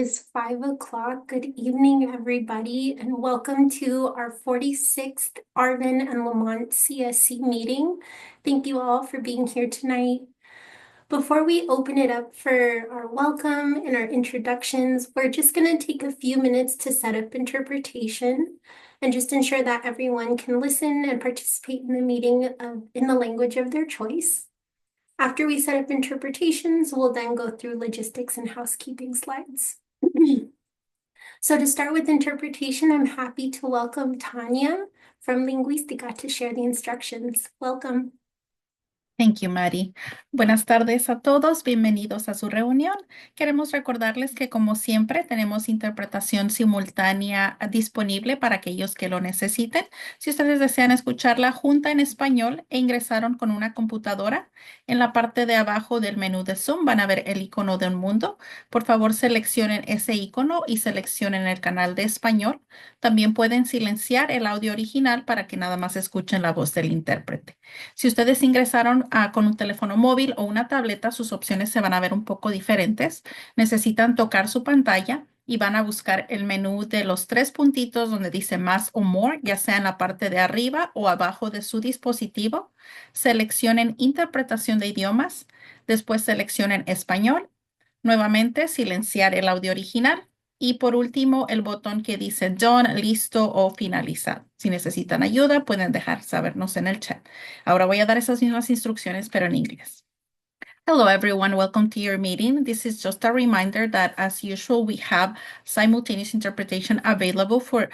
is 5 o'clock. Good evening, everybody, and welcome to our 46th Arvin and Lamont CSC meeting. Thank you all for being here tonight. Before we open it up for our welcome and our introductions, we're just going to take a few minutes to set up interpretation and just ensure that everyone can listen and participate in the meeting in the language of their choice. After we set up interpretations, we'll then go through logistics and housekeeping slides. So to start with interpretation, I'm happy to welcome Tanya from Lingüística to share the instructions. Welcome. Thank you, Mari. Buenas tardes a todos, bienvenidos a su reunión. Queremos recordarles que, como siempre, tenemos interpretación simultánea disponible para aquellos que lo necesiten. Si ustedes desean escuchar la junta en español e ingresaron con una computadora, en la parte de abajo del menú de Zoom van a ver el icono de un mundo. Por favor, seleccionen ese icono y seleccionen el canal de español. También pueden silenciar el audio original para que nada más escuchen la voz del intérprete. Si ustedes ingresaron con un teléfono móvil o una tableta, sus opciones se van a ver un poco diferentes. Necesitan tocar su pantalla y van a buscar el menú de los tres puntitos donde dice más o more, ya sea en la parte de arriba o abajo de su dispositivo. Seleccionen interpretación de idiomas, después seleccionen español, nuevamente silenciar el audio original. Y por último, el botón que dice Done, listo o finalizado. Si necesitan ayuda, pueden dejar sabernos en el chat. Ahora voy a dar esas mismas instrucciones, pero en inglés. Hello, everyone. Welcome to your meeting. This is just a reminder that, as usual, we have simultaneous interpretation available for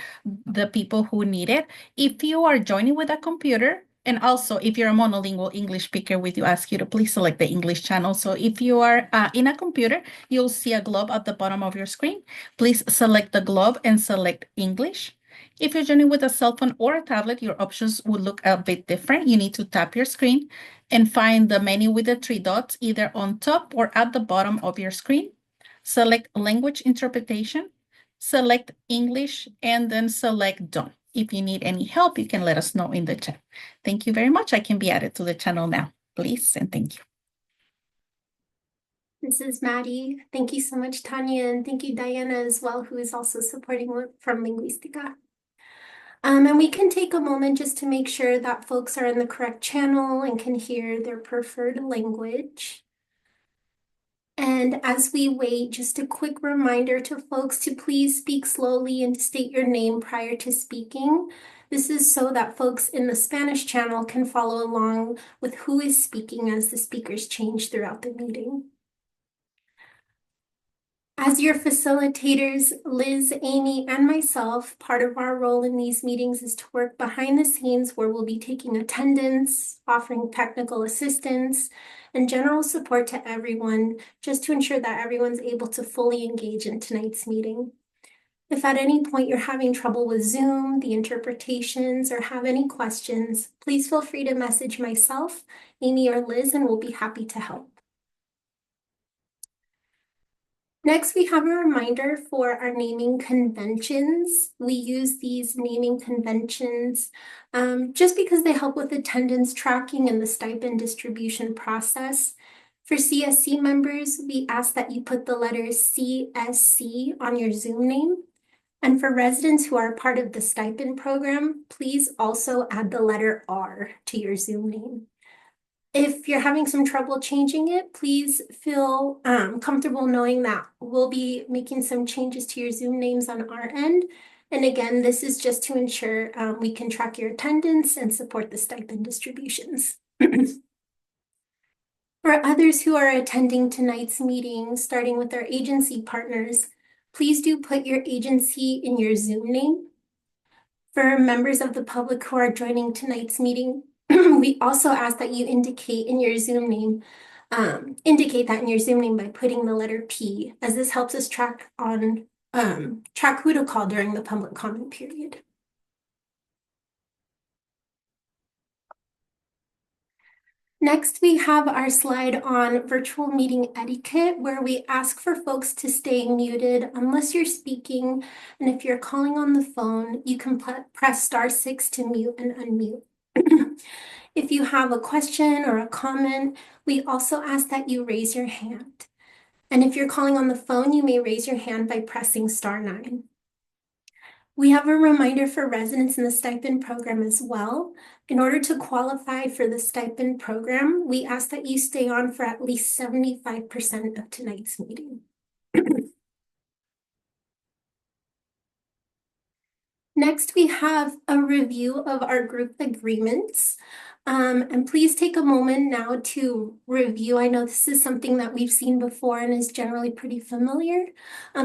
the people who need it. If you are joining with a computer, and also, if you're a monolingual English speaker, we do ask you to please select the English channel. So if you are in a computer, you'll see a globe at the bottom of your screen. Please select the globe and select English. If you're joining with a cell phone or a tablet, your options will look a bit different. You need to tap your screen and find the menu with the three dots either on top or at the bottom of your screen. Select Language Interpretation, select English, and then select Done. If you need any help, you can let us know in the chat. Thank you very much. I can be added to the channel now, please, and thank you. This is Maddie. Thank you so much, Tanya, and thank you, Diana, as well, who is also supporting from Lingüística. And we can take a moment just to make sure that folks are in the correct channel and can hear their preferred language. And as we wait, just a quick reminder to folks to please speak slowly and to state your name prior to speaking. This is so that folks in the Spanish channel can follow along with who is speaking as the speakers change throughout the meeting. As your facilitators, Liz, Amy, and myself, part of our role in these meetings is to work behind the scenes where we'll be taking attendance, offering technical assistance, and general support to everyone, just to ensure that everyone's able to fully engage in tonight's meeting. If at any point you're having trouble with Zoom, the interpretations, or have any questions, please feel free to message myself, Amy, or Liz, and we'll be happy to help. Next, we have a reminder for our naming conventions. We use these naming conventions just because they help with attendance tracking and the stipend distribution process. For CSC members, we ask that you put the letter CSC on your Zoom name. And for residents who are part of the stipend program, please also add the letter R to your Zoom name. If you're having some trouble changing it, please feel comfortable knowing that we'll be making some changes to your Zoom names on our end. And again, this is just to ensure we can track your attendance and support the stipend distributions. For others who are attending tonight's meeting, starting with our agency partners, please do put your agency in your Zoom name. For members of the public who are joining tonight's meeting, we also ask that you indicate in your Zoom name, indicate that in your Zoom name by putting the letter P, as this helps us track who to call during the public comment period. Next, we have our slide on virtual meeting etiquette, where we ask for folks to stay muted unless you're speaking. And if you're calling on the phone, you can press *6 to mute and unmute. If you have a question or a comment, we also ask that you raise your hand. And if you're calling on the phone, you may raise your hand by pressing *9. We have a reminder for residents in the stipend program as well. In order to qualify for the stipend program, we ask that you stay on for at least 75% of tonight's meeting. Next, we have a review of our group agreements. And please take a moment now to review. I know this is something that we've seen before and is generally pretty familiar.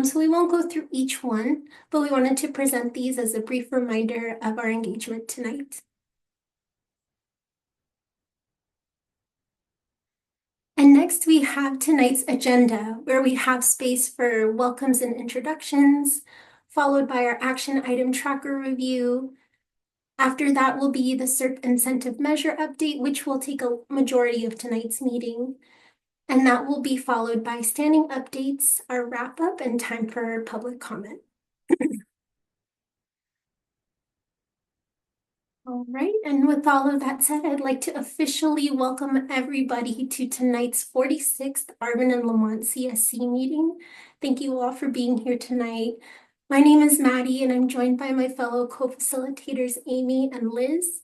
So we won't go through each one, but we wanted to present these as a brief reminder of our engagement tonight. And next we have tonight's agenda, where we have space for welcomes and introductions, followed by our action item tracker review. After that will be the CERP incentive measure update, which will take a majority of tonight's meeting. And that will be followed by standing updates, our wrap up, and time for public comment. All right, and with all of that said, I'd like to officially welcome everybody to tonight's 46th Arvin and Lamont CSC meeting. Thank you all for being here tonight. My name is Maddie, and I'm joined by my fellow co-facilitators, Amy and Liz.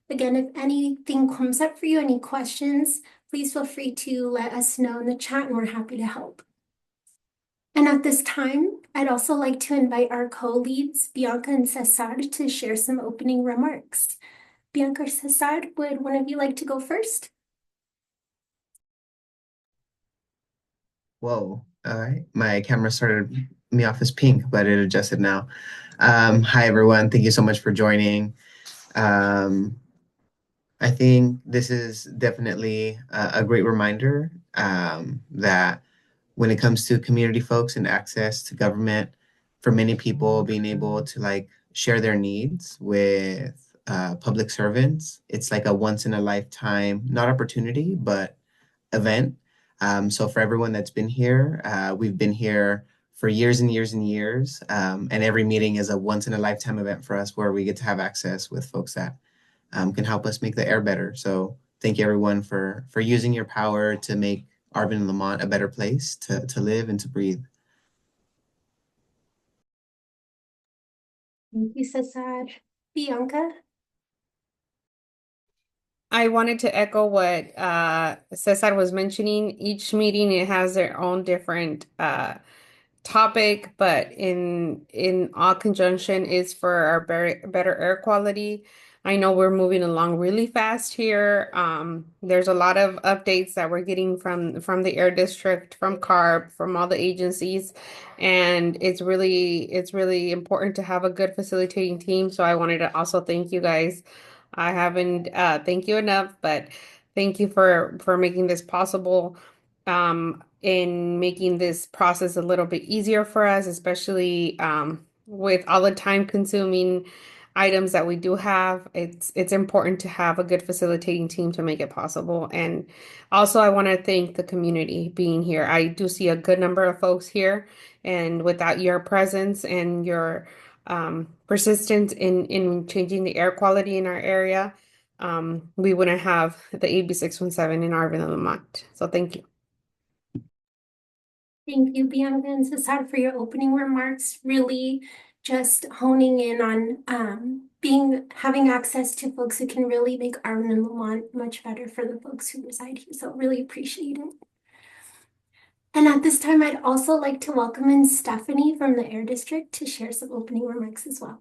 Again, if anything comes up for you, any questions, please feel free to let us know in the chat, and we're happy to help. And at this time, I'd also like to invite our co-leads, Bianca and Cesar, to share some opening remarks. Bianca or Cesar, would one of you like to go first? Whoa, all right. My camera started me off as pink, but it adjusted now. Hi, everyone. Thank you so much for joining. I think this is definitely a great reminder that when it comes to community folks and access to government, for many people being able to like share their needs with public servants, it's like a once in a lifetime, not opportunity, but event. So for everyone that's been here, we've been here for years and years and years. And every meeting is a once in a lifetime event for us where we get to have access with folks that can help us make the air better. So thank you everyone for using your power to make Arvin and Lamont a better place to live and to breathe. Thank you, Cesar. Bianca? I wanted to echo what Cesar was mentioning. Each meeting it has their own different topic, but in all conjunction is for our better air quality. I know we're moving along really fast here. There's a lot of updates that we're getting from the air district, from CARB, from all the agencies, and it's really important to have a good facilitating team. So I wanted to also thank you guys. I haven't thank you enough, but thank you for making this possible, in making this process a little bit easier for us, especially with all the time consuming items that we do have. It's important to have a good facilitating team to make it possible. And also I want to thank the community being here. I do see a good number of folks here, and without your presence and your persistence in changing the air quality in our area, we wouldn't have the AB 617 in Arvin and Lamont. So thank you. Thank you, Bianca and Cesar, for your opening remarks. Really just honing in on having access to folks who can really make Arvin and Lamont much better for the folks who reside here. So really appreciate it. And at this time, I'd also like to welcome in Stephanie from the Air District to share some opening remarks as well.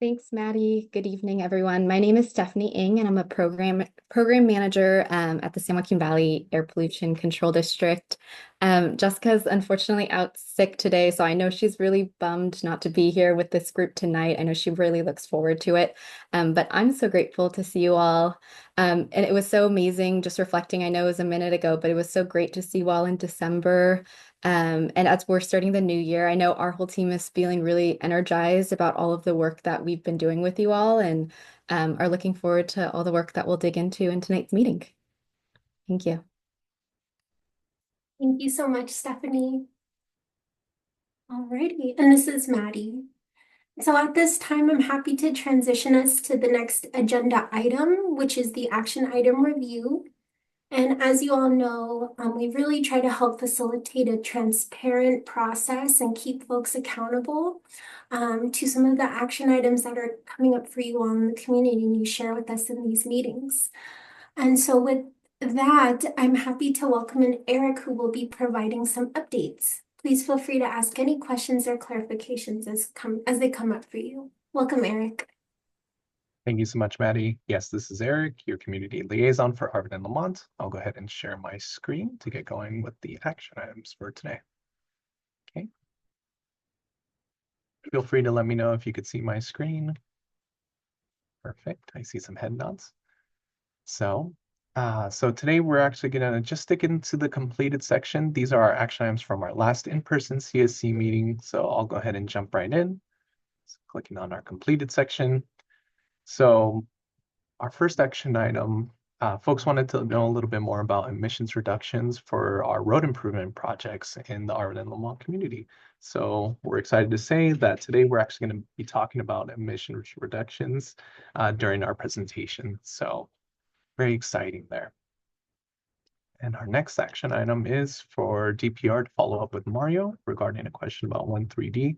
Thanks, Maddie. Good evening, everyone. My name is Stephanie Ng, and I'm a program manager at the San Joaquin Valley Air Pollution Control District. Jessica's unfortunately out sick today, so I know she's really bummed not to be here with this group tonight. I know she really looks forward to it, but I'm so grateful to see you all. And it was so amazing, just reflecting, I know it was a minute ago, but it was so great to see you all in December. And as we're starting the new year, I know our whole team is feeling really energized about all of the work that we've been doing with you all, and are looking forward to all the work that we'll dig into in tonight's meeting. Thank you. Thank you so much, Stephanie. Alrighty, and this is Maddie. So at this time, I'm happy to transition us to the next agenda item, which is the action item review. And as you all know, we really try to help facilitate a transparent process and keep folks accountable to some of the action items that are coming up for you all in the community and you share with us in these meetings. And so with that, I'm happy to welcome in Eric, who will be providing some updates. Please feel free to ask any questions or clarifications as they come up for you. Welcome, Eric. Thank you so much, Maddie. Yes, this is Eric, your community liaison for Arvin and Lamont. I'll go ahead and share my screen to get going with the action items for today. Okay. Feel free to let me know if you could see my screen. Perfect. I see some head nods. So today we're actually gonna just stick into the completed section. These are our action items from our last in-person CSC meeting. So I'll go ahead and jump right in. So clicking on our completed section. So our first action item, folks wanted to know a little bit more about emissions reductions for our road improvement projects in the Arvin and Lamont community. So we're excited to say that today we're actually going to be talking about emission reductions during our presentation. So very exciting there. And our next action item is for DPR to follow up with Mario regarding a question about 1,3D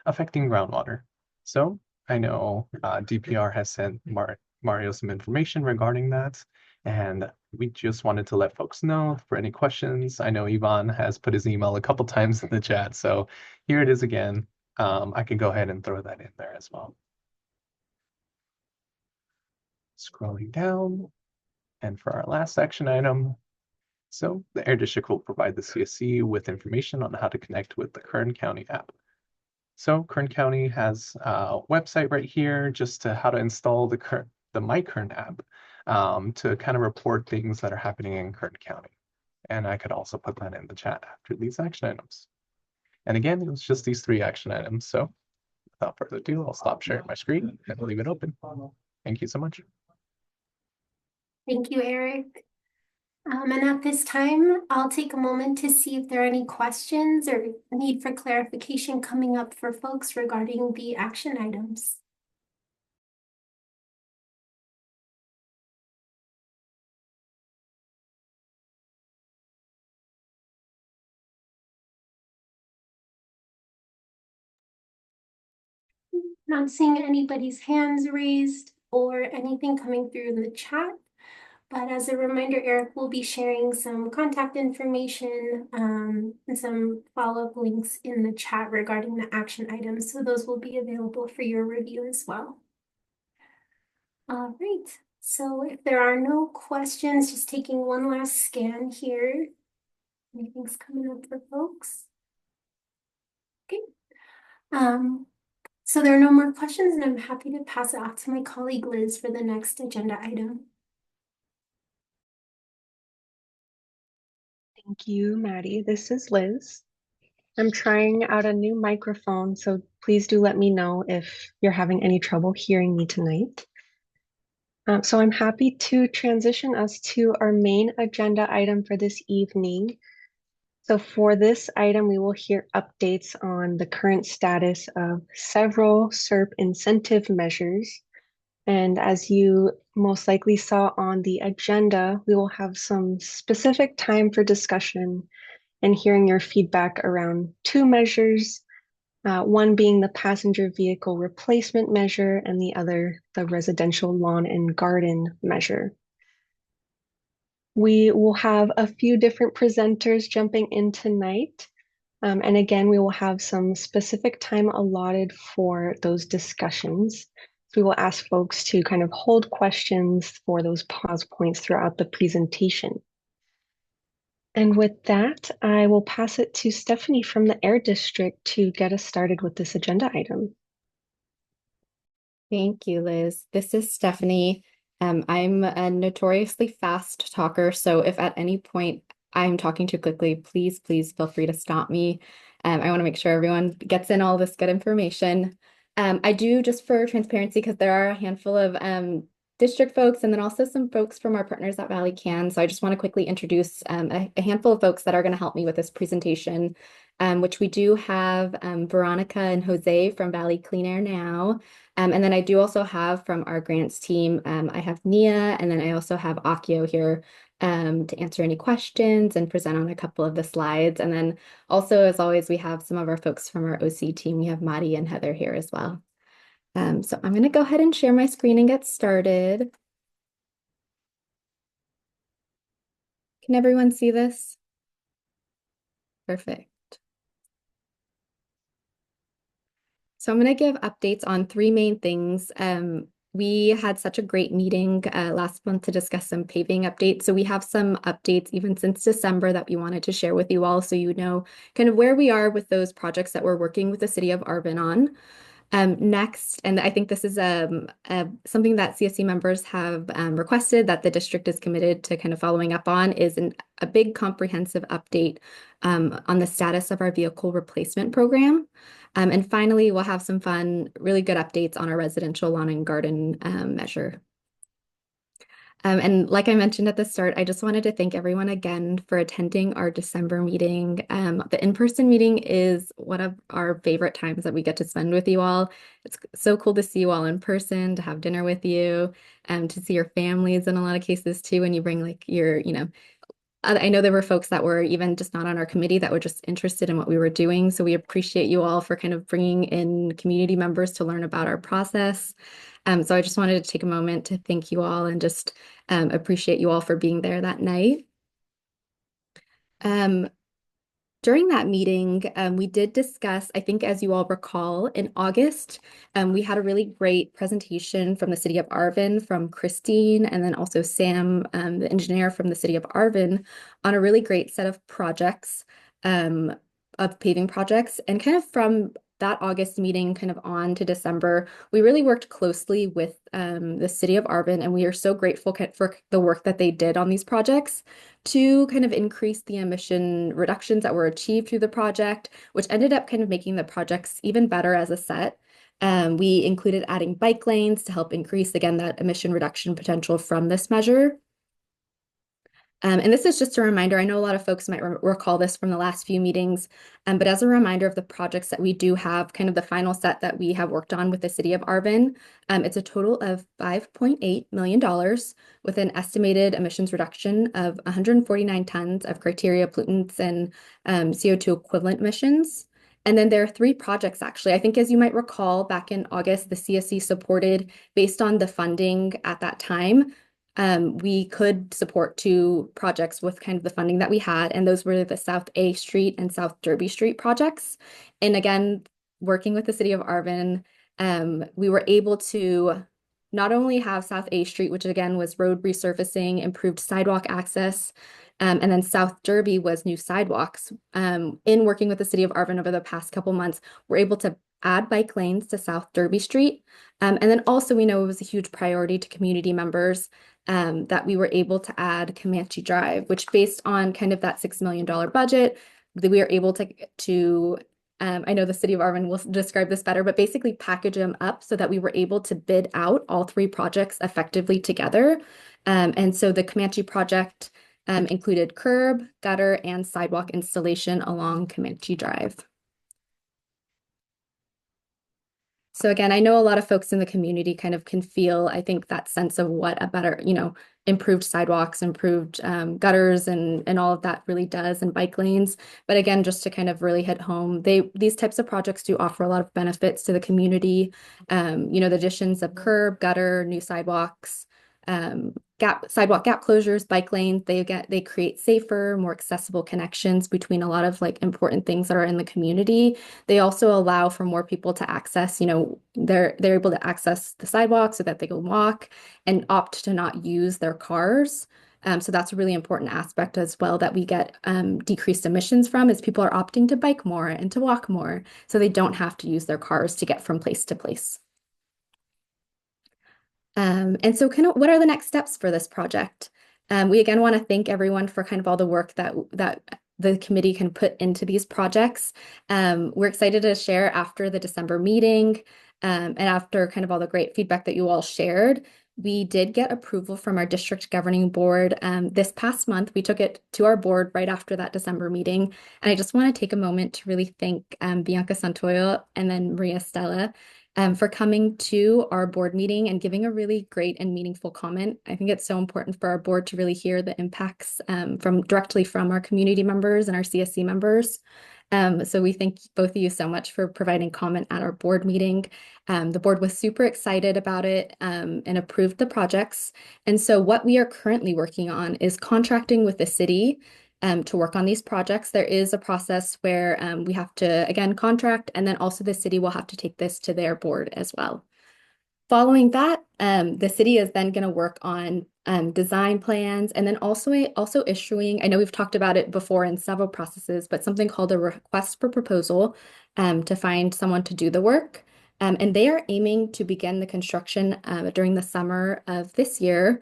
affecting groundwater. So I know DPR has sent Mario some information regarding that, and we just wanted to let folks know for any questions. I know Ivan has put his email a couple times in the chat, so here it is again. I can go ahead and throw that in there as well. Scrolling down, and for our last action item, so the Air District will provide the CSC with information on how to connect with the Kern County app. So Kern County has a website right here just to how to install the My Kern app to kind of report things that are happening in Kern County. And I could also put that in the chat after these action items. And again, it was just these 3 action items. So without further ado, I'll stop sharing my screen and leave it open. Thank you so much. Thank you, Eric. And at this time, I'll take a moment to see if there are any questions or need for clarification coming up for folks regarding the action items. Not seeing anybody's hands raised or anything coming through in the chat. But as a reminder, Eric will be sharing some contact information and some follow-up links in the chat regarding the action items. So those will be available for your review as well. All right. So if there are no questions, just taking one last scan here. Anything's coming up for folks? Okay. So there are no more questions, and I'm happy to pass it off to my colleague Liz for the next agenda item. Thank you, Maddie. This is Liz. I'm trying out a new microphone, so please do let me know if you're having any trouble hearing me tonight. So I'm happy to transition us to our main agenda item for this evening. So for this item, we will hear updates on the current status of several SERP incentive measures. And as you most likely saw on the agenda, we will have some specific time for discussion and hearing your feedback around 2 measures, one being the passenger vehicle replacement measure and the other, the residential lawn and garden measure. We will have a few different presenters jumping in tonight. And again, we will have some specific time allotted for those discussions. So we will ask folks to kind of hold questions for those pause points throughout the presentation. And with that, I will pass it to Stephanie from the Air District to get us started with this agenda item. Thank you, Liz. This is Stephanie. I'm a notoriously fast talker, so if at any point I'm talking too quickly, please feel free to stop me. I want to make sure everyone gets in all this good information. I do, just for transparency, because there are a handful of district folks and then also some folks from our partners at Valley Can. So I just want to quickly introduce a handful of folks that are going to help me with this presentation, which we do have Veronica and Jose from Valley Clean Air Now. And then I do also have from our grants team, I have Nia, and then I also have Akio here to answer any questions and present on a couple of the slides. And then also, as always, we have some of our folks from our OC team. We have Madi and Heather here as well. So I'm going to go ahead and share my screen and get started. Can everyone see this? Perfect. So I'm going to give updates on three main things. We had such a great meeting last month to discuss some paving updates. So we have some updates even since December that we wanted to share with you all, so you know kind of where we are with those projects that we're working with the city of Arvin on. Next, and I think this is something that CSC members have requested that the district is committed to kind of following up on, is a big comprehensive update on the status of our vehicle replacement program. And finally, we'll have some fun, really good updates on our residential lawn and garden measure. And like I mentioned at the start, I just wanted to thank everyone again for attending our December meeting. The in-person meeting is one of our favorite times that we get to spend with you all. It's so cool to see you all in person, to have dinner with you, to see your families in a lot of cases too, when you bring like your, I know there were folks that were even just not on our committee that were just interested in what we were doing. So we appreciate you all for kind of bringing in community members to learn about our process. So I just wanted to take a moment to thank you all and just appreciate you all for being there that night. During that meeting, we did discuss, I think as you all recall, in August, we had a really great presentation from the city of Arvin, from Christine, and then also Sam, the engineer from the city of Arvin, on a really great set of projects, of paving projects. And kind of from that August meeting kind of on to December, we really worked closely with the city of Arvin, and we are so grateful for the work that they did on these projects to kind of increase the emission reductions that were achieved through the project, which ended up kind of making the projects even better as a set. We included adding bike lanes to help increase, again, that emission reduction potential from this measure. And this is just a reminder. I know a lot of folks might recall this from the last few meetings, but as a reminder of the projects that we do have, kind of the final set that we have worked on with the city of Arvin, it's a total of $5.8 million with an estimated emissions reduction of 149 tons of criteria pollutants and CO2 equivalent emissions. And then there are three projects, actually. I think as you might recall, back in August, the CSC supported, based on the funding at that time, we could support two projects with kind of the funding that we had, and those were the South A Street and South Derby Street projects. And again, working with the city of Arvin, we were able to not only have South A Street, which again was road resurfacing, improved sidewalk access, and then South Derby was new sidewalks. In working with the city of Arvin over the past couple months, we're able to add bike lanes to South Derby Street. And then also we know it was a huge priority to community members that we were able to add Comanche Drive, which based on kind of that $6 million budget, that we are able to I know the city of Arvin will describe this better, but basically package them up so that we were able to bid out all three projects effectively together. And so the Comanche project included curb, gutter, and sidewalk installation along Comanche Drive. So again, I know a lot of folks in the community kind of can feel, I think, that sense of what a better, improved sidewalks, improved gutters, and all of that really does, and bike lanes. But again, just to kind of really hit home, these types of projects do offer a lot of benefits to the community. The additions of curb, gutter, new sidewalks, sidewalk gap closures, bike lanes, they create safer, more accessible connections between a lot of like important things that are in the community. They also allow for more people to access, they're able to access the sidewalk so that they can walk and opt to not use their cars. So that's a really important aspect as well that we get decreased emissions from, is people are opting to bike more and to walk more, so they don't have to use their cars to get from place to place. And so kind of what are the next steps for this project? We again want to thank everyone for kind of all the work that the committee can put into these projects. We're excited to share after the December meeting and after kind of all the great feedback that you all shared. We did get approval from our district governing board this past month. We took it to our board right after that December meeting. And I just want to take a moment to really thank Bianca Santoyo and then Maria Stella. for coming to our board meeting and giving a really great and meaningful comment. I think it's so important for our board to really hear the impacts directly from our community members and our CSC members. So we thank both of you so much for providing comment at our board meeting. The board was super excited about it and approved the projects. And so what we are currently working on is contracting with the city to work on these projects. There is a process where we have to, again, contract, and then also the city will have to take this to their board as well. Following that, the city is then going to work on design plans and then also issuing, I know we've talked about it before in several processes, but something called a request for proposal to find someone to do the work. And they are aiming to begin the construction during the summer of this year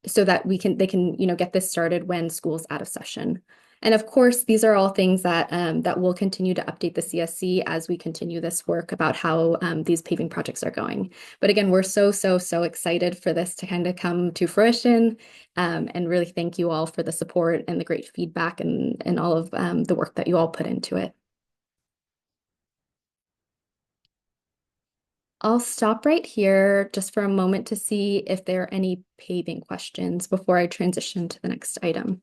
so that they can get this started when school's out of session. And of course, these are all things that that will continue to update the CSC as we continue this work about how these paving projects are going. But again, we're so excited for this to kind of come to fruition, and really thank you all for the support and the great feedback and all of the work that you all put into it. I'll stop right here just for a moment to see if there are any paving questions before I transition to the next item.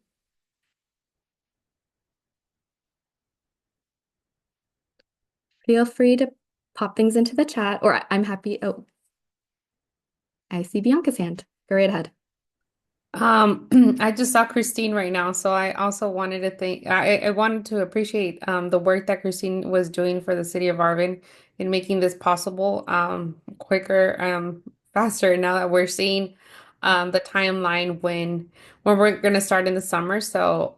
Feel free to pop things into the chat, or I'm happy. Oh, I see Bianca's hand. Go right ahead. I just saw Christine right now, so I also wanted to thank, I wanted to appreciate the work that Christine was doing for the city of Arvin in making this possible quicker, faster now that we're seeing the timeline when we're going to start in the summer. So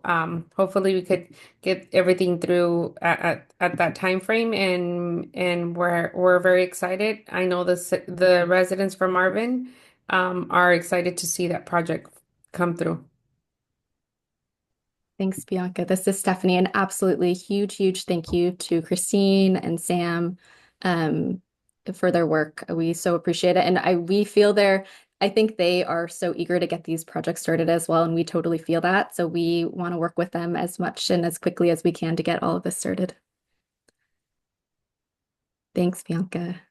hopefully we could get everything through at that time frame, and we're very excited. I know the residents from Arvin are excited to see that project come through. Thanks, Bianca. This is Stephanie. An absolutely huge thank you to Christine and Sam for their work. We so appreciate it. And we feel I think they are so eager to get these projects started as well. And we totally feel that. So we want to work with them as much and as quickly as we can to get all of this started. Thanks, Bianca.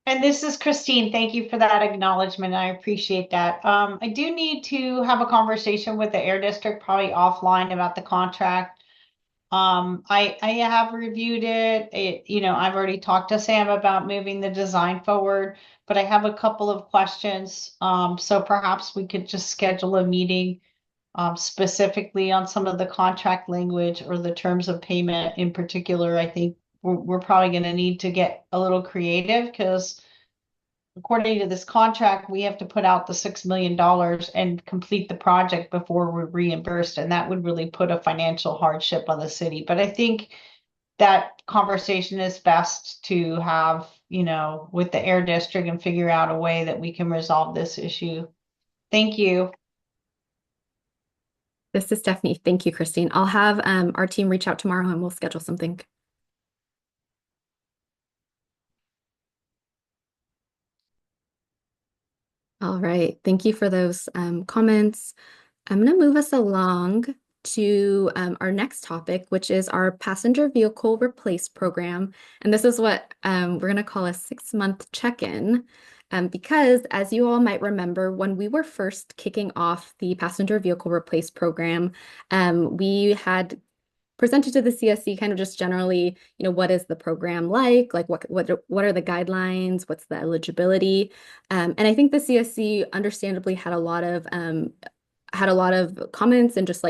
And this is Christine. Thank you for that acknowledgement. I appreciate that. I do need to have a conversation with the Air District, probably offline, about the contract. I have reviewed it. I've already talked to Sam about moving the design forward, but I have a couple of questions. So perhaps we could just schedule a meeting specifically on some of the contract language or the terms of payment in particular. I think we're probably going to need to get a little creative because according to this contract, we have to put out the $6 million and complete the project before we're reimbursed. And that would really put a financial hardship on the city. But I think that conversation is best to have, with the Air District and figure out a way that we can resolve this issue. Thank you. This is Stephanie. Thank you, Christine. I'll have our team reach out tomorrow and we'll schedule something. All right. Thank you for those comments. I'm going to move us along to our next topic, which is our passenger vehicle replace program. And this is what we're going to call a 6-month check-in. Because as you all might remember, when we were first kicking off the passenger vehicle replace program, we had presented to the CSC kind of just generally, what is the program like what are the guidelines, what's the eligibility, and I think the CSC understandably had a lot of comments and just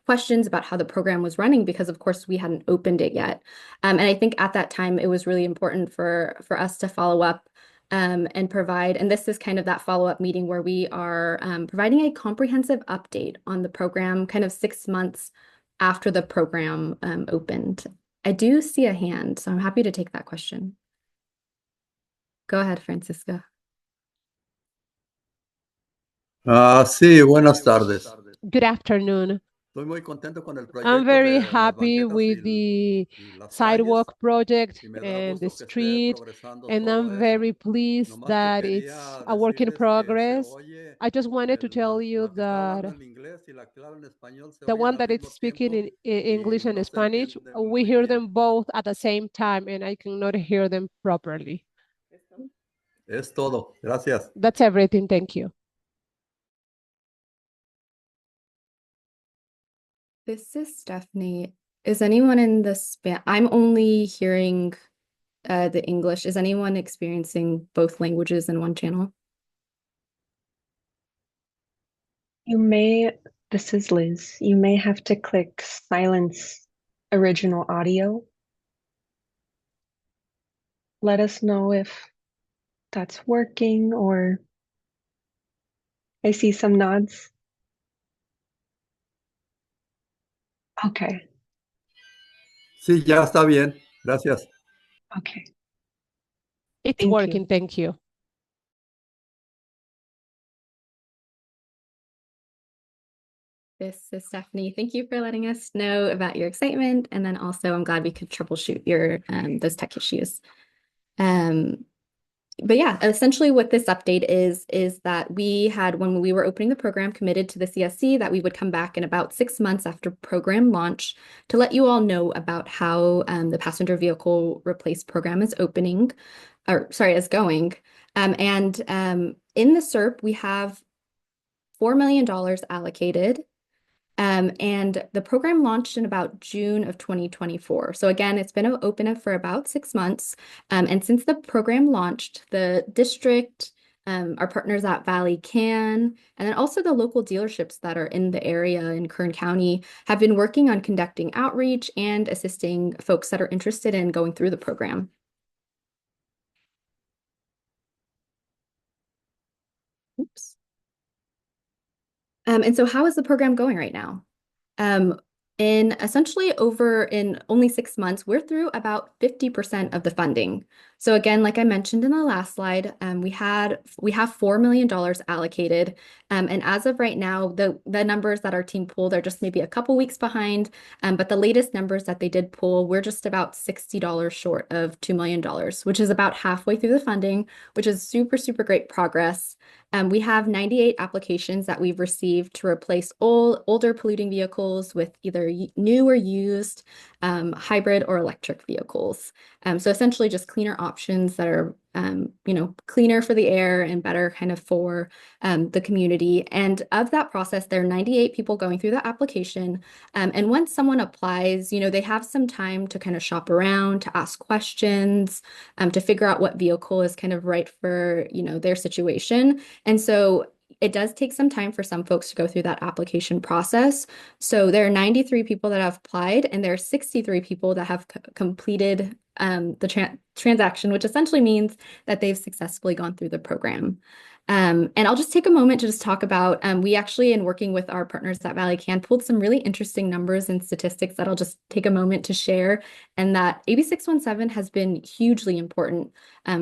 questions about how the program was running because of course we hadn't opened it yet, and I think at that time it was really important for us to follow up and provide, and this is kind of that follow-up meeting where we are providing a comprehensive update on the program kind of 6 months after the program opened. I do see a hand, so I'm happy to take that question. Go ahead, Francisco. Sí, buenas tardes. Good afternoon. I'm very happy with the sidewalk project and the street, and I'm very pleased that it's a work in progress. I just wanted to tell you that the one that is speaking in English and Spanish, we hear them both at the same time, and I cannot hear them properly. Es todo. Gracias. That's everything. Thank you. This is Stephanie. Is anyone in the span? I'm only hearing the English. Is anyone experiencing both languages in one channel? This is Liz. You may have to click silence original audio. Let us know if that's working, or I see some nods. Okay. Sí, ya está bien. Gracias. Okay. It's Thank working. you. Thank you. This is Stephanie. Thank you for letting us know about your excitement. And then also I'm glad we could troubleshoot your those tech issues. But yeah, essentially what this update is that we had, when we were opening the program, committed to the CSC that we would come back in about 6 months after program launch to let you all know about how the passenger vehicle replace program is opening, or sorry, is going. In the SERP, we have $4 million allocated. And the program launched in about June of 2024. So again, it's been open for about 6 months. And since the program launched, the district, our partners at Valley Can, and then also the local dealerships that are in the area in Kern County have been working on conducting outreach and assisting folks that are interested in going through the program. Oops. And so how is the program going right now? In only 6 months, we're through about 50% of the funding. So again, like I mentioned in the last slide, we have $4 million allocated. And as of right now, the numbers that our team pulled are just maybe a couple weeks behind. But the latest numbers that they did pull, we're just about $60 short of $2 million, which is about halfway through the funding, which is super, super great progress. We have 98 applications that we've received to replace older polluting vehicles with either new or used hybrid or electric vehicles. So essentially just cleaner options that are cleaner for the air and better kind of for the community. And of that process, there are 98 people going through the application. And once someone applies, they have some time to kind of shop around, to ask questions, to figure out what vehicle is kind of right for, their situation. And so it does take some time for some folks to go through that application process. So there are 93 people that have applied, and there are 63 people that have completed the transaction, which essentially means that they've successfully gone through the program. And I'll just take a moment to just talk about, we actually, in working with our partners at Valley Can, pulled some really interesting numbers and statistics that I'll just take a moment to share, and that AB 617 has been hugely important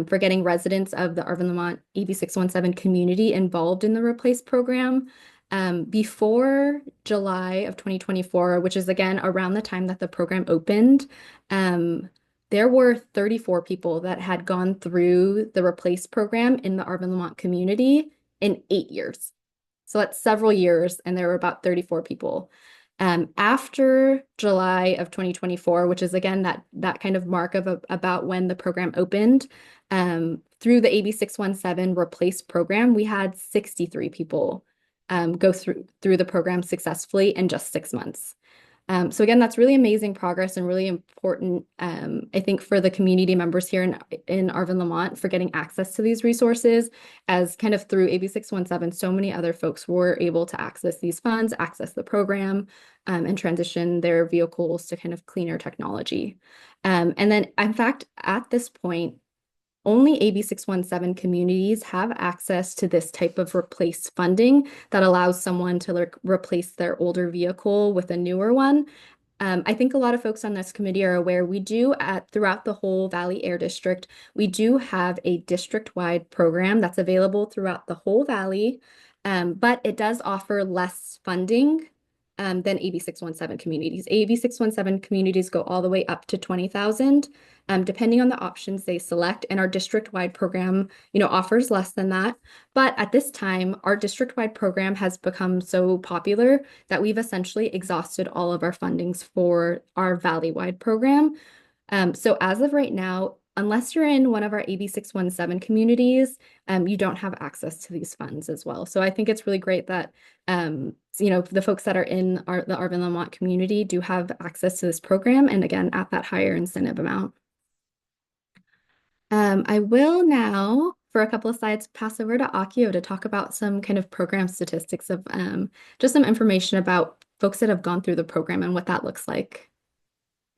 for getting residents of the Arvin Lamont AB 617 community involved in the Replace program. Before July of 2024, which is again around the time that the program opened, there were 34 people that had gone through the Replace program in the Arvin Lamont community in 8 years. So that's several years, and there were about 34 people. After July of 2024, which is again that kind of mark of about when the program opened, through the AB 617 Replace program, we had 63 people go through the program successfully in just 6 months. So again, that's really amazing progress and really important, I think, for the community members here in Arvin Lamont for getting access to these resources, as kind of through AB 617, so many other folks were able to access these funds, access the program, and transition their vehicles to kind of cleaner technology. And then, in fact, at this point, only AB 617 communities have access to this type of replace funding that allows someone to replace their older vehicle with a newer one. I think a lot of folks on this committee are aware we do throughout the whole Valley Air District, we do have a district-wide program that's available throughout the whole Valley, but it does offer less funding than AB 617 communities. AB 617 communities go all the way up to 20,000, depending on the options they select. And our district-wide program, offers less than that. But at this time, our district-wide program has become so popular that we've essentially exhausted all of our fundings for our valley-wide program. So as of right now, unless you're in one of our AB 617 communities, you don't have access to these funds as well. So I think it's really great that the folks that are in the Arvin Lamont community do have access to this program, and again, at that higher incentive amount. I will now, for a couple of slides, pass over to Akio to talk about some kind of program statistics of just some information about folks that have gone through the program and what that looks like.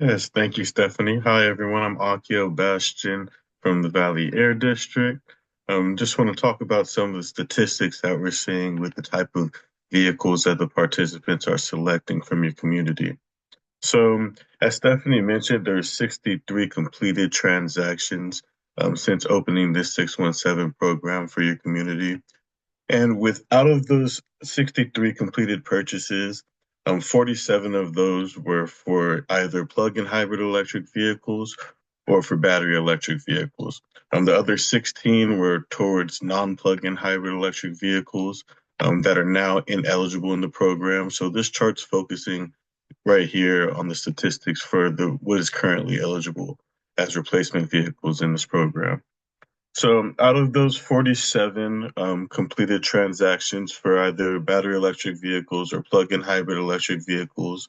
Yes, thank you, Stephanie. Hi, everyone. I'm Akio Bastian from the Valley Air District. Just want to talk about some of the statistics that we're seeing with the type of vehicles that the participants are selecting from your community. So, as Stephanie mentioned, there's 63 completed transactions since opening this 617 program for your community. And out of those 63 completed purchases, 47 of those were for either plug-in hybrid electric vehicles or for battery electric vehicles. The other 16 were towards non-plug-in hybrid electric vehicles that are now ineligible in the program. So this chart's focusing right here on the statistics for what is currently eligible as replacement vehicles in this program. So out of those 47 completed transactions for either battery electric vehicles or plug-in hybrid electric vehicles,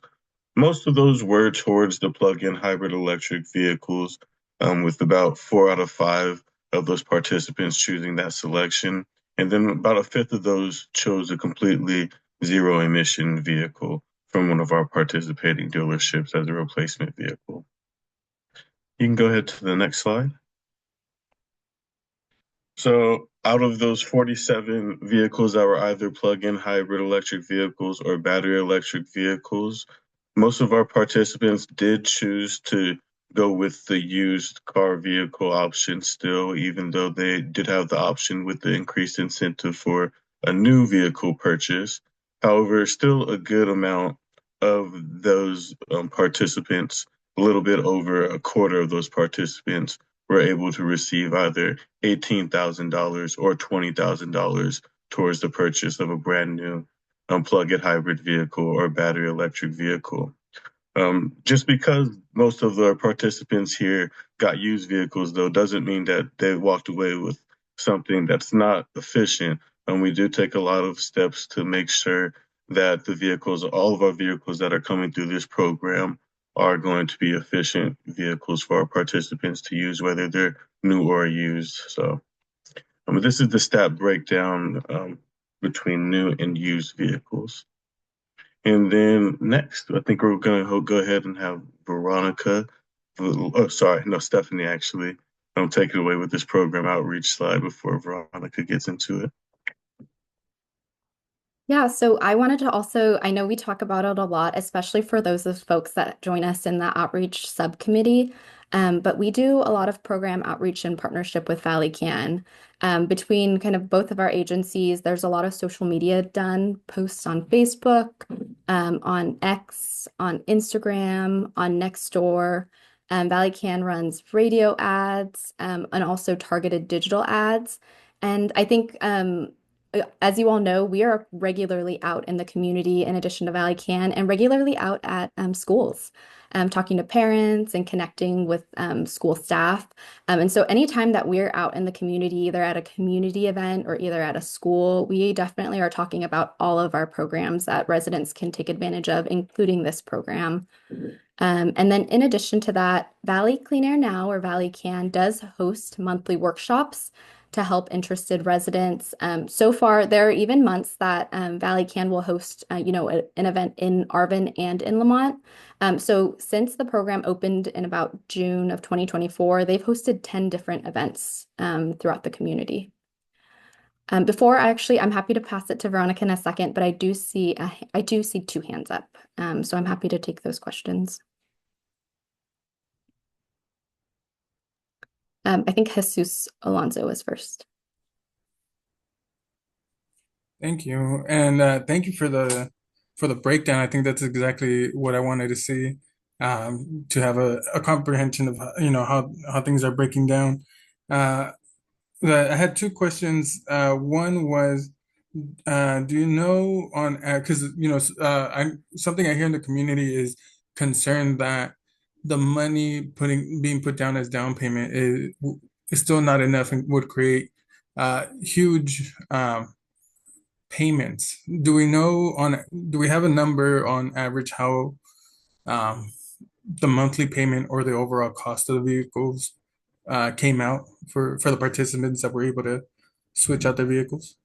most of those were towards the plug-in hybrid electric vehicles, with about 4 out of 5 of those participants choosing that selection. And then about a fifth of those chose a completely zero emission vehicle from one of our participating dealerships as a replacement vehicle. You can go ahead to the next slide. So out of those 47 vehicles that were either plug-in hybrid electric vehicles or battery electric vehicles, most of our participants did choose to go with the used car vehicle option still, even though they did have the option with the increased incentive for a new vehicle purchase. However, still a good amount of those participants, a little bit over a quarter of those participants, were able to receive either $18,000 or $20,000 towards the purchase of a brand new plug-in hybrid vehicle or battery electric vehicle. Just because most of the participants here got used vehicles, though, doesn't mean that they walked away with something that's not efficient. We do take a lot of steps to make sure that all of our vehicles that are coming through this program are going to be efficient vehicles for our participants to use, whether they're new or used. So this is the stat breakdown between new and used vehicles. And then next, I think we're going to go ahead and have Stephanie actually take it away with this program outreach slide before Veronica gets into it. Yeah, so I wanted to also, I know we talk about it a lot, especially for those of folks that join us in the outreach subcommittee, but we do a lot of program outreach in partnership with Valley Can. Between kind of both of our agencies, there's a lot of social media done, posts on Facebook, on X, on Instagram, on Nextdoor. Valley Can runs radio ads and also targeted digital ads. And I think as you all know, we are regularly out in the community in addition to Valley Can and regularly out at schools, talking to parents and connecting with school staff. And so anytime that we're out in the community, either at a community event or either at a school, we definitely are talking about all of our programs that residents can take advantage of, including this program. And then in addition to that, Valley Clean Air Now, or Valley Can, does host monthly workshops to help interested residents. So far, there are even months that Valley Can will host, an event in Arvin and in Lamont. So since the program opened in about June of 2024, they've hosted 10 different events throughout the community. I'm happy to pass it to Veronica in a second, but I do see 2 hands up. So I'm happy to take those questions. I think Jesus Alonso is first. Thank you. And thank you for the for the breakdown. I think that's exactly what I wanted to see, to have a comprehension of how things are breaking down. I had two questions. One was, do you know on because something I hear in the community is concern that the money being put down as down payment is still not enough and would create huge payments. Do we have a number on average how um, the monthly payment or the overall cost of the vehicles came out for the participants that were able to switch out their vehicles?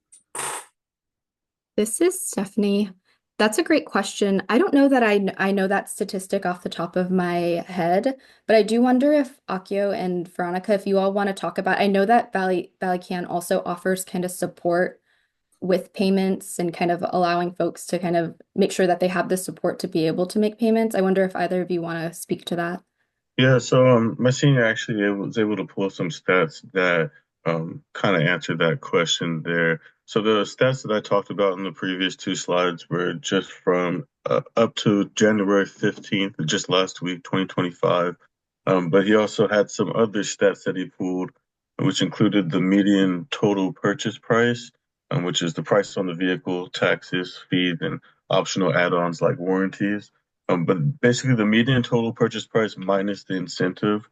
This is Stephanie. That's a great question. I don't know that I know that statistic off the top of my head, but I do wonder if Akio and Veronica, if you all want to talk about, I know that Valley Can also offers kind of support with payments and kind of allowing folks to kind of make sure that they have the support to be able to make payments. I wonder if either of you want to speak to that. Yeah, so my senior actually was able to pull some stats that kind of answered that question there. So the stats that I talked about in the previous two slides were just from up to January 15th, just last week, 2025. But he also had some other stats that he pulled, which included the median total purchase price, which is the price on the vehicle, taxes, fees, and optional add-ons like warranties. But basically, the median total purchase price minus the incentive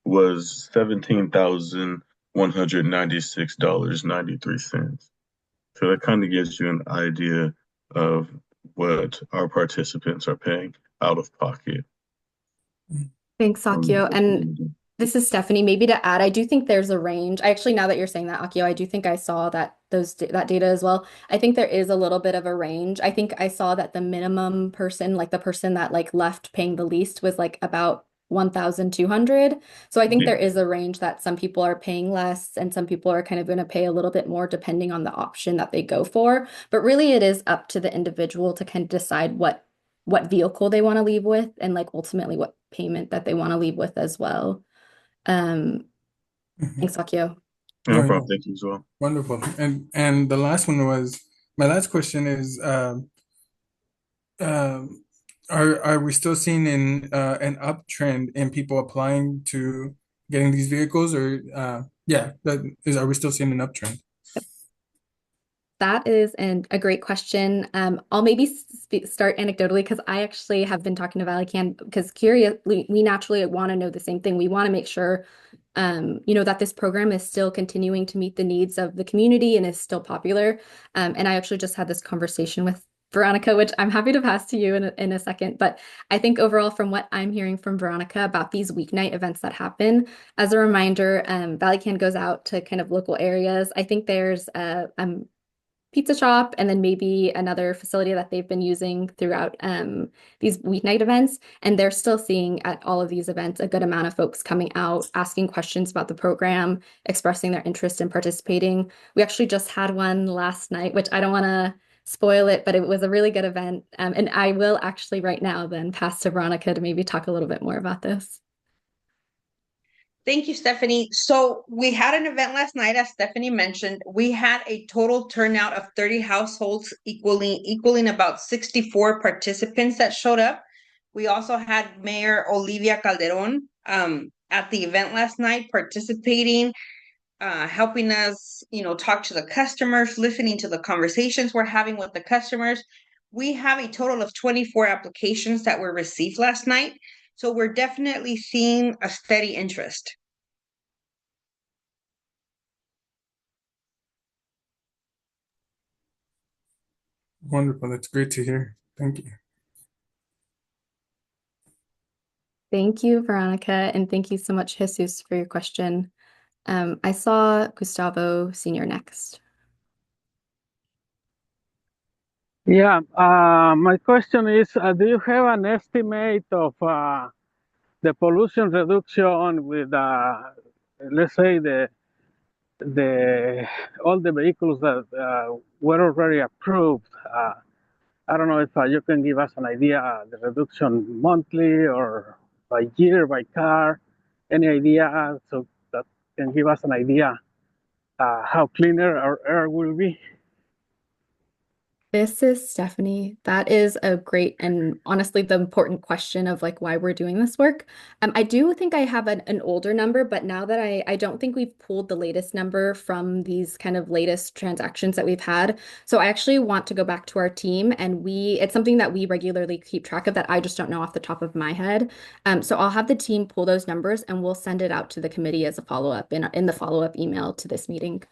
was $17,196.93. So that kind of gives you an idea of what our participants are paying out of pocket. Thanks, Akio. And this is Stephanie. Maybe to add, I do think there's a range. I actually, now that you're saying that, Akio, I do think I saw that that data as well. I think there is a little bit of a range. I think I saw that the minimum person, like the person that like left paying the least, was like about 1,200. So I think there is a range that some people are paying less and some people are kind of going to pay a little bit more depending on the option that they go for. But really, it is up to the individual to kind of decide what vehicle they want to leave with and like ultimately what payment that they want to leave with as well. Thanks, Akio. No problem. Thank you as well. Wonderful. And the last one was, my last question is, are we still seeing an uptrend in people applying to getting these vehicles, or are we still seeing an uptrend? That is a great question. I'll maybe start anecdotally because I actually have been talking to Valley Can because curiously, we naturally want to know the same thing. We want to make sure, that this program is still continuing to meet the needs of the community and is still popular. And I actually just had this conversation with Veronica, which I'm happy to pass to you in a second. But I think overall, from what I'm hearing from Veronica about these weeknight events that happen, as a reminder, Valley Can goes out to kind of local areas. I think there's pizza shop and then maybe another facility that they've been using throughout these weeknight events. And they're still seeing at all of these events a good amount of folks coming out, asking questions about the program, expressing their interest in participating. We actually just had one last night, which I don't want to spoil it, but it was a really good event. And I will actually right now then pass to Veronica to maybe talk a little bit more about this. Thank you, Stephanie. So we had an event last night, as Stephanie mentioned. We had a total turnout of 30 households, equaling about 64 participants that showed up. We also had Mayor Olivia Calderon at the event last night participating, helping us, talk to the customers, listening to the conversations we're having with the customers. We have a total of 24 applications that were received last night. So we're definitely seeing a steady interest. Wonderful. That's great to hear. Thank you. Thank you, Veronica, and thank you so much, Jesus, for your question. I saw Gustavo Sr. next. Yeah, my question is, do you have an estimate of the pollution reduction with, let's say, all the vehicles that were already approved? I don't know if you can give us an idea, the reduction monthly or by year, by car, any idea, so that can give us an idea how cleaner our air will be. This is Stephanie. That is a great and honestly the important question of like why we're doing this work. I do think I have an older number, but now that I don't think we've pulled the latest number from these kind of latest transactions that we've had. So I actually want to go back to our team and it's something that we regularly keep track of that I just don't know off the top of my head. So I'll have the team pull those numbers and we'll send it out to the committee as a follow-up in the follow-up email to this meeting.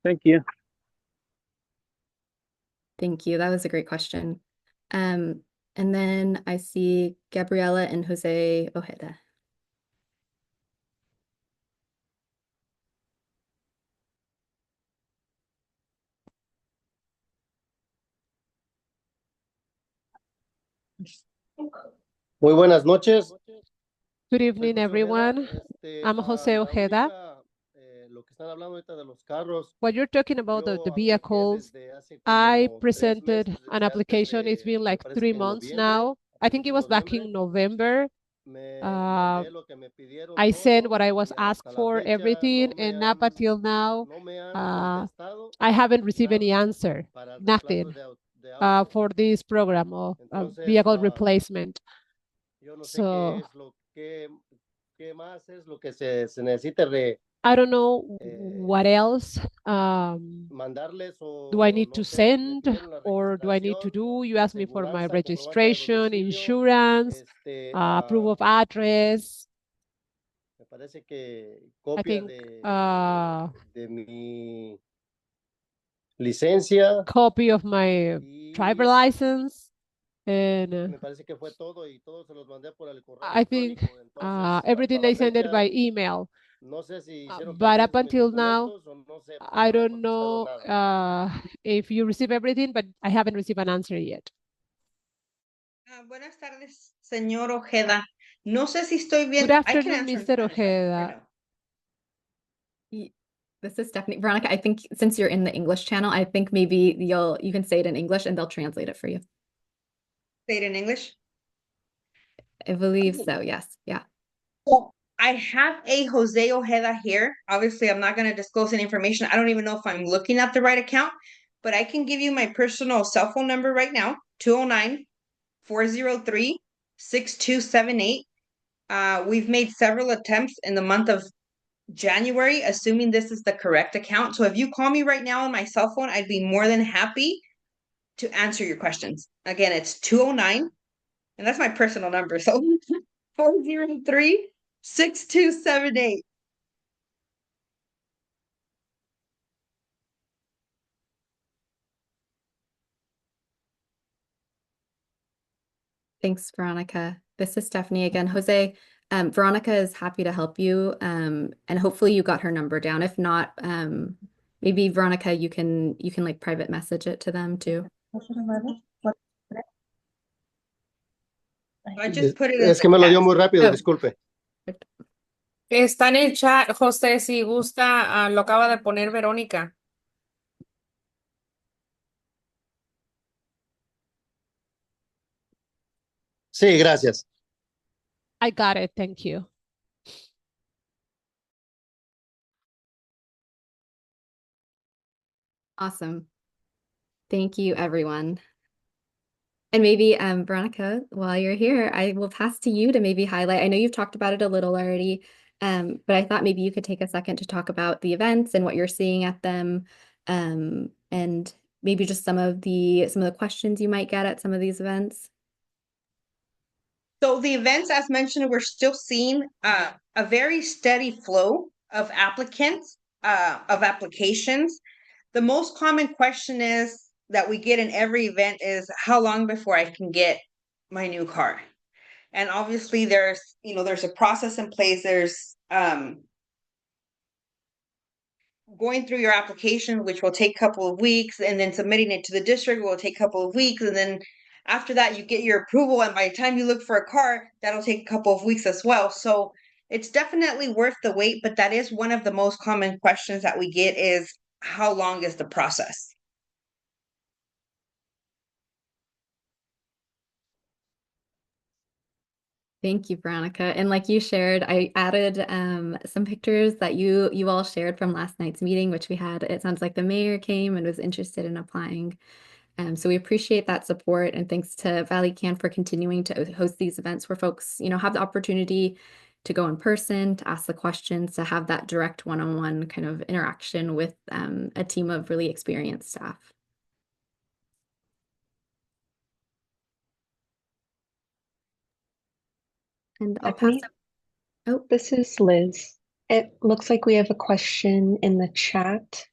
Thank you. Thank you. That was a great question. And then I see Gabriela and Jose Ojeda. Muy buenas noches. Good evening, everyone. I'm Jose Ojeda. What you're talking about, the vehicles, I presented an application. It's been like 3 months now. I think it was back in November. I sent what I was asked for, everything, and up until now, I haven't received any answer, nothing, for this program of vehicle replacement. So I don't know what else do I need to send or do I need to do? You asked me for my registration, insurance, proof of address. I think copy of my driver license. And I think everything I sent it by email. But up until now, I don't know if you receive everything, but I haven't received an answer yet. Buenas tardes, señor Ojeda. No sé si estoy bien. Good afternoon, Mr. Ojeda. This is Stephanie. Veronica, I think since you're in the English channel, I think maybe you can say it in English and they'll translate it for you. Say it in English? I believe so, yes. Yeah. Well, I have a Jose Ojeda here. Obviously, I'm not going to disclose any information. I don't even know if I'm looking at the right account, but I can give you my personal cell phone number right now, 209-403-6278. We've made several attempts in the month of January, assuming this is the correct account. So if you call me right now on my cell phone, I'd be more than happy to answer your questions. Again, it's 209, and that's my personal number. So 403-6278. Thanks, Veronica. This is Stephanie again. Jose, Veronica is happy to help you, and hopefully you got her number down. If not, maybe Veronica, you can like private message it to them too. I just put it in Es que me lo dio muy rápido, Oh. disculpe. Está en el chat, José, si gusta, lo acaba de poner Verónica. Sí, gracias. I got it. Thank you. Awesome. Thank you, everyone. And maybe, Veronica, while you're here, I will pass to you to maybe highlight. I know you've talked about it a little already, but I thought maybe you could take a second to talk about the events and what you're seeing at them, and maybe just some of the questions you might get at some of these events. So the events, as mentioned, we're still seeing a very steady flow of applicants, of applications. The most common question that we get in every event is how long before I can get my new car? And obviously there's a process in place. There's going through your application, which will take a couple of weeks, and then submitting it to the district will take a couple of weeks, and then after that you get your approval, and by the time you look for a car, that'll take a couple of weeks as well. So it's definitely worth the wait, but that is one of the most common questions that we get is how long is the process? Thank you, Veronica. And like you shared, I added some pictures that you all shared from last night's meeting, which we had. It sounds like the mayor came and was interested in applying. So we appreciate that support, and thanks to Valley Can for continuing to host these events where folks, have the opportunity to go in person, to ask the questions, to have that direct one-on-one kind of interaction with a team of really experienced staff. And I'll pass Stephanie, it. Oh, this is Liz. It looks like we have a question in the chat.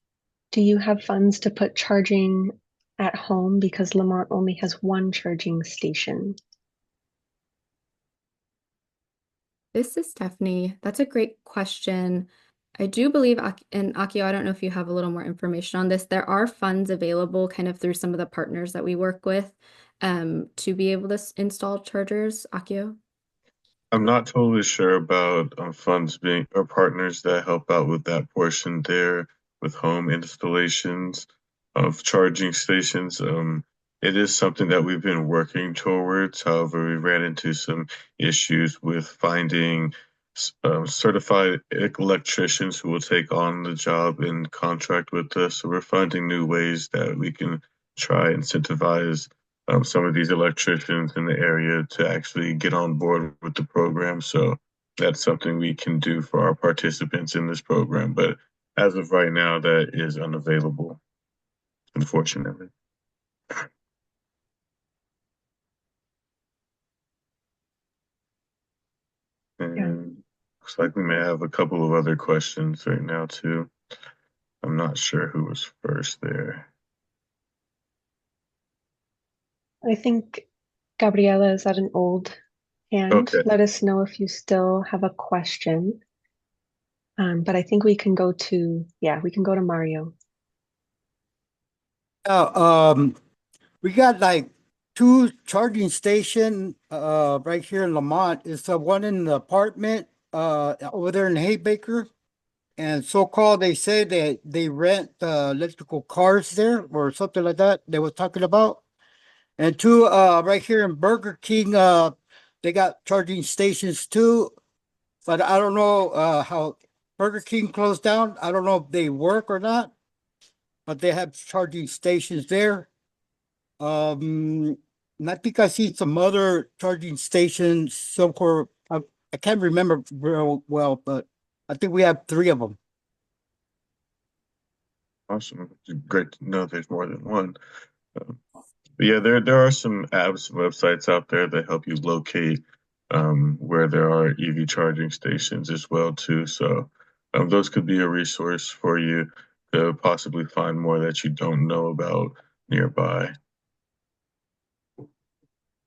Do you have funds to put charging at home because Lamont only has one charging station? this is Stephanie. That's a great question. I do believe, and Akio, I don't know if you have a little more information on this. There are funds available kind of through some of the partners that we work with to be able to install chargers. Akio? I'm not totally sure about funds being or partners that help out with that portion there with home installations of charging stations. It is something that we've been working towards. However, we ran into some issues with finding certified electricians who will take on the job and contract with us. So we're finding new ways that we can try and incentivize some of these electricians in the area to actually get on board with the program. So that's something we can do for our participants in this program. But as of right now, that is unavailable, unfortunately. And looks like we may have a couple of other questions right now too. I'm not sure who was first there. I think Gabriela is at an old hand. Okay. Let us know if you still have a question. But I think we can go to Mario. We got like two charging station right here in Lamont. It's the one in the apartment over there in Haybaker. And so-called they say that they rent electrical cars there or something like that they were talking about. And two right here in Burger King, they got charging stations too. But I don't know how Burger King closed down. I don't know if they work or not, but they have charging stations there. And I think I see some other charging stations somewhere. I can't remember real well, but I think we have three of them. Awesome. Great to know there's more than one. But yeah, there are some apps and websites out there that help you locate where there are EV charging stations as well too. So those could be a resource for you to possibly find more that you don't know about nearby.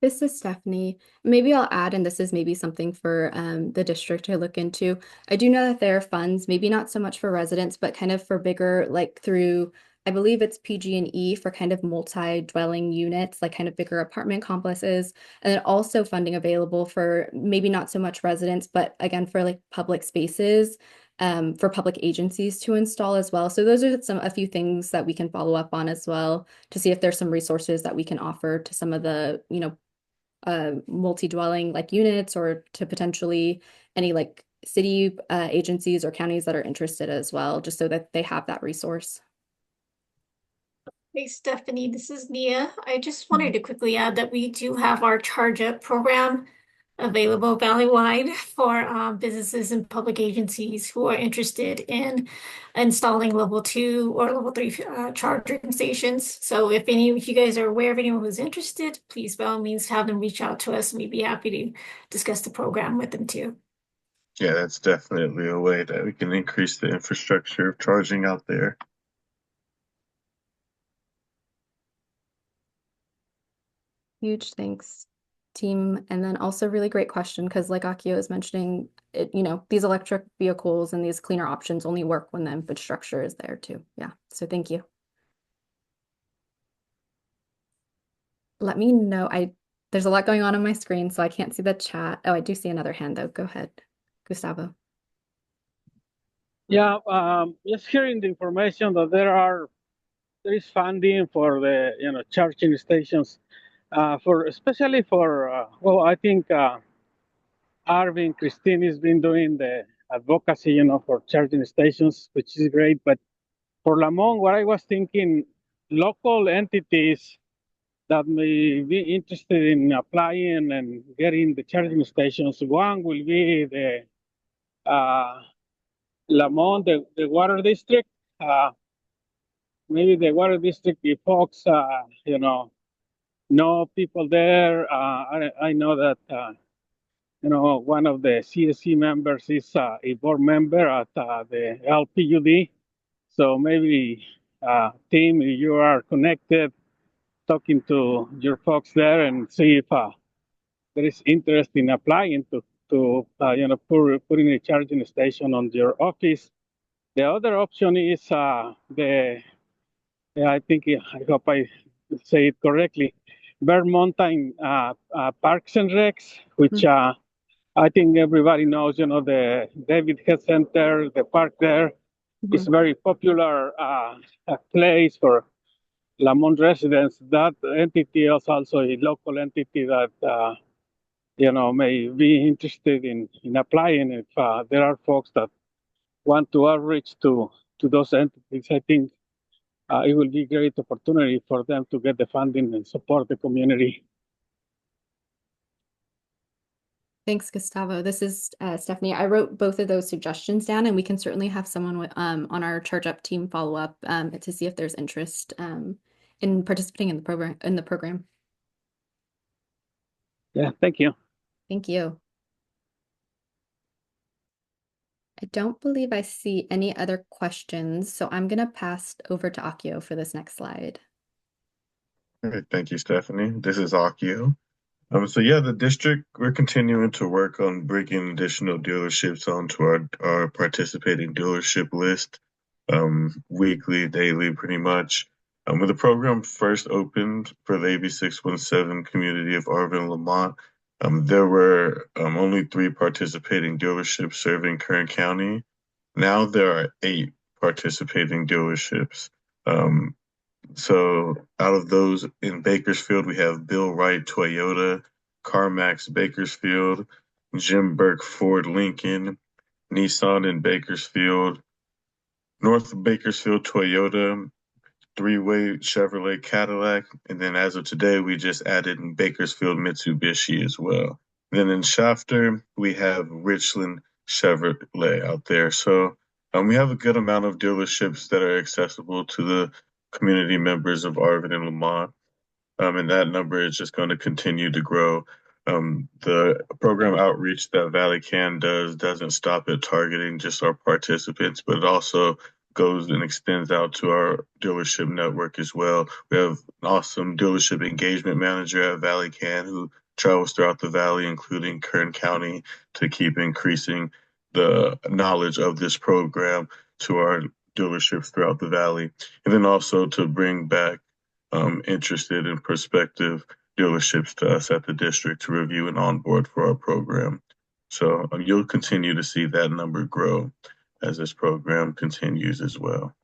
This is Stephanie. Maybe I'll add, and this is maybe something for the district to look into. I do know that there are funds, maybe not so much for residents, but kind of for bigger, like through, I believe it's PG&E for kind of multi-dwelling units, like kind of bigger apartment complexes, and then also funding available for maybe not so much residents, but again, for like public spaces, for public agencies to install as well. So those are a few things that we can follow up on as well to see if there's some resources that we can offer to some of the, multi-dwelling like units or to potentially any like city agencies or counties that are interested as well, just so that they have that resource. Hey, Stephanie, this is Nia. I just wanted to quickly add that we do have our Charge Up program available valley-wide for businesses and public agencies who are interested in installing level 2 or level 3 charging stations. So if you guys are aware of anyone who's interested, please by all means have them reach out to us and we'd be happy to discuss the program with them too. Yeah, that's definitely a way that we can increase the infrastructure of charging out there. Huge thanks, team. And then also really great question, because like Akio is mentioning, these electric vehicles and these cleaner options only work when the infrastructure is there too. Yeah, so thank you. Let me know. There's a lot going on my screen, so I can't see the chat. Oh, I do see another hand though. Go ahead, Gustavo. Yeah, just hearing the information that there is funding for the charging stations, especially for I think Arvin, Christine has been doing the advocacy, for charging stations, which is great. But for Lamont, what I was thinking, local entities that may be interested in applying and getting the charging stations. One will be the Lamont, the water district. Maybe the water district, if folks, know people there. I know that, one of the CSC members is a board member at the LPUD. So maybe, team, if you are connected, talking to your folks there and see if there is interest in applying putting a charging station on your office. The other option is I think, I hope I say it correctly, Bear Mountain Parks and Recs, which I think everybody knows, the David Head Center, the park there is very popular place for Lamont residents. That entity is also a local entity that, may be interested in applying. If there are folks that want to outreach to those entities, I think it will be a great opportunity for them to get the funding and support the community. Thanks, Gustavo. This is Stephanie. I wrote both of those suggestions down, and we can certainly have someone on our Charge Up team follow up to see if there's interest in participating in the program. Yeah, thank you. Thank you. I don't believe I see any other questions, so I'm going to pass over to Akio for this next slide. All right, thank you, Stephanie. This is Akio. So yeah, the district, we're continuing to work on bringing additional dealerships onto our participating dealership list, weekly, daily, pretty much. When the program first opened for the AB 617 community of Arvin, Lamont, there were only 3 participating dealerships serving Kern County. Now there are 8 participating dealerships. So out of those in Bakersfield, we have Bill Wright Toyota, CarMax Bakersfield, Jim Burke Ford Lincoln, Nissan in Bakersfield, North Bakersfield Toyota, Three-Way Chevrolet Cadillac, and then as of today, we just added in Bakersfield Mitsubishi as well. Then in Shafter, we have Richland Chevrolet out there. So we have a good amount of dealerships that are accessible to the community members of Arvin and Lamont, and that number is just going to continue to grow. The program outreach that Valley Can doesn't stop at targeting just our participants, but it also goes and extends out to our dealership network as well. We have an awesome dealership engagement manager at Valley Can who travels throughout the valley, including Kern County, to keep increasing the knowledge of this program to our dealerships throughout the valley, and then also to bring back interested and prospective dealerships to us at the district to review and onboard for our program. So you'll continue to see that number grow as this program continues as well.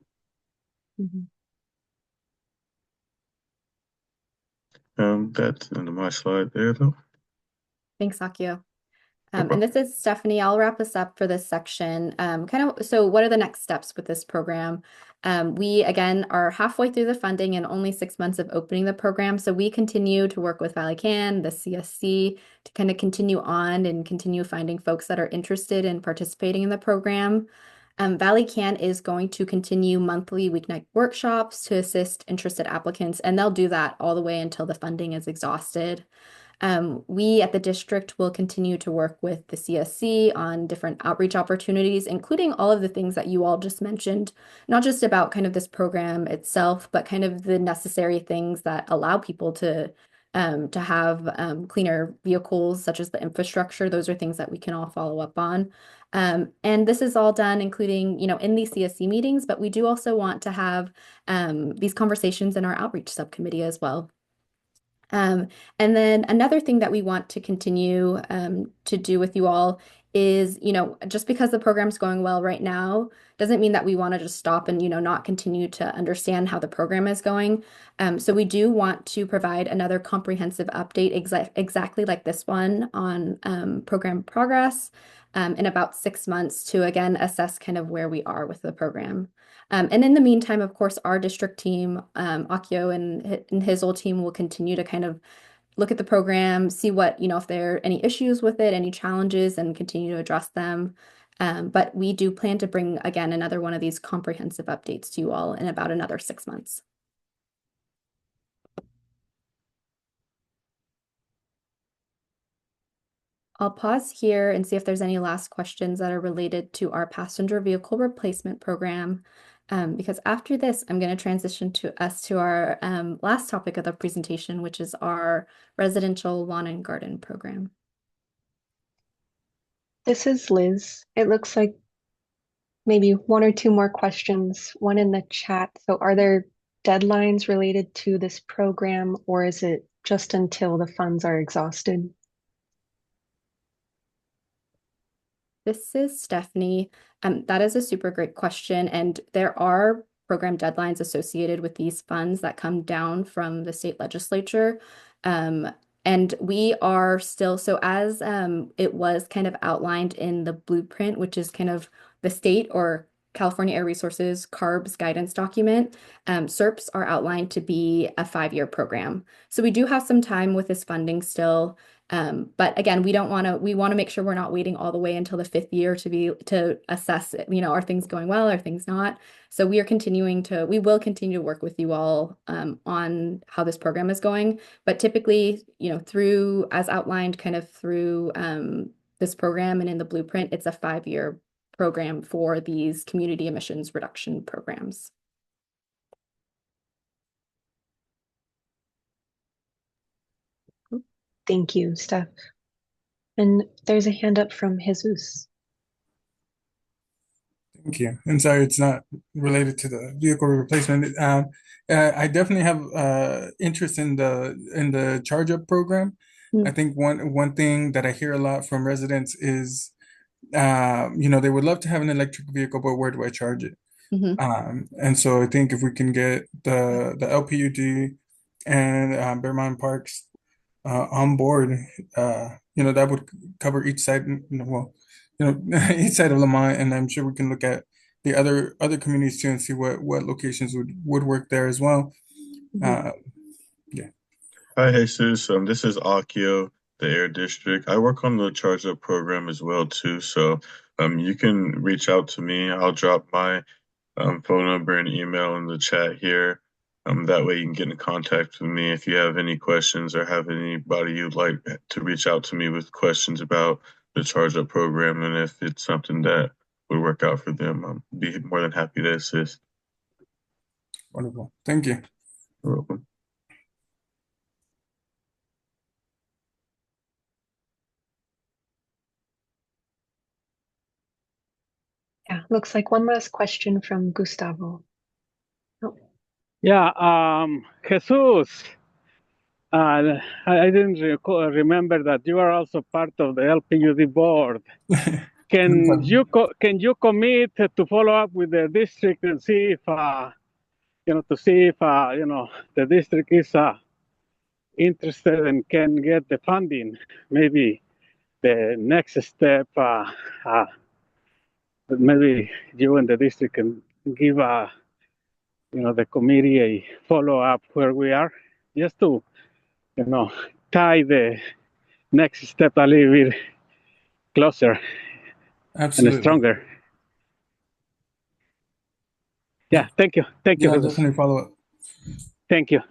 That's the end of my slide there, though. Thanks, Akio. And this is Stephanie. I'll wrap us up for this section. So what are the next steps with this program? We, again, are halfway through the funding and only 6 months of opening the program. So we continue to work with Valley Can, the CSC, to kind of continue on and continue finding folks that are interested in participating in the program. Valley Can is going to continue monthly weeknight workshops to assist interested applicants, and they'll do that all the way until the funding is exhausted. We at the district will continue to work with the CSC on different outreach opportunities, including all of the things that you all just mentioned, not just about kind of this program itself, but kind of the necessary things that allow people to have cleaner vehicles, such as the infrastructure. Those are things that we can all follow up on. And this is all done, including, in these CSC meetings, but we do also want to have these conversations in our outreach subcommittee as well. And then another thing that we want to continue to do with you all is, just because the program's going well right now doesn't mean that we want to just stop and, not continue to understand how the program is going. So we do want to provide another comprehensive update exactly like this one on program progress in about 6 months to, again, assess kind of where we are with the program. And in the meantime, of course, our district team, Akio and his whole team will continue to kind of look at the program, see what, if there are any issues with it, any challenges, and continue to address them. But we do plan to bring, again, another one of these comprehensive updates to you all in about another 6 months. I'll pause here and see if there's any last questions that are related to our passenger vehicle replacement program. Because after this, I'm going to transition to our last topic of the presentation, which is our residential lawn and garden program. This is Liz. It looks like maybe one or two more questions, one in the chat. So are there deadlines related to this program, or is it just until the funds are exhausted? This is Stephanie. That is a super great question. And there are program deadlines associated with these funds that come down from the state legislature. And we are still, so as it was kind of outlined in the blueprint, which is kind of the state or California Air Resources CARB's guidance document, SERPs are outlined to be a 5-year program. So we do have some time with this funding still. But again, we want to make sure we're not waiting all the way until the 5th year to assess, are things going well, are things not? So we will continue to work with you all on how this program is going. But typically, through, as outlined kind of through this program and in the blueprint, it's a 5-year program for these community emissions reduction programs. Thank you, Steph. And there's a hand up from Jesus. Thank you. And sorry, it's not related to the vehicle replacement. I definitely have interest in the charge up program. I think one thing that I hear a lot from residents is, they would love to have an electric vehicle, but where do I charge it? And so I think if we can get the LPUD and Bearmont Parks on board, that would cover each side, each side of Lamont, and I'm sure we can look at the other communities too and see what locations would work there as well. Yeah. Hi, Jesus. This is Akio, the Air District. I work on the Charge Up program as well too. So you can reach out to me. I'll drop my phone number and email in the chat here. That way you can get in contact with me if you have any questions or have anybody you'd like to reach out to me with questions about the Charge Up program. And if it's something that would work out for them, I'll be more than happy to assist. Wonderful. Thank you. You're welcome. Yeah, looks like one last question from Gustavo. Oh. Yeah, Jesus. I didn't remember that you are also part of the LPUD board. Can you commit to follow up with the district and see if the district is interested and can get the funding? Maybe the next step, maybe you and the district can give the committee a follow up where we are, just to tie the next step a little bit closer. Absolutely. And stronger. Yeah, thank you. Thank you. Yeah, definitely follow up. Thank you.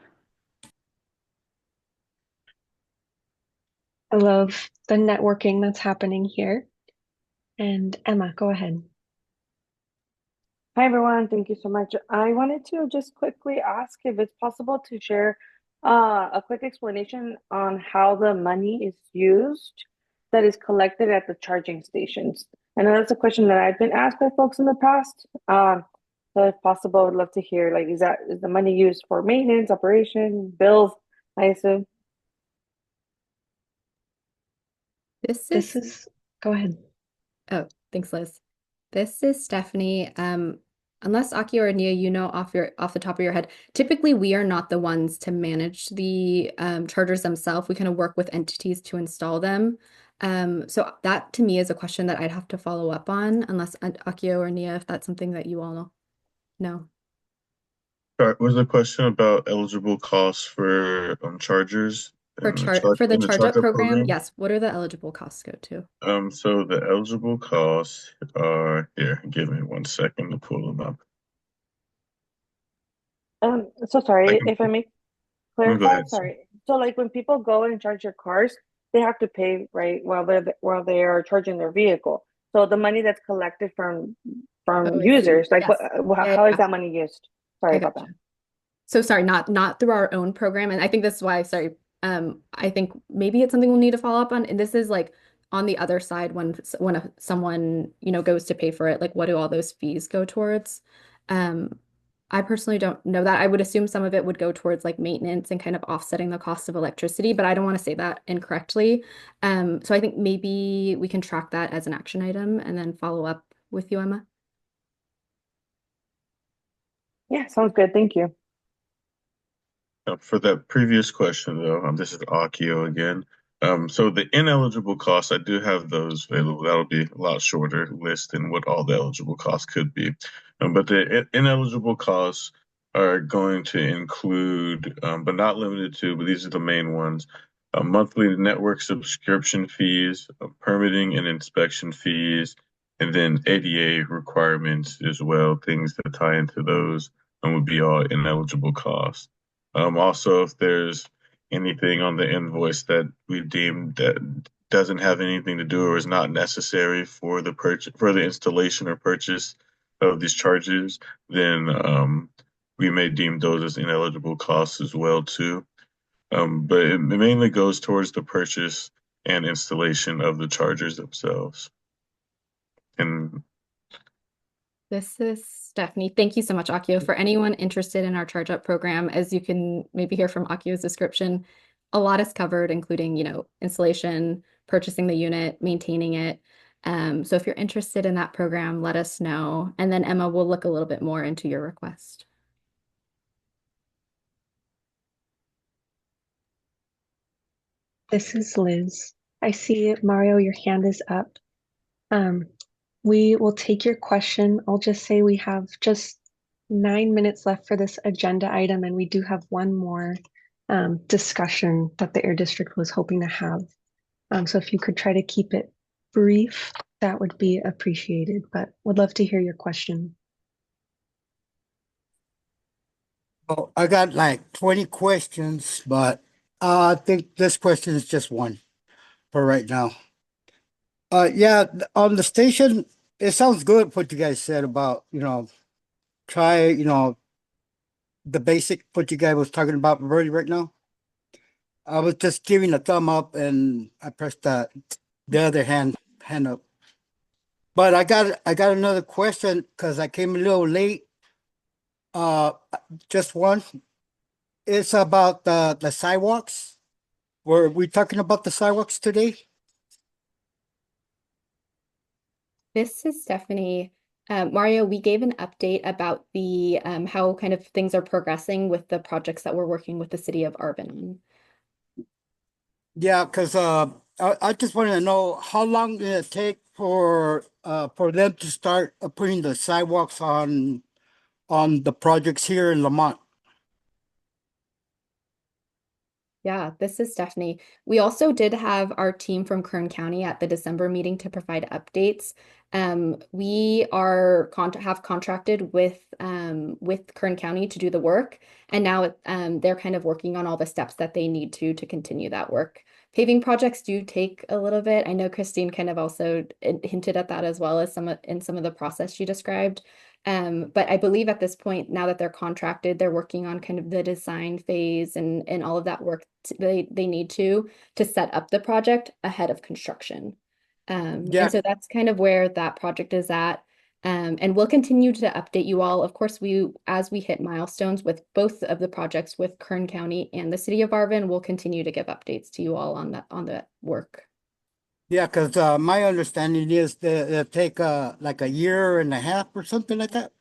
I love the networking that's happening here. And Emma, go ahead. Hi, everyone. Thank you so much. I wanted to just quickly ask if it's possible to share a quick explanation on how the money is used that is collected at the charging stations. I know that's a question that I've been asked by folks in the past. So if possible, I'd love to hear, like, is the money used for maintenance, operation, bills, I assume? This is, go ahead. Oh, thanks, Liz. This is Stephanie. Unless Aki or Nia, you know off the top of your head, typically we are not the ones to manage the chargers themselves. We kind of work with entities to install them. So that to me is a question that I'd have to follow up on, unless Akio or Nia, if that's something that you all know. Sorry, was the question about eligible costs for chargers For in the the in the charge up charge-up program, program? yes. What are the eligible costs go to? So the eligible costs are here. Give me 1 second to pull them up. So sorry if I may Go clarify. ahead. Sorry. So like when people go and charge their cars, they have to pay, right, while they are charging their vehicle. So the money that's collected from Oh, I see. users, like Yes. how is Yeah. that money used? Sorry I about gotcha. that. So sorry, not through our own program. And I think this is why, sorry, I think maybe it's something we'll need to follow up on. And this is like on the other side when someone, goes to pay for it, like what do all those fees go towards? Um, I personally don't know that. I would assume some of it would go towards like maintenance and kind of offsetting the cost of electricity, but I don't want to say that incorrectly. So I think maybe we can track that as an action item and then follow up with you, Emma. Yeah, sounds good. Thank you. For that previous question, though, this is Akio again. So the ineligible costs, I do have those available. That'll be a lot shorter list than what all the eligible costs could be. But the ineligible costs are going to include, but not limited to, but these are the main ones, monthly network subscription fees, permitting and inspection fees, and then ADA requirements as well, things that tie into those and would be all ineligible costs. Also, if there's anything on the invoice that we deem that doesn't have anything to do or is not necessary for the purchase, for the installation or purchase of these charges, then we may deem those as ineligible costs as well too. But it mainly goes towards the purchase and installation of the chargers themselves. And This is Stephanie. Thank you so much, Akio. For anyone interested in our Charge Up program, as you can maybe hear from Akio's description, a lot is covered, including, installation, purchasing the unit, maintaining it. So if you're interested in that program, let us know. And then Emma will look a little bit more into your request. This is Liz. I see, Mario, your hand is up. We will take your question. I'll just say we have just 9 minutes left for this agenda item, and we do have one more discussion that the Air District was hoping to have. So if you could try to keep it brief, that would be appreciated, but would love to hear your question. Well, I got like 20 questions, but I think this question is just one for right now. Yeah, on the station, it sounds good what you guys said about, try, the basic what you guys was talking about right now. I was just giving a thumb up and I pressed the other hand up. But I got another question because I came a little late. Uh, just one. It's about the sidewalks. Were we talking about the sidewalks today? This is Stephanie. Mario, we gave an update about the how kind of things are progressing with the projects that we're working with the city of Arvin on. Yeah, because I just wanted to know how long did it take for them to start putting the sidewalks on the projects here in Lamont. Yeah, this is Stephanie. We also did have our team from Kern County at the December meeting to provide updates. We have contracted with Kern County to do the work, and now they're kind of working on all the steps that they need to continue that work. Paving projects do take a little bit. I know Christine kind of also hinted at that as well as some of the process she described. But I believe at this point, now that they're contracted, they're working on kind of the design phase and all of that work they need to set up the project ahead of construction. Yeah. And so that's kind of where that project is at. And we'll continue to update you all. Of course, as we hit milestones with both of the projects with Kern County and the city of Arvin, we'll continue to give updates to you all on that work. Yeah, because my understanding is that it'll take like a year and a half or something like that.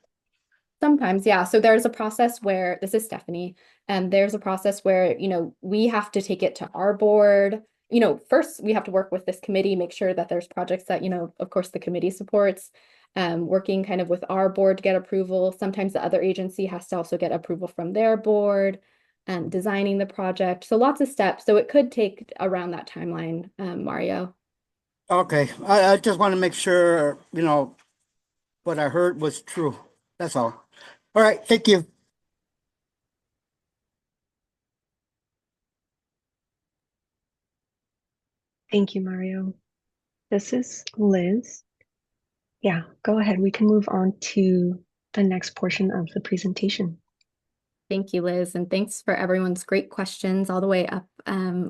Sometimes, yeah. So there's a process where this is Stephanie, and there's a process where, we have to take it to our board. First we have to work with this committee, make sure that there's projects that, of course, the committee supports, working kind of with our board to get approval. Sometimes the other agency has to also get approval from their board, designing the project. So lots of steps. So it could take around that timeline, Mario. Okay, I just want to make sure, what I heard was true. That's all. All right, thank you. Thank you, Mario. This is Liz. Yeah, go ahead. We can move on to the next portion of the presentation. Thank you, Liz, and thanks for everyone's great questions all the way up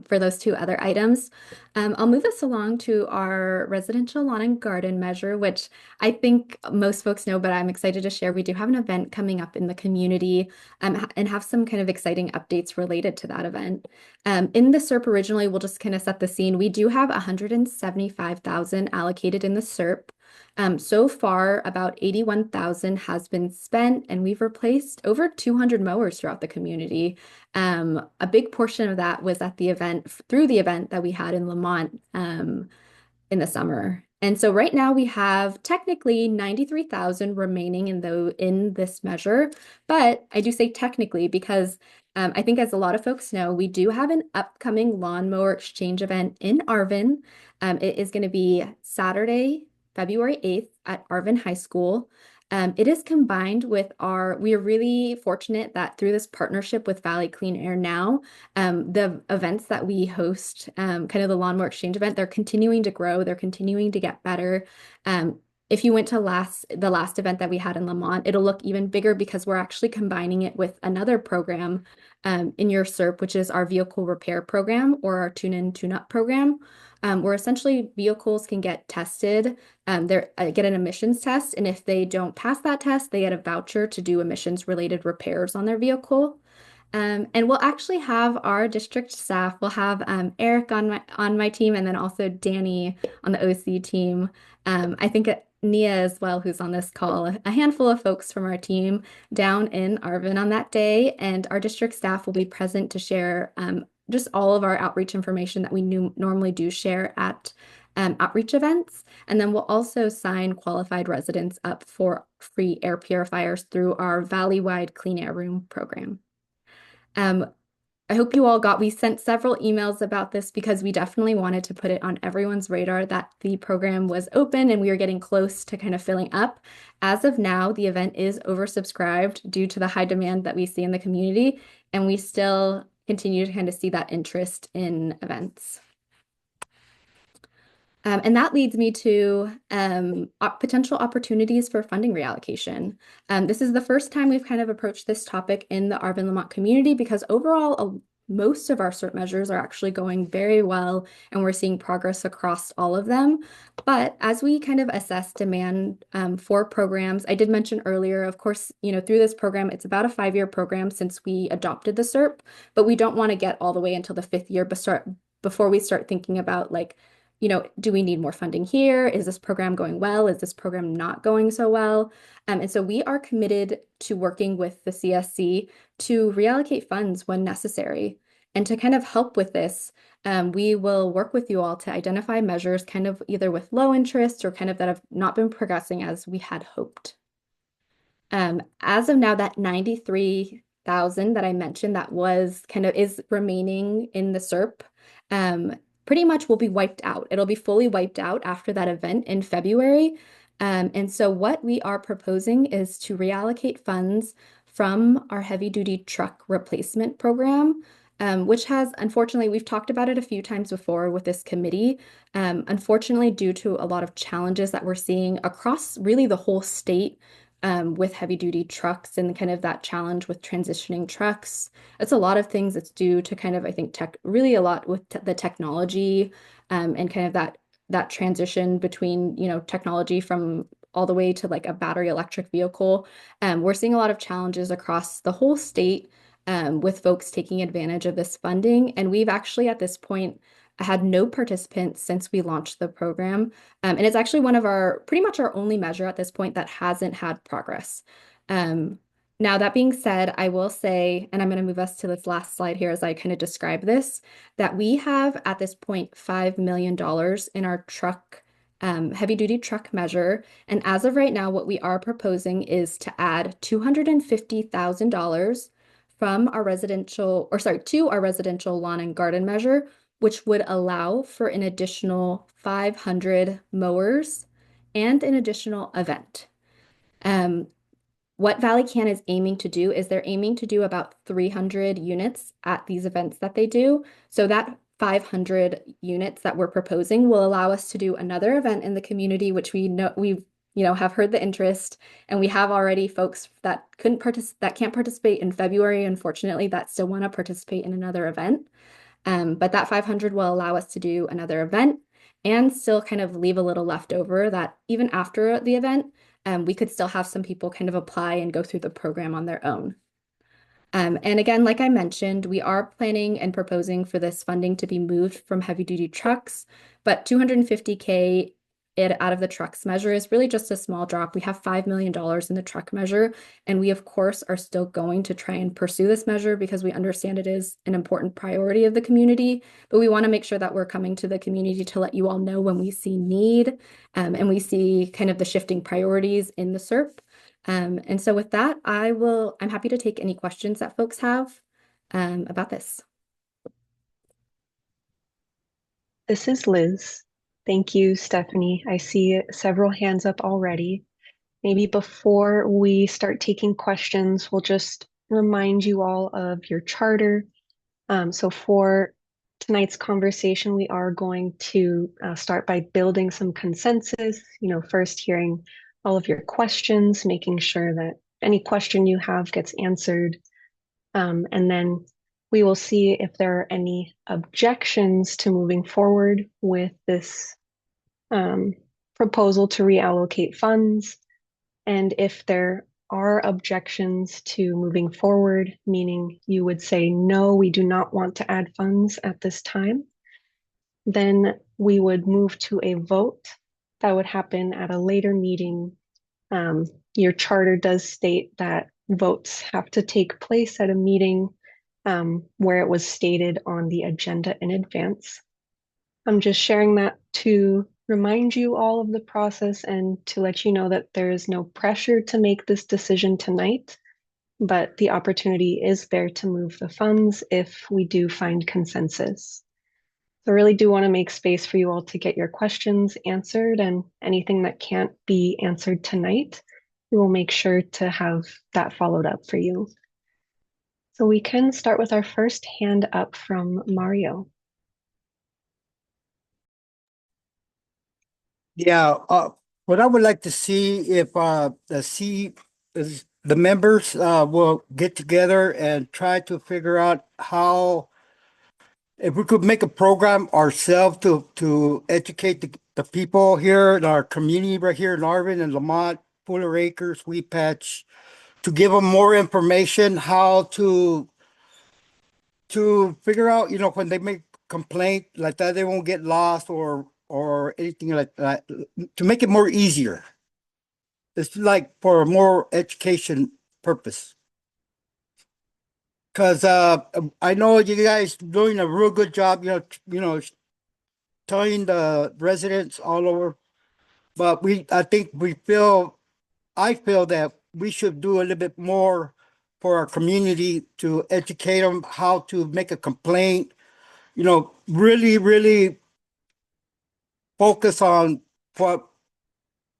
for those two other items. I'll move us along to our residential lawn and garden measure, which I think most folks know, but I'm excited to share. We do have an event coming up in the community and have some kind of exciting updates related to that event. In the SERP originally, we'll just kind of set the scene. We do have 175,000 allocated in the SERP. So far, about 81,000 has been spent, and we've replaced over 200 mowers throughout the community. A big portion of that was at the event, through the event that we had in Lamont in the summer. And so right now we have technically 93,000 remaining in this measure, but I do say technically because I think as a lot of folks know, we do have an upcoming lawnmower exchange event in Arvin. It is going to be Saturday, February 8th at Arvin High School. It is combined with we are really fortunate that through this partnership with Valley Clean Air Now, the events that we host, kind of the lawnmower exchange event, they're continuing to grow. They're continuing to get better. If you went to the last event that we had in Lamont, it'll look even bigger because we're actually combining it with another program in your SERP, which is our vehicle repair program or our tune-in, tune-up program, where essentially vehicles can get tested. They get an emissions test, and if they don't pass that test, they get a voucher to do emissions-related repairs on their vehicle. And we'll actually have our district staff. We'll have Eric on my team, and then also Danny on the OC team. I think Nia as well, who's on this call, a handful of folks from our team down in Arvin on that day, and our district staff will be present to share just all of our outreach information that we normally do share at outreach events. And then we'll also sign qualified residents up for free air purifiers through our Valley-wide Clean Air Room program. I hope you all we sent several emails about this because we definitely wanted to put it on everyone's radar that the program was open and we were getting close to kind of filling up. As of now, the event is oversubscribed due to the high demand that we see in the community, and we still continue to kind of see that interest in events. And that leads me to potential opportunities for funding reallocation. This is the first time we've kind of approached this topic in the Arvin Lamont community because overall, most of our CERT measures are actually going very well, and we're seeing progress across all of them. But as we kind of assess demand for programs, I did mention earlier, of course, through this program, it's about a 5-year program since we adopted the CERP, but we don't want to get all the way until the 5th year before we start thinking about do we need more funding here? Is this program going well? Is this program not going so well? And so we are committed to working with the CSC to reallocate funds when necessary. And to kind of help with this, we will work with you all to identify measures kind of either with low interest or kind of that have not been progressing as we had hoped. As of now, that 93,000 that I mentioned that is remaining in the SERP, pretty much will be wiped out. It'll be fully wiped out after that event in February. And so what we are proposing is to reallocate funds from our heavy duty truck replacement program, which has, unfortunately, we've talked about it a few times before with this committee. Unfortunately, due to a lot of challenges that we're seeing across really the whole state, with heavy duty trucks and kind of that challenge with transitioning trucks. It's a lot of things. It's due to kind of, I think, really a lot with the technology and kind of that transition between, technology from all the way to like a battery electric vehicle. We're seeing a lot of challenges across the whole state with folks taking advantage of this funding. And we've actually at this point had no participants since we launched the program. And it's actually one of our, pretty much our only measure at this point that hasn't had progress. Now, that being said, I will say, and I'm going to move us to this last slide here as I kind of describe this, that we have at this point $5 million in our truck, heavy duty truck measure. And as of right now, what we are proposing is to add $250,000 from our residential, or sorry, to our residential lawn and garden measure, which would allow for an additional 500 mowers and an additional event. What Valley Can is aiming to do is they're aiming to do about 300 units at these events that they do. So that 500 units that we're proposing will allow us to do another event in the community, which we know we've have heard the interest, and we have already folks that can't participate in February, unfortunately, that still want to participate in another event. But that 500 will allow us to do another event and still kind of leave a little left over that even after the event, we could still have some people kind of apply and go through the program on their own. And again, like I mentioned, we are planning and proposing for this funding to be moved from heavy duty trucks, but $250K out of the trucks measure is really just a small drop. We have $5 million in the truck measure, and we of course are still going to try and pursue this measure because we understand it is an important priority of the community, but we want to make sure that we're coming to the community to let you all know when we see need, and we see kind of the shifting priorities in the SERP. And so with that, I'm happy to take any questions that folks have about this. This is Liz. Thank you, Stephanie. I see several hands up already. Maybe before we start taking questions, we'll just remind you all of your charter. So for tonight's conversation, we are going to start by building some consensus, first hearing all of your questions, making sure that any question you have gets answered. And then we will see if there are any objections to moving forward with this proposal to reallocate funds. And if there are objections to moving forward, meaning you would say, no, we do not want to add funds at this time, then we would move to a vote that would happen at a later meeting. Your charter does state that votes have to take place at a meeting where it was stated on the agenda in advance. I'm just sharing that to remind you all of the process and to let you know that there is no pressure to make this decision tonight, but the opportunity is there to move the funds if we do find consensus. So I really do want to make space for you all to get your questions answered, and anything that can't be answered tonight, we will make sure to have that followed up for you. So we can start with our first hand up from Mario. Yeah, what I would like to see if the members will get together and try to figure out how, if we could make a program ourselves to educate the people here in our community right here in Arvin and Lamont, Fuller Acres, Wheat Patch, to give them more information how to figure out, when they make complaint like that, they won't get lost or anything like that, to make it more easier. It's like for a more education purpose. Because I know you guys doing a real good job, telling the residents all over. But I feel that we should do a little bit more for our community to educate them how to make a complaint, really, really focus on what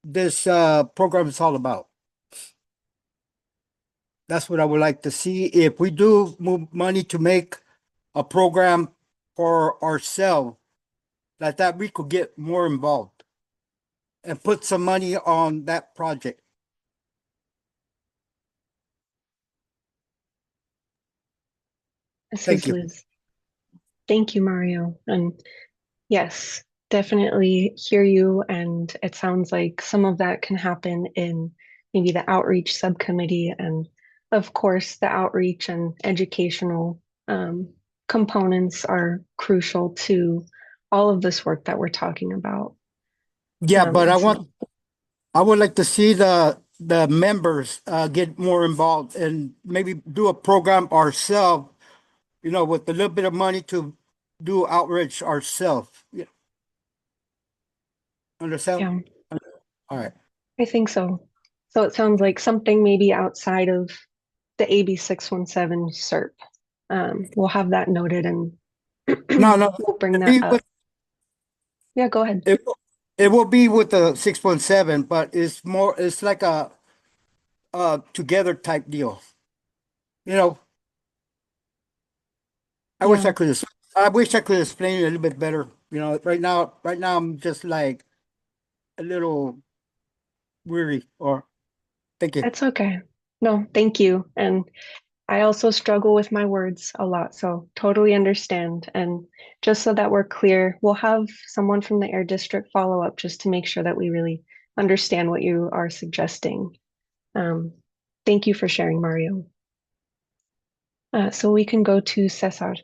this program is all about. That's what I would like to see. If we do move money to make a program for ourselves, like that we could get more involved and put some money on that project. Thank you, Liz. Thank you, Mario. And yes, definitely hear you. And it sounds like some of that can happen in maybe the outreach subcommittee. And of course, the outreach and educational components are crucial to all of this work that we're talking about. Yeah, but So I would like to see the members get more involved and maybe do a program ourselves, with a little bit of money to do outreach ourselves. Yeah. Understand? yeah, All right. I think so. So it sounds like something maybe outside of the AB 617 SERP. We'll have that noted and No, we'll bring it'd that be up. with, Yeah, go ahead. it will be with the 6.7, but it's like a together type deal. You know, I wish Yeah, I could I wish I could explain it a little bit better. Right now I'm just like a little weary or thinking. it's okay. No, thank you. And I also struggle with my words a lot, so totally understand. And just so that we're clear, we'll have someone from the Air District follow up just to make sure that we really understand what you are suggesting. Um, Thank you for sharing, Mario. So we can go to Cesar.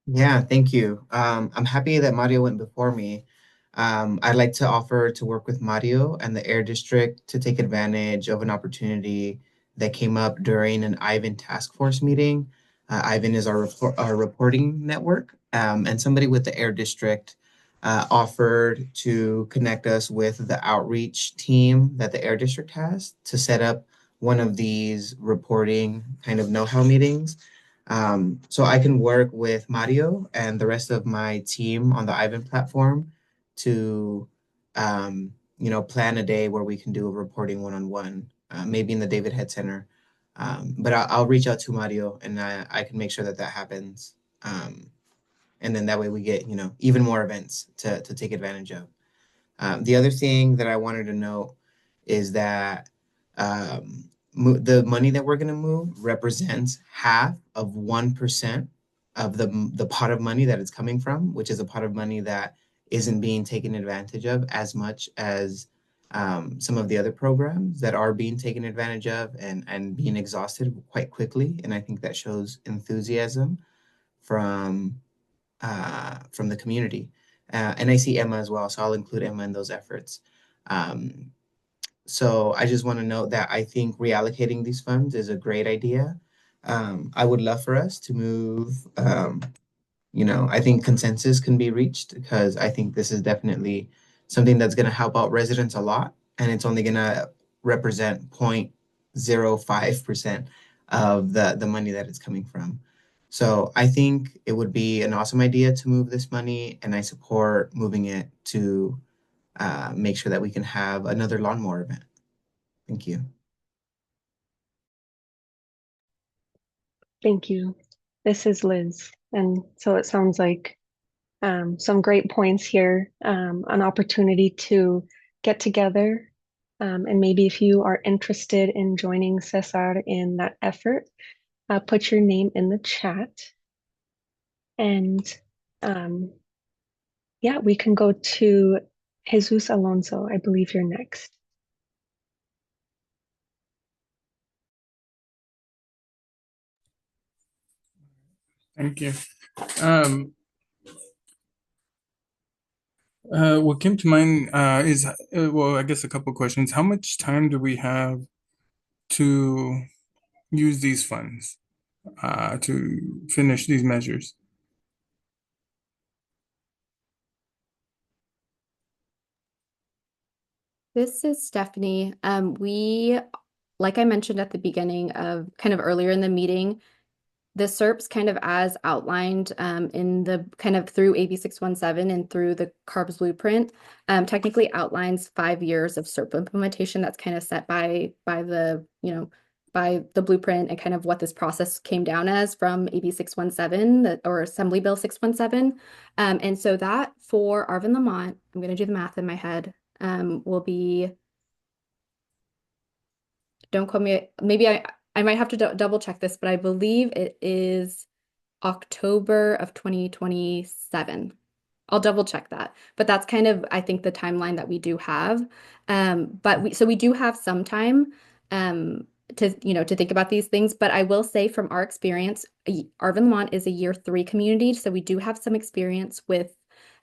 Yeah, thank you. I'm happy that Mario went before me. I'd like to offer to work with Mario and the Air District to take advantage of an opportunity that came up during an Ivan task force meeting. Ivan is our reporting network, and somebody with the Air District offered to connect us with the outreach team that the Air District has to set up one of these reporting kind of know-how meetings. So I can work with Mario and the rest of my team on the Ivan platform to, plan a day where we can do a reporting one-on-one, maybe in the David Head Center. But I'll reach out to Mario and I can make sure that that happens. And then that way we get, even more events to take advantage of. The other thing that I wanted to note is that the money that we're going to move represents half of 1% of the pot of money that it's coming from, which is a pot of money that isn't being taken advantage of as much as some of the other programs that are being taken advantage of and being exhausted quite quickly. And I think that shows enthusiasm from from the community. And I see Emma as well, so I'll include Emma in those efforts. Um, so I just want to note that I think reallocating these funds is a great idea. I would love for us to move, I think consensus can be reached because I think this is definitely something that's going to help out residents a lot, and it's only going to represent 0.05% of the money that it's coming from. So I think it would be an awesome idea to move this money, and I support moving it to make sure that we can have another lawnmower event. Thank you. Thank you. This is Liz. And so it sounds like some great points here, an opportunity to get together. And maybe if you are interested in joining Cesar in that effort, put your name in the chat. And yeah, we can go to Jesus Alonso. I believe you're next. Thank you. What came to mind is, well, I guess a couple questions. How much time do we have to use these funds to finish these measures? This is Stephanie. Like I mentioned at the beginning of kind of earlier in the meeting, the SERPs kind of as outlined in the kind of through AB 617 and through the CARBS blueprint, technically outlines 5 years of SERP implementation that's kind of set by the blueprint and kind of what this process came down as from AB 617 or Assembly Bill 617. And so that for Arvin Lamont, I'm going to do the math in my head, will be, don't quote me, maybe I might have to double check this, but I believe it is October of 2027. I'll double check that. But that's kind of, I think, the timeline that we do have. But we do have some time. to think about these things. But I will say from our experience, Arvin Lamont is a year 3 community, so we do have some experience with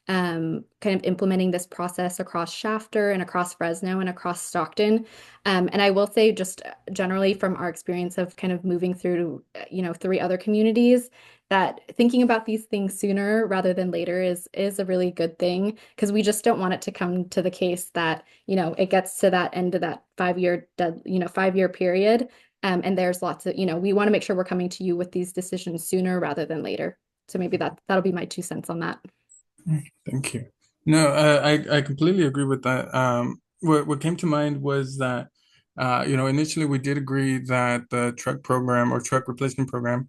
kind of implementing this process across Shafter and across Fresno and across Stockton. And I will say just generally from our experience of kind of moving through, 3 other communities, that thinking about these things sooner rather than later is a really good thing, because we just don't want it to come to the case that, it gets to that end of that 5-year 5-year period. And there's lots of, we want to make sure we're coming to you with these decisions sooner rather than later. So maybe that'll be my 2 cents on that. Thank you. No, I completely agree with that. What came to mind was that, initially we did agree that the truck program or truck replacement program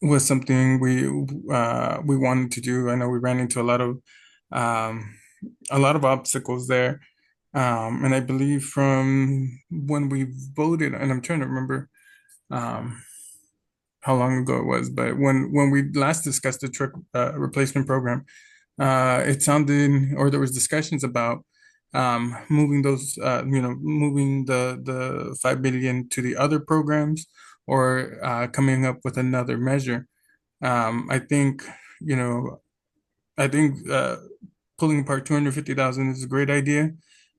was something we wanted to do. I know we ran into a lot of obstacles there, and I believe from when we voted, and I'm trying to remember how long ago it was, but when we last discussed the truck replacement program, it sounded, or there was discussions about moving those, moving the 5 billion to the other programs, or coming up with another measure. I think, you know, I think pulling apart 250,000 is a great idea,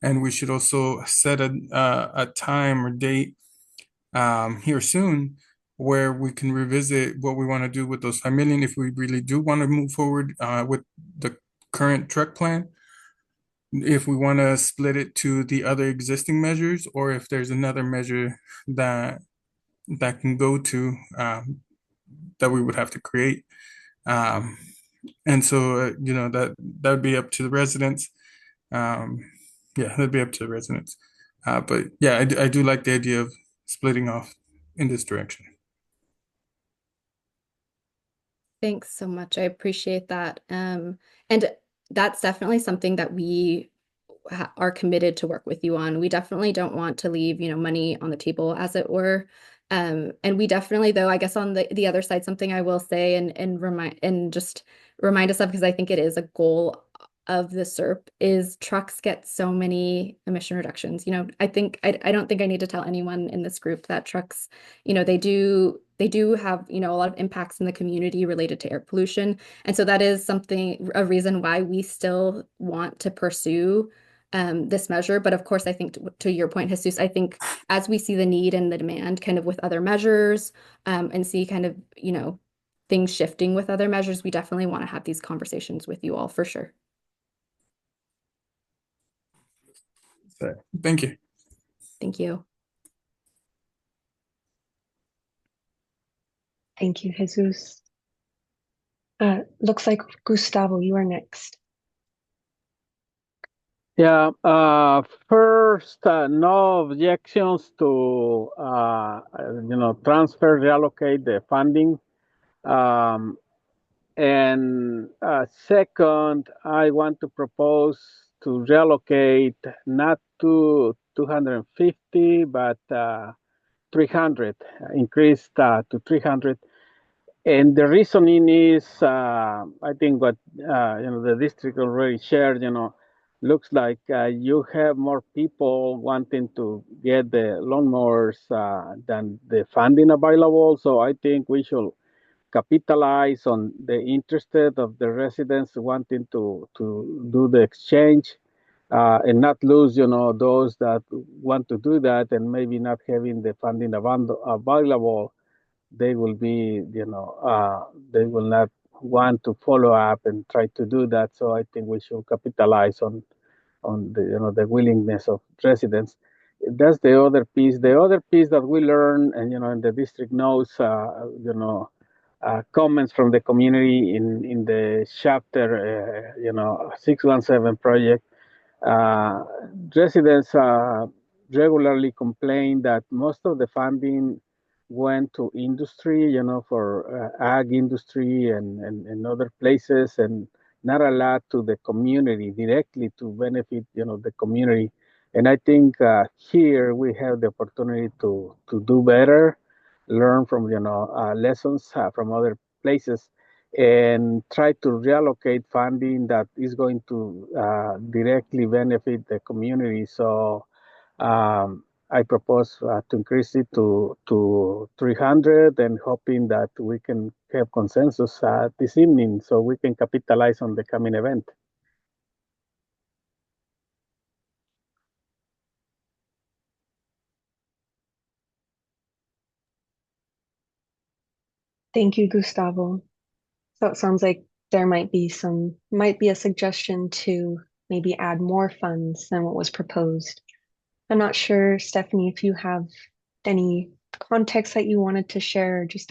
and we should also set a time or date here soon where we can revisit what we want to do with those 5 million if we really do want to move forward with the current truck plan, if we want to split it to the other existing measures, or if there's another measure that can go to that we would have to create. And so, that would be up to the residents. Yeah, that'd be up to the residents. But yeah, I do like the idea of splitting off in this direction. Thanks so much. I appreciate that. And that's definitely something that we are committed to work with you on. We definitely don't want to leave, money on the table, as it were. And we definitely, though, I guess on the other side, something I will say and just remind us of, because I think it is a goal of the SERP, is trucks get so many emission reductions. I think I don't think I need to tell anyone in this group that trucks, they do have, a lot of impacts in the community related to air pollution. And so that is a reason why we still want to pursue this measure. But of course, I think to your point, Jesus, I think as we see the need and the demand kind of with other measures, and see kind of, things shifting with other measures, we definitely want to have these conversations with you all for sure. Thank you. Thank you. Thank you, Jesus. Looks like Gustavo, you are next. Yeah, first, no objections to, transfer, reallocate the funding. And second, I want to propose to reallocate not to 250, but 300, increased to 300. And the reasoning is, I think what the district already shared. Looks like you have more people wanting to get the lawnmowers than the funding available. So I think we should capitalize on the interest of the residents wanting to do the exchange, and not lose, those that want to do that and maybe not having the funding available. They will be, they will not want to follow up and try to do that. So I think we should capitalize on the, the willingness of residents. That's the other piece. The other piece that we learn, and and the district knows, comments from the community in the chapter, 617 project. Uh, Residents regularly complain that most of the funding went to industry, for ag industry and other places, and not a lot to the community directly to benefit, the community. And I think here we have the opportunity to do better, learn from, lessons from other places, and try to reallocate funding that is going to directly benefit the community. So I propose to increase it to 300 and hoping that we can have consensus this evening so we can capitalize on the coming event. Thank you, Gustavo. So it sounds like there might be a suggestion to maybe add more funds than what was proposed. I'm not sure, Stephanie, if you have any context that you wanted to share, or just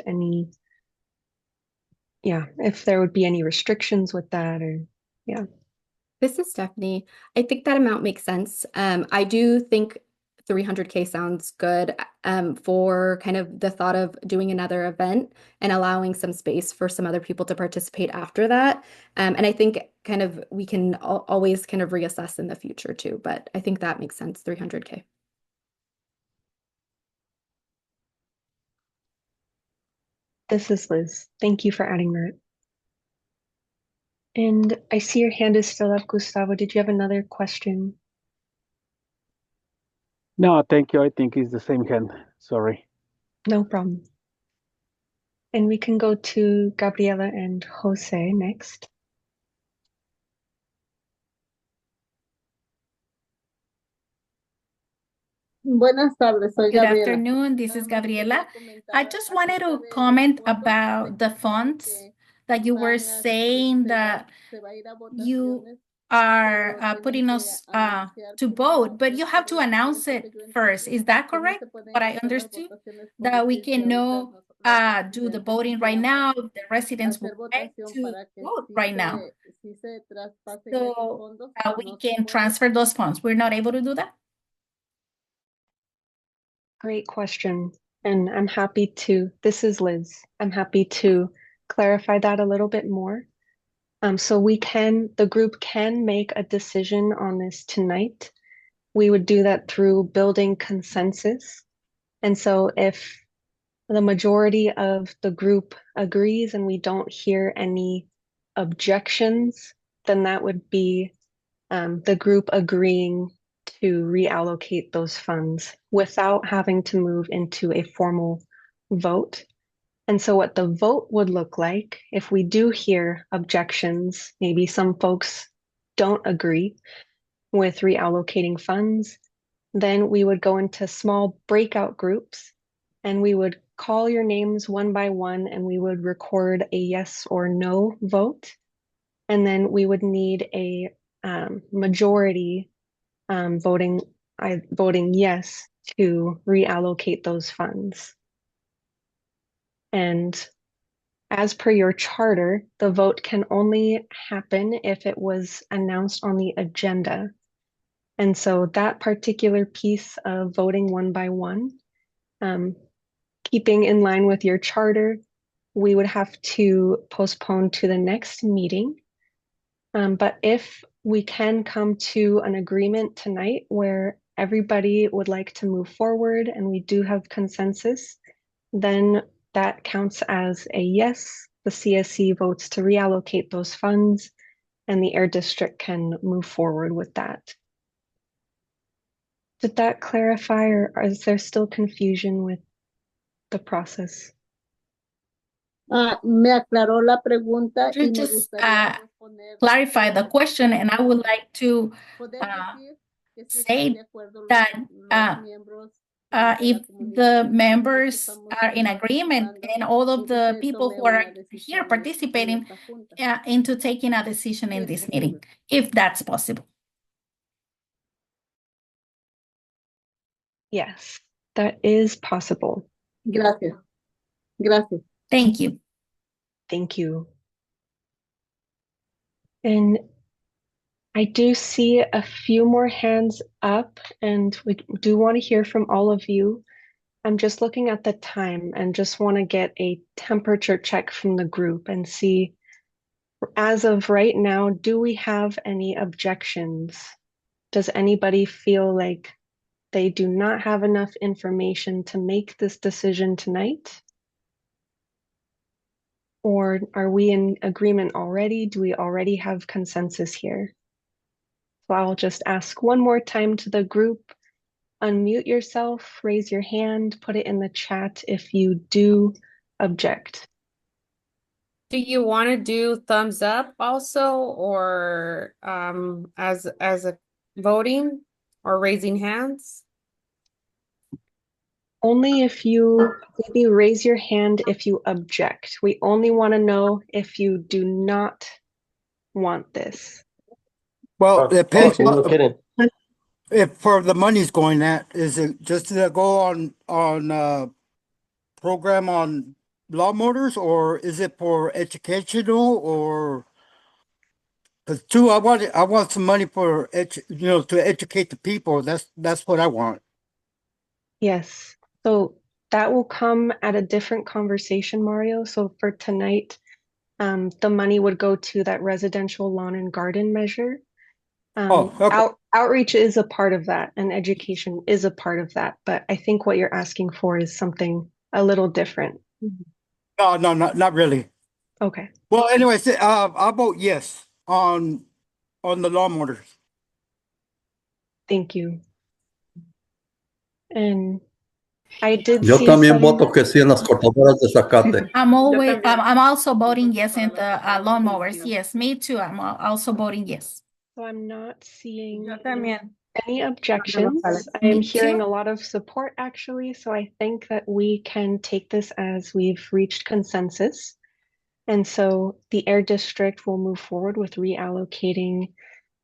if there would be any restrictions with that, or yeah. This is Stephanie. I think that amount makes sense. I do think 300K sounds good for kind of the thought of doing another event and allowing some space for some other people to participate after that. And I think kind of we can always kind of reassess in the future too, but I think that makes sense, 300K. This is Liz. Thank you for adding that. And I see your hand is still up, Gustavo. Did you have another question? No, thank you. I think it's the same hand. Sorry. No problem. And we can go to Gabriela and Jose next. Buenas tardes, soy Good Gabriela. afternoon, this is Gabriela. I just wanted to comment about the funds that you were saying that you are putting us to vote, but you have to announce it first. Is that correct? What I understood? That we can know do the voting right now, the residents will like to vote right now. So we can transfer those funds. We're not able to do that? Great question. And this is Liz. I'm happy to clarify that a little bit more. So the group can make a decision on this tonight. We would do that through building consensus. And so if the majority of the group agrees and we don't hear any objections, then that would be the group agreeing to reallocate those funds without having to move into a formal vote. And so what the vote would look like, if we do hear objections, maybe some folks don't agree with reallocating funds, then we would go into small breakout groups and we would call your names one by one and we would record a yes or no vote. And then we would need a majority voting yes to reallocate those funds. And as per your charter, the vote can only happen if it was announced on the agenda. And so that particular piece of voting one by one, keeping in line with your charter, we would have to postpone to the next meeting. But if we can come to an agreement tonight where everybody would like to move forward and we do have consensus, then that counts as a yes. The CSC votes to reallocate those funds and the Air District can move forward with that. Did that clarify, or is there still confusion with the process? Me aclaró la pregunta y me Just gustaría responder clarify the question, and I would like to say that if the members are in agreement and all of the people who are here participating into taking a decision in this meeting, if that's possible. Yes, that is possible. Gracias. Gracias. Thank you. Thank you. And I do see a few more hands up, and we do want to hear from all of you. I'm just looking at the time and just want to get a temperature check from the group and see, as of right now, do we have any objections? Does anybody feel like they do not have enough information to make this decision tonight? Or are we in agreement already? Do we already have consensus here? So I'll just ask one more time to the group. unmute yourself, raise your hand, put it in the chat if you do object. Do you want to do thumbs up also, or as a voting or raising hands? Only if you maybe raise your hand if you object. We only want to know if you do not want this. Well, it depends. Sí, no quieren. If for the money's going at, is it just to go on program on law motors, or is it for educational, or because too I want some money for to educate the people. That's what I want. Yes. So that will come at a different conversation, Mario. So for tonight, the money would go to that residential lawn and garden measure. Okay. Outreach is a part of that, and education is a part of that. But I think what you're asking for is something a little different. No, not really. Okay. Well, anyways, I'll vote yes on the law motors. Thank you. And I did Yo see también some. voto que sí en las cortadoras de zacate. I'm also voting yes in the lawnmowers. Yes, me too. I'm also voting yes. So I'm not seeing Yo también. any objections. I am hearing a lot of support actually, so I think that we can take this as we've reached consensus. And so the Air District will move forward with reallocating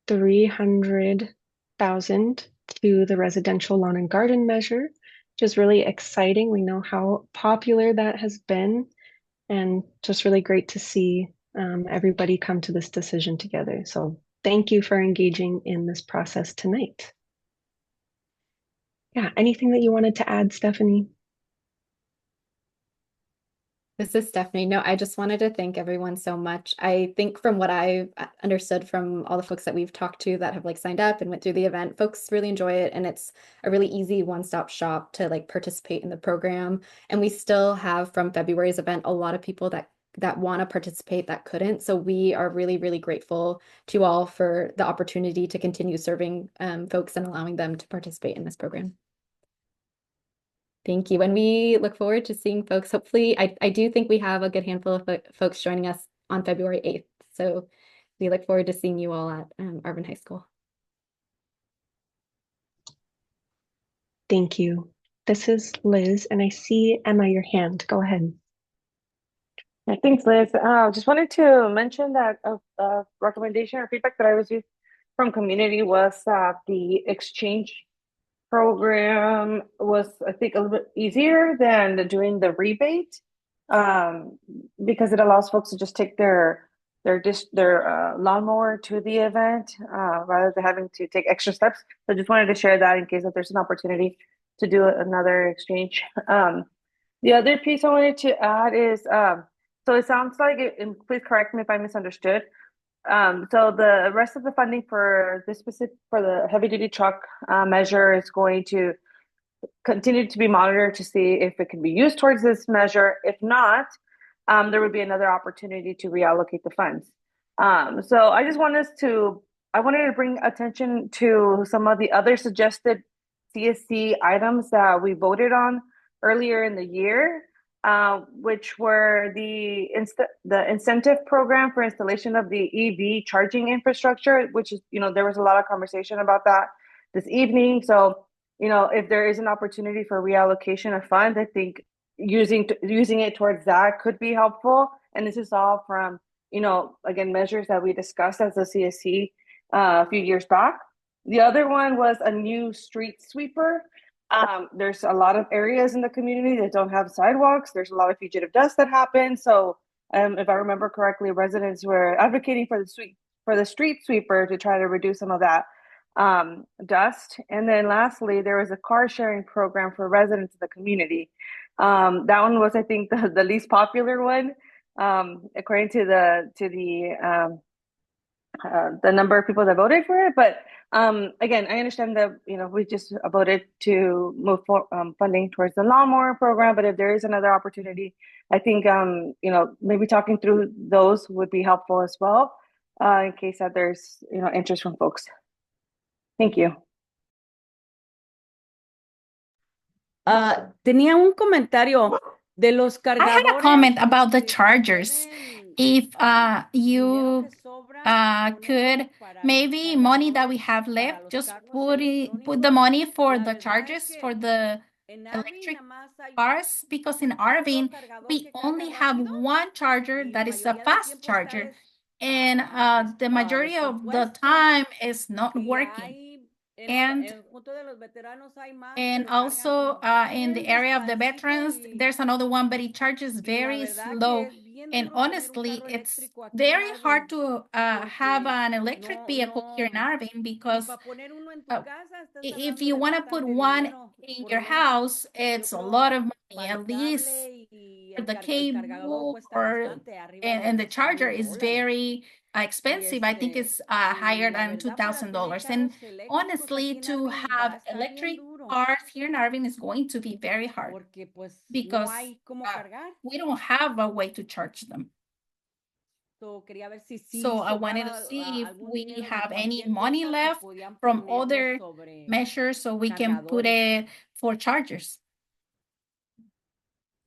300,000 to the residential lawn and garden measure, which is really exciting. We know how popular that has been, and just really great to see everybody come to this decision together. So thank you for engaging in this process tonight. Yeah, anything that you wanted to add, Stephanie? This is Stephanie. No, I just wanted to thank everyone so much. I think from what I've understood from all the folks that we've talked to that have signed up and went through the event, folks really enjoy it. And it's a really easy one-stop shop to participate in the program. And we still have from February's event, a lot of people that want to participate that couldn't. So we are really, really grateful to all for the opportunity to continue serving folks and allowing them to participate in this program. Thank you. And we look forward to seeing folks. Hopefully, I do think we have a good handful of folks joining us on February 8th. So we look forward to seeing you all at Arvin High School. Thank you. This is Liz, and I see Emma, your hand. Go ahead. Yeah, thanks, Liz. Just wanted to mention that a recommendation or feedback that I received from community was that the exchange program was, I think, a little bit easier than doing the rebate, because it allows folks to just take their lawnmower to the event rather than having to take extra steps. So I just wanted to share that in case that there's an opportunity to do another exchange. The other piece I wanted to add is, so it sounds like, and please correct me if I misunderstood, so the rest of the funding for the heavy duty truck measure is going to continue to be monitored to see if it can be used towards this measure. If not, there would be another opportunity to reallocate the funds. So I wanted to bring attention to some of the other suggested CSC items that we voted on earlier in the year, which were the incentive program for installation of the EV charging infrastructure, which is, there was a lot of conversation about that this evening. So, if there is an opportunity for reallocation of funds, I think using it towards that could be helpful. And this is all from, again, measures that we discussed as a CSC a few years back. The other one was a new street sweeper. There's a lot of areas in the community that don't have sidewalks. There's a lot of fugitive dust that happens. So if I remember correctly, residents were advocating for the street sweeper to try to reduce some of that dust. And then lastly, there was a car sharing program for residents of the community. That one was, I think, the least popular one, according to the number of people that voted for it. But again, I understand that we just voted to move funding towards the lawnmower program. But if there is another opportunity, I think maybe talking through those would be helpful as well, in case that there's interest from folks. Thank you. Tenía un comentario de los I had a cargadores comment about the que chargers. tienen If dinero you que sobra, could para los maybe money that we cargadores have para left, los just carros put the electrónicos. money for La the verdad es chargers for que the en Arvin electric nada más hay cars, because in un solo Arvin cargador we que carga only have rápido one charger y la that is a mayoría del fast tiempo está charger, and the majority of the descompuesto time is not y working. hay And junto de los veteranos hay más, and pero cargan also in the bien area of the despacito veterans, there's another one, but it charges y la very verdad slow. que es bien And duro poner un honestly, carro it's eléctrico aquí en very hard Arvin to have porque an electric vehicle here in Arvin, y because para poner uno en tu casa estás if hablando you de want to put bastante one dinero, in por your lo menos house, yo it's a creo lot of money, para at el least cable y for the el cargador cable, cuesta or bastante, arriba and de the charger is $1,000. very Y expensive. I think it's higher la than verdad para tener $2,000. And carros eléctricos aquí honestly, en to Arvin va have a estar bien electric duro cars here in Arvin is going to be very hard, porque pues no because hay cómo cargar. we don't have a way to charge them. So, quería ver si So I wanted to see if we have any money left from other measures so we can put it for chargers.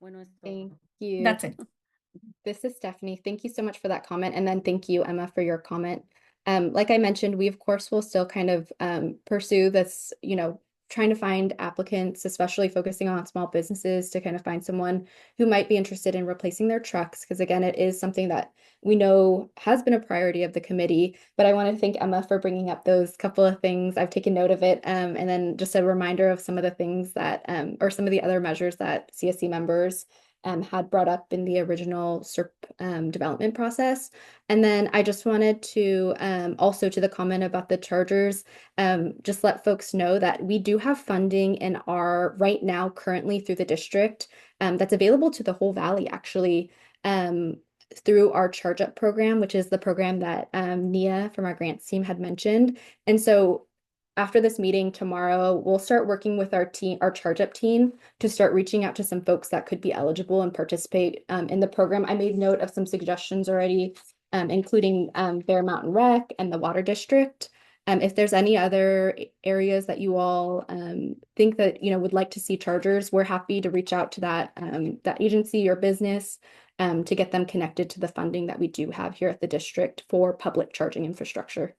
Bueno, Thank you. That's it. This is Stephanie. Thank you so much for that comment. And then thank you, Emma, for your comment. Like I mentioned, we of course will still kind of pursue this, trying to find applicants, especially focusing on small businesses, to kind of find someone who might be interested in replacing their trucks. Because again, it is something that we know has been a priority of the committee. But I want to thank Emma for bringing up those couple of things. I've taken note of it. And then just a reminder of some of the things that, or some of the other measures that CSC members had brought up in the original SERP development process. And then I just wanted to also, to the comment about the chargers, just let folks know that we do have funding in our right now currently through the district that's available to the whole valley, actually, through our Charge Up program, which is the program that Nia from our grants team had mentioned. And so after this meeting tomorrow, we'll start working with our team, our Charge Up team, to start reaching out to some folks that could be eligible and participate in the program. I made note of some suggestions already, including Bear Mountain Rec and the Water District. If there's any other areas that you all think that would like to see chargers, we're happy to reach out to that agency or business to get them connected to the funding that we do have here at the district for public charging infrastructure.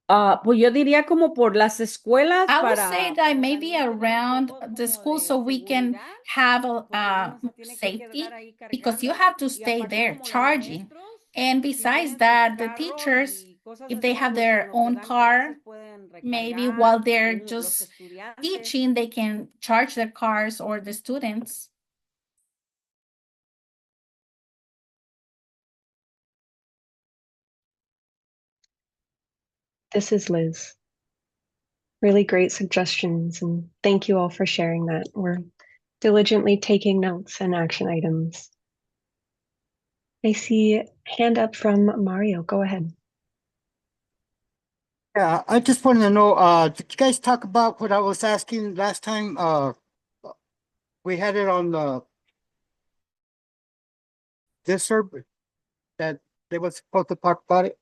Pues yo diría como por las escuelas I would para say that maybe around the school, so we can have safety, because you have to stay there charging. And besides that, the teachers, if they have their own car, maybe while they're just teaching, they can charge their cars, or the students. This is Liz. Really great suggestions, and thank you all for sharing that. We're diligently taking notes and action items. I see hand up from Mario. Go ahead. Yeah, I just wanted to know, did you guys talk about what I was asking last time? We had it on this server that they were supposed to talk about it.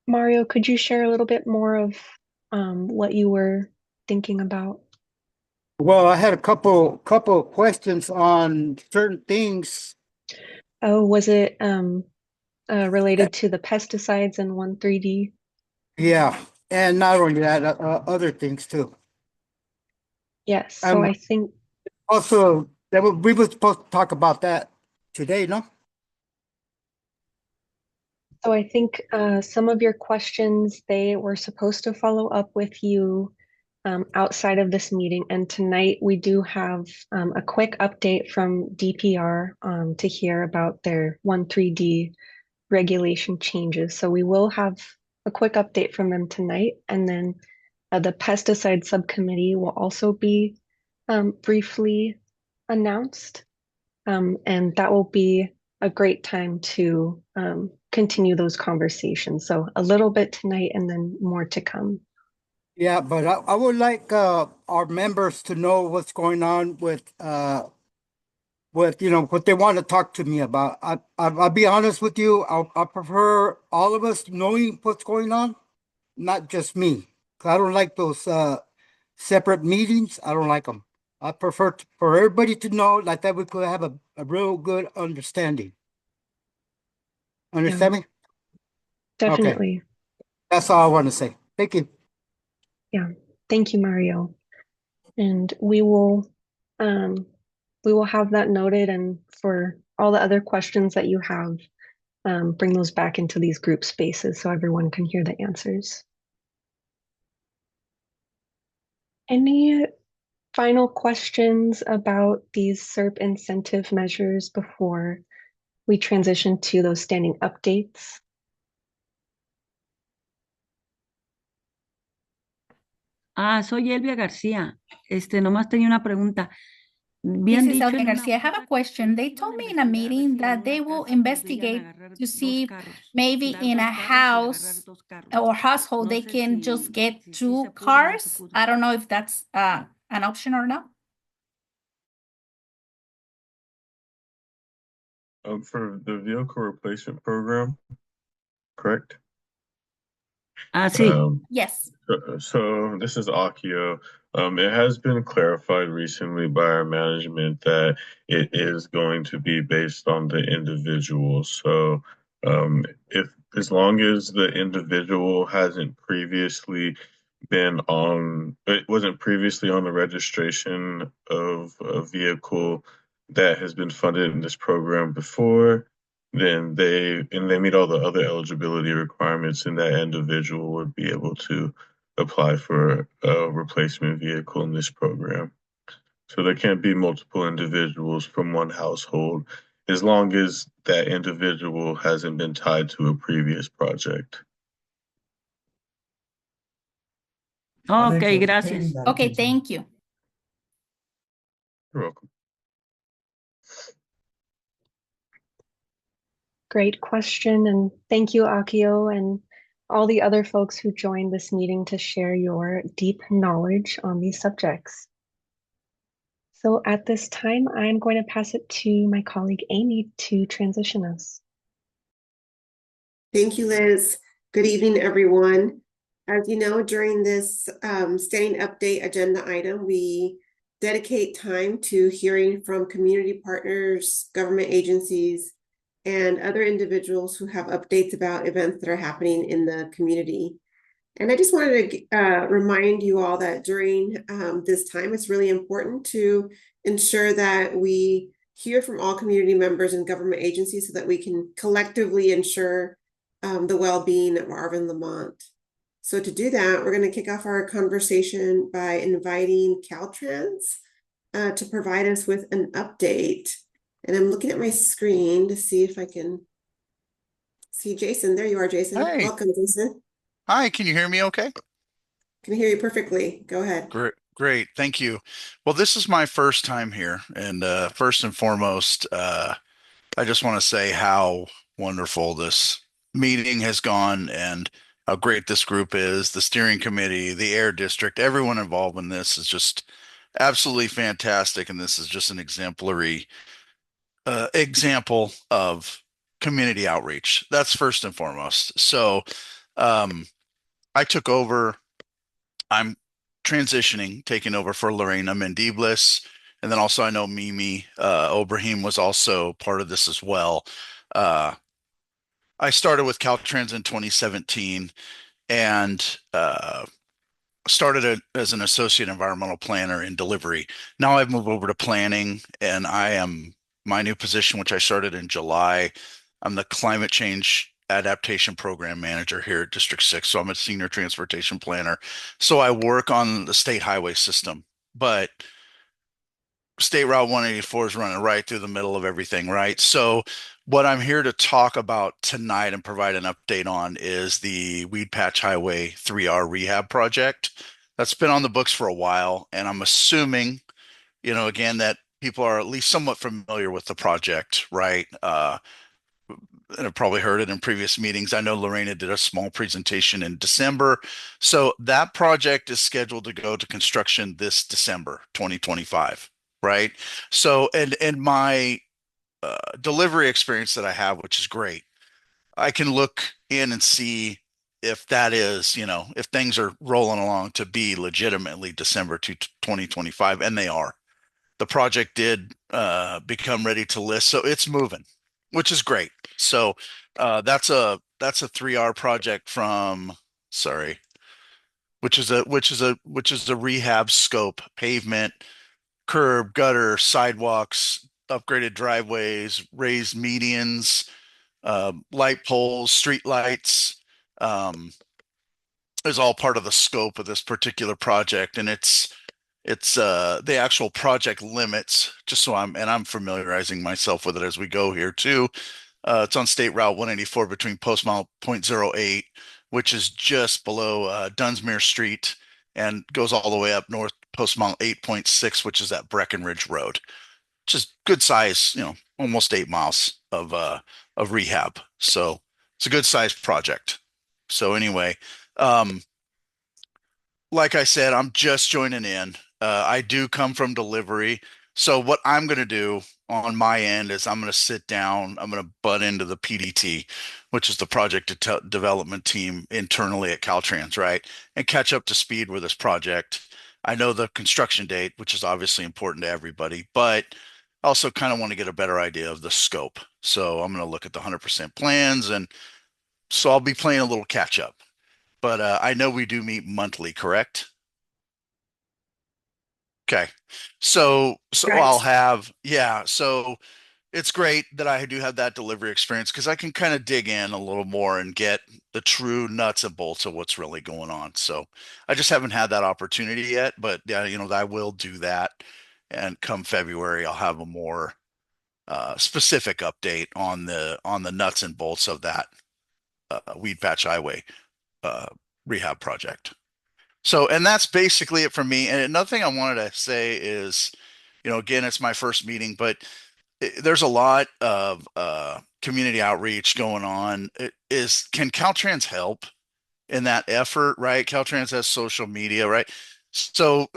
Mario, could you share a little bit more of what you were thinking about? Well, I had a couple of questions on certain things. Oh, was it related to the pesticides and 1,3-D? Yeah, and not only that, other things too. Yes, so I think also that we were supposed to talk about that today, no? So I think some of your questions, they were supposed to follow up with you outside of this meeting. And tonight we do have a quick update from DPR to hear about their 1,3-D regulation changes. So we will have a quick update from them tonight. And then the pesticide subcommittee will also be briefly announced. And that will be a great time to continue those conversations. So a little bit tonight and then more to come. Yeah, but I would like our members to know what's going on with what they want to talk to me about. I'll be honest with you. I prefer all of us knowing what's going on, not just me. I don't like those separate meetings. I don't like them. I prefer for everybody to know like that we could have a real good understanding. Understand me? Okay. Definitely. That's all I want to say. Thank you. Yeah. Thank you, Mario. And we will have that noted, and for all the other questions that you have, bring those back into these group spaces so everyone can hear the answers. Any final questions about these SERP incentive measures before we transition to those standing updates? Soy Elvia García. Nomás tenía una pregunta. This is Elvin Garcia. I have a question. They told me in a meeting that they will investigate to see if maybe in a house or household they can just get 2 cars. I don't know if that's an option or not. For the vehicle replacement program, correct? Sí. Yes. So this is Akio. It has been clarified recently by our management that it is going to be based on the individual. So if as long as the individual hasn't previously been on, it wasn't previously on the registration of a vehicle that has been funded in this program before, then they meet all the other eligibility requirements, and that individual would be able to apply for a replacement vehicle in this program. So there can't be multiple individuals from one household as long as that individual hasn't been tied to a previous project. Okay, gracias. Okay, thank you. You're welcome. Great question, and thank you, Akio, and all the other folks who joined this meeting to share your deep knowledge on these subjects. So at this time, I'm going to pass it to my colleague Amy to transition us. Thank you, Liz. Good evening, everyone. As you know, during this standing update agenda item, we dedicate time to hearing from community partners, government agencies, and other individuals who have updates about events that are happening in the community. And I just wanted to remind you all that during this time, it's really important to ensure that we hear from all community members and government agencies so that we can collectively ensure the well-being of Arvin, Lamont. So to do that, we're going to kick off our conversation by inviting Caltrans to provide us with an update. And I'm looking at my screen to see if I can see Jason. There you are, Jason. Hey. Welcome, Jason. Hi, can you hear me okay? Can hear you perfectly. Go ahead. Great, thank you. Well, this is my first time here, and first and foremost, I just want to say how wonderful this meeting has gone and how great this group is, the steering committee, the air district, everyone involved in this is just absolutely fantastic, and this is just an exemplary example of community outreach. That's first and foremost. So I took over. I'm transitioning, taking over for Lorena Mendiblis. And then also I know Mimi Obrahim was also part of this as well. I started with Caltrans in 2017 and started as an associate environmental planner in delivery. Now I've moved over to planning, and I am my new position, which I started in July. I'm the climate change adaptation program manager here at District 6. So I'm a senior transportation planner. So I work on the state highway system, but State Route 184 is running right through the middle of everything, right? So what I'm here to talk about tonight and provide an update on is the Weed Patch Highway 3R rehab project. That's been on the books for a while, and I'm assuming, again, that people are at least somewhat familiar with the project, right? And I've probably heard it in previous meetings. I know Lorena did a small presentation in December. So that project is scheduled to go to construction this December, 2025, right? So, and my delivery experience that I have, which is great, I can look in and see if that is, if things are rolling along to be legitimately December 2025, and they are. The project did become ready to list, so it's moving, which is great. So that's a 3R project from, sorry, which is a rehab scope, pavement, curb, gutter, sidewalks, upgraded driveways, raised medians, light poles, street lights, is all part of the scope of this particular project. And it's the actual project limits, just so I'm familiarizing myself with it as we go here too. It's on State Route 184 between Post Mile .08, which is just below Dunsmuir Street, and goes all the way up north Post Mile 8.6, which is at Breckenridge Road. Just good size, almost 8 miles of rehab. So it's a good sized project. So anyway, like I said, I'm just joining in. I do come from delivery. So what I'm going to do on my end is I'm going to sit down, I'm going to butt into the PDT, which is the project development team internally at Caltrans, right? And catch up to speed with this project. I know the construction date, which is obviously important to everybody, but also kind of want to get a better idea of the scope. So I'm going to look at the 100% plans, and so I'll be playing a little catch up. But I know we do meet monthly, correct? Okay. So I'll have, yeah. So it's great that I do have that delivery experience, because I can kind of dig in a little more and get the true nuts and bolts of what's really going on. So I just haven't had that opportunity yet, but yeah, I will do that. And come February, I'll have a more specific update on the nuts and bolts of that Weed Patch Highway rehab project. So, and that's basically it for me. And another thing I wanted to say is, again, it's my first meeting, but there's a lot of community outreach going on. Can Caltrans help in that effort, right? Caltrans has social media, right? So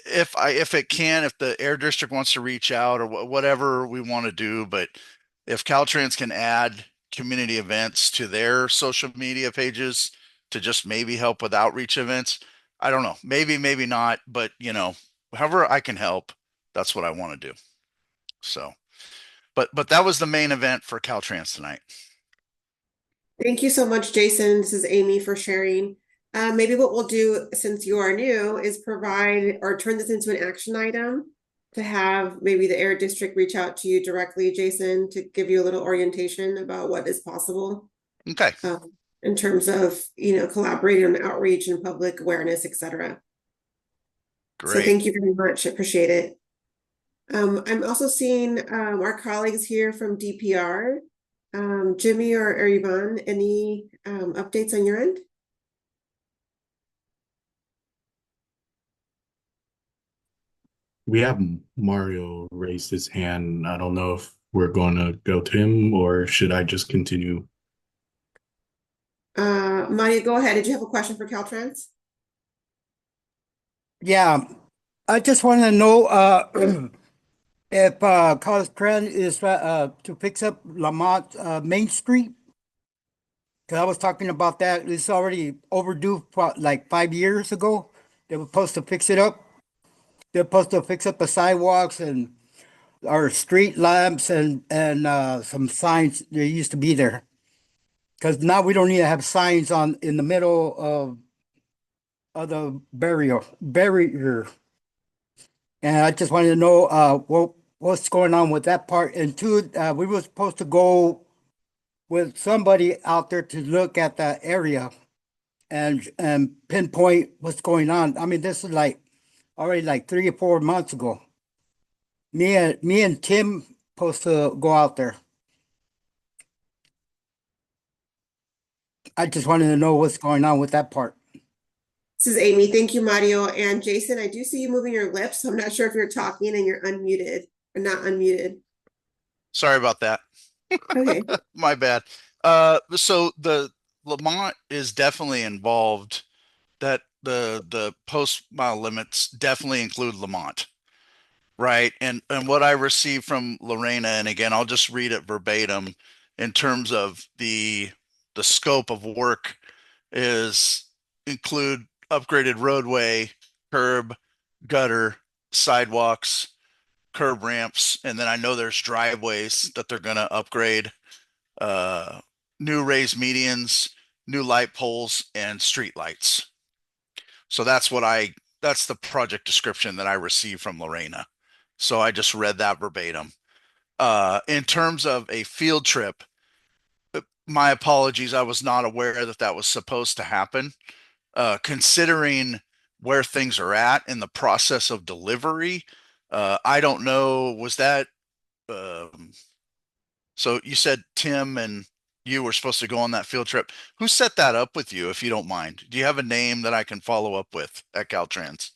if the air district wants to reach out, or whatever we want to do, but if Caltrans can add community events to their social media pages to just maybe help with outreach events, I don't know, maybe not, but however I can help, that's what I want to do. So, but that was the main event for Caltrans tonight. Thank you so much, Jason. This is Amy, for sharing. Maybe what we'll do, since you are new, is provide or turn this into an action item to have maybe the Air District reach out to you directly, Jason, to give you a little orientation about what is possible. Okay. In terms of, collaborating on outreach and public awareness, etc. Great. So thank you very much. I appreciate it. I'm also seeing our colleagues here from DPR. Jimmy or Yvonne, any updates on your end? We have Mario raised his hand. I don't know if we're going to go to him, or should I just continue? Mario, go ahead. Did you have a question for Caltrans? Yeah, I just want to know if Caltrans is to fix up Lamont Main Street. Because I was talking about that. It's already overdue for like 5 years ago. They were supposed to fix it up. They're supposed to fix up the sidewalks and our street lamps and some signs that used to be there. Because now we don't need to have signs in the middle of the barrier. And I just wanted to know what's going on with that part. And two, we were supposed to go with somebody out there to look at that area and pinpoint what's going on. I mean, this is already like 3 or 4 months ago. Me and Tim supposed to go out there. I just wanted to know what's going on with that part. This is Amy. Thank you, Mario. And Jason, I do see you moving your lips, so I'm not sure if you're talking and you're unmuted or not unmuted. Sorry about that. Okay. My bad. So the Lamont is definitely involved. That the post mile limits definitely include Lamont, right? And what I received from Lorena, and again, I'll just read it verbatim in terms of the scope of work is include upgraded roadway, curb, gutter, sidewalks, curb ramps, and then I know there's driveways that they're going to upgrade, new raised medians, new light poles, and street lights. So that's the project description that I received from Lorena. So I just read that verbatim. In terms of a field trip, my apologies. I was not aware that that was supposed to happen. Considering where things are at in the process of delivery, I don't know, was that, so you said Tim and you were supposed to go on that field trip. Who set that up with you, if you don't mind? Do you have a name that I can follow up with at Caltrans?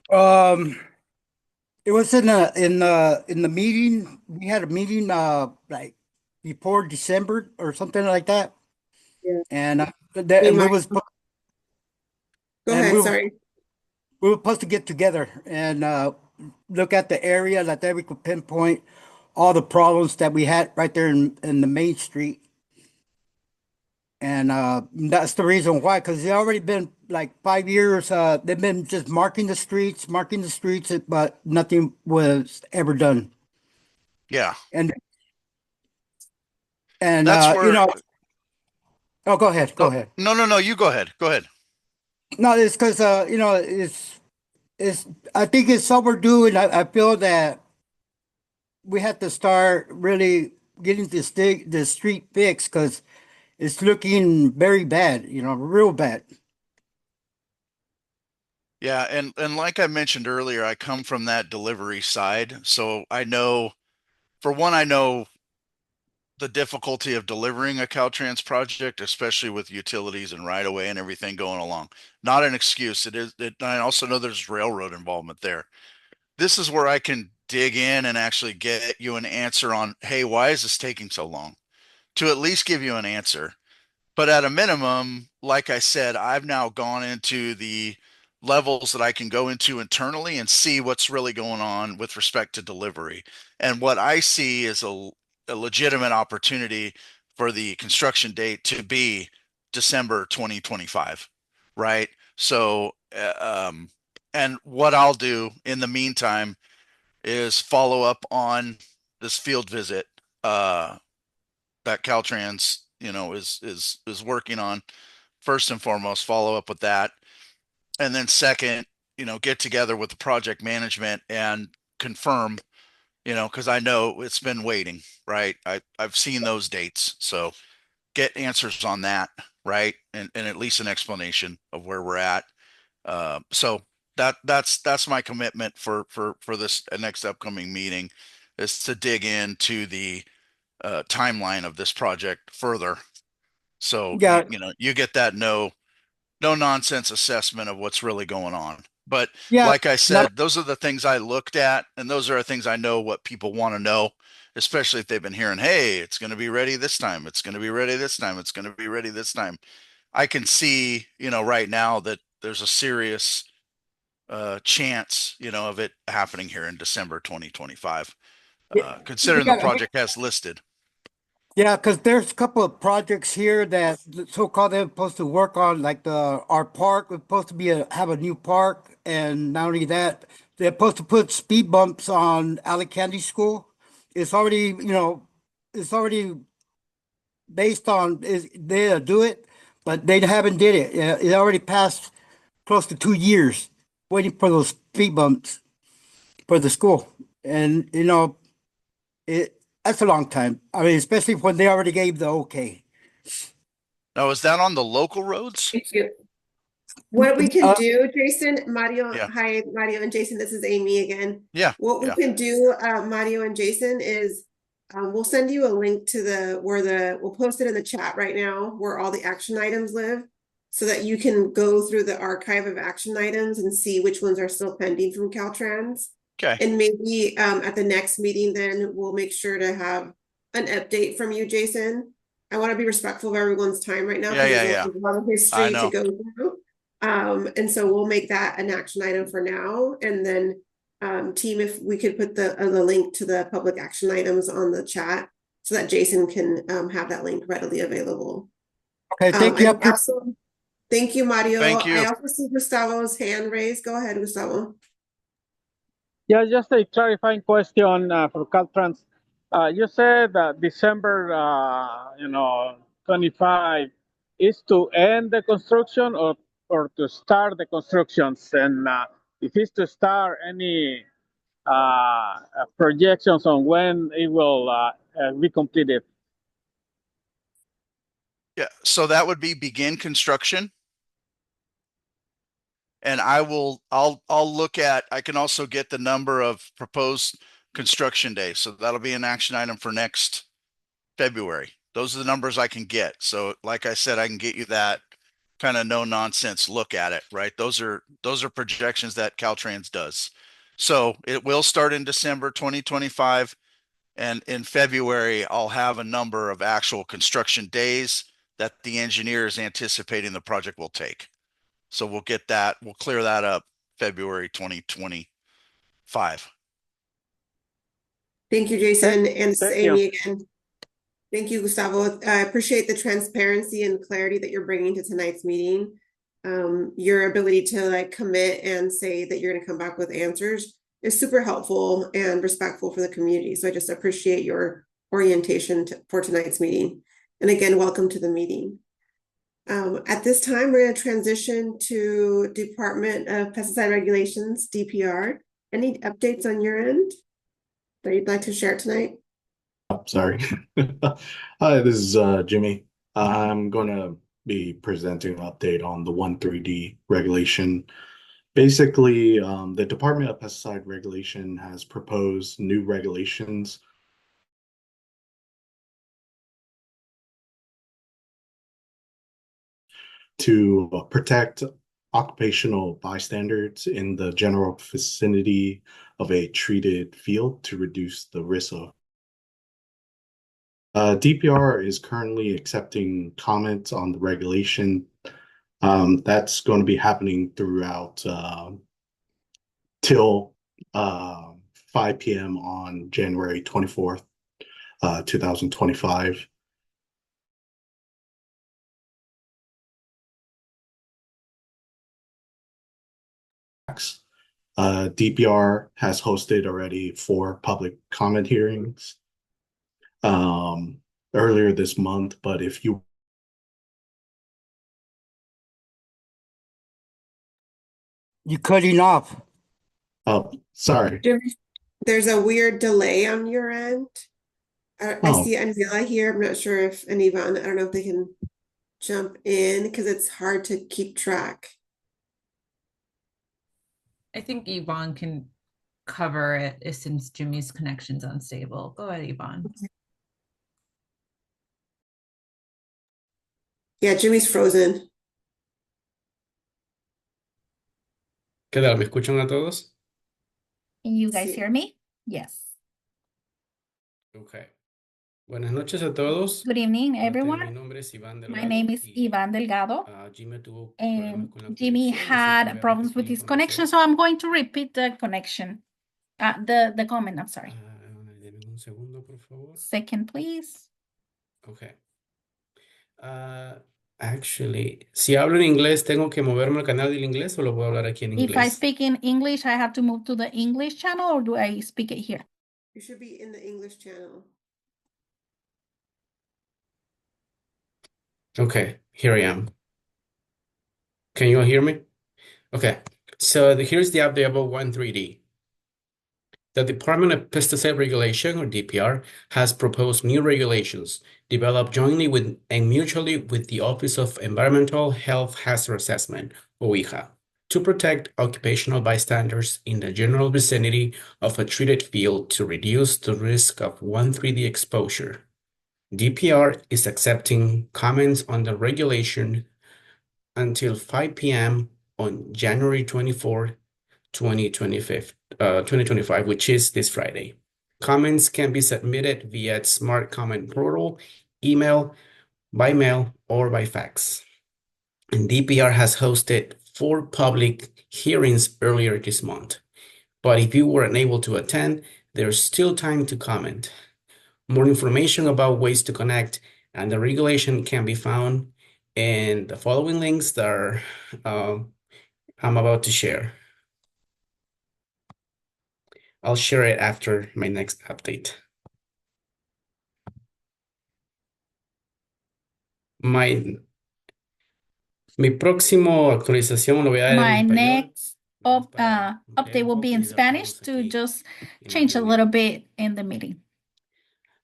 It was in the meeting. We had a meeting like before December or something like that. Yeah. And Hey, we Mark. was Go and ahead, sorry. we were supposed to get together and look at the area like that we could pinpoint all the problems that we had right there in the main street. And that's the reason why, because it's already been like 5 years. They've been just marking the streets, but nothing was ever done. Yeah. And That's where, you know, oh, go ahead, go ahead. No, you go ahead. Go ahead. No, it's because you know, it's I think it's overdue, and I feel that we have to start really getting the street fixed because it's looking very bad, you know, real bad. Yeah, and like I mentioned earlier, I come from that delivery side, so I know, for one, I know the difficulty of delivering a Caltrans project, especially with utilities and right of way and everything going along. Not an excuse. It is. I also know there's railroad involvement there. This is where I can dig in and actually get you an answer on, hey, why is this taking so long? To at least give you an answer. But at a minimum, like I said, I've now gone into the levels that I can go into internally and see what's really going on with respect to delivery. And what I see is a legitimate opportunity for the construction date to be December 2025, right? So, and what I'll do in the meantime is follow up on this field visit that Caltrans, is working on. First and foremost, follow up with that, and then second, get together with the project management and confirm, because I know it's been waiting, right? I've seen those dates, so get answers on that, right, and at least an explanation of where we're at. So that's my commitment for this next upcoming meeting, is to dig into the timeline of this project further. So Yeah, you get that no nonsense assessment of what's really going on. But yeah, like I not said, those are the things I looked at, and those are the things I know what people want to know, especially if they've been hearing, hey, it's going to be ready this time. It's going to be ready this time. It's going to be ready this time. I can see, right now that there's a serious chance, of it happening here in December 2025, considering the yeah, project has listed. yeah, because there's a couple of projects here that so-called they're supposed to work on, like our park was supposed to have a new park, and not only that, they're supposed to put speed bumps on Alicante School. It's already, it's already based on they do it, but they haven't did it. It already passed close to 2 years waiting for those speed bumps for the school, and that's a long time. I mean, especially when they already gave the okay. Now, is that on the local roads? Thank you. What we can do, Jason, Mario, Yeah. hi, Mario and Jason, this is Amy again. Yeah. What we can do, Mario and Jason, is we'll send you a link to we'll post it in the chat right now where all the action items live, so that you can go through the archive of action items and see which ones are still pending from Caltrans. Okay. And maybe at the next meeting, then we'll make sure to have an update from you, Jason. I want to be respectful of everyone's time right now, because Yeah. there's a lot of I history know. to go through. And so we'll make that an action item for now. And then team, if we could put the link to the public action items on the chat so that Jason can have that link readily available. Okay, thank you. Thank you, Mario. Thank you. I also see Gustavo's hand raised. Go ahead, Gustavo. Yeah, just a clarifying question for Caltrans. You said that December, 25 is to end the construction or to start the constructions. And if it's to start, any projections on when it will be completed? Yeah, so that would be begin construction. And I'll look at, I can also get the number of proposed construction days. So that'll be an action item for next February. Those are the numbers I can get. So like I said, I can get you that kind of no nonsense look at it, right? Those are projections that Caltrans does. So it will start in December 2025. And in February, I'll have a number of actual construction days that the engineer is anticipating the project will take. So we'll clear that up February 2025. Thank you, Jason. And Thank Amy you. again. Thank you, Gustavo. I appreciate the transparency and clarity that you're bringing to tonight's meeting. Your ability to commit and say that you're going to come back with answers is super helpful and respectful for the community. So I just appreciate your orientation for tonight's meeting. And again, welcome to the meeting. At this time, we're going to transition to Department of Pesticide Regulations, DPR. Any updates on your end that you'd like to share tonight? Sorry. Hi, this is Jimmy. I'm going to be presenting an update on the 13D regulation. Basically, the Department of Pesticide Regulation has proposed new regulations to protect occupational bystanders in the general vicinity of a treated field to reduce the risk of. DPR is currently accepting comments on the regulation. That's going to be happening throughout till 5 p.m. on January 24th, 2025. DPR has hosted already 4 public comment hearings earlier this month, but if you cutting off. Oh, sorry. There's a weird delay on your end. I see Angela here. I'm not sure if Yvonne, I don't know if they can jump in because it's hard to keep track. I think Yvonne can cover it since Jimmy's connection's unstable. Go ahead, Yvonne. Yeah, Jimmy's frozen. ¿Qué tal? ¿Me escuchan a todos? Can you guys hear me? Yes. Okay. Buenas noches a todos. Good evening, Mi everyone. nombre es Iván My Delgado name is y Ivan Delgado, Jimmy tuvo problemas and con la Jimmy conexión, así que had voy a problems repetir with his información. connection, so I'm going to repeat the connection. The comment, I'm sorry. Deme un segundo, por favor. Second, please. Okay. Actually, si hablo en inglés, ¿tengo que moverme al canal del inglés o lo puedo hablar aquí en If I inglés? speak in English, I have to move to the English channel, or do I speak it here? You should be in the English channel. Okay, here I am. Can you all hear me? Okay, so here's the update about 13D. The Department of Pesticide Regulation, or DPR, has proposed new regulations developed jointly with and mutually with the Office of Environmental Health Hazard Assessment, OEHA, to protect occupational bystanders in the general vicinity of a treated field to reduce the risk of 13D exposure. DPR is accepting comments on the regulation until 5 p.m. on January 24, 2025, which is this Friday. Comments can be submitted via Smart Comment Portal, email, by mail, or by fax. And DPR has hosted 4 public hearings earlier this month. But if you were unable to attend, there's still time to comment. More information about ways to connect and the regulation can be found and the following links that are I'm about to share. I'll share it after my next update. Mi próximo actualización lo voy a dar en My español. next update will be in Spanish to just change a little bit in the meeting.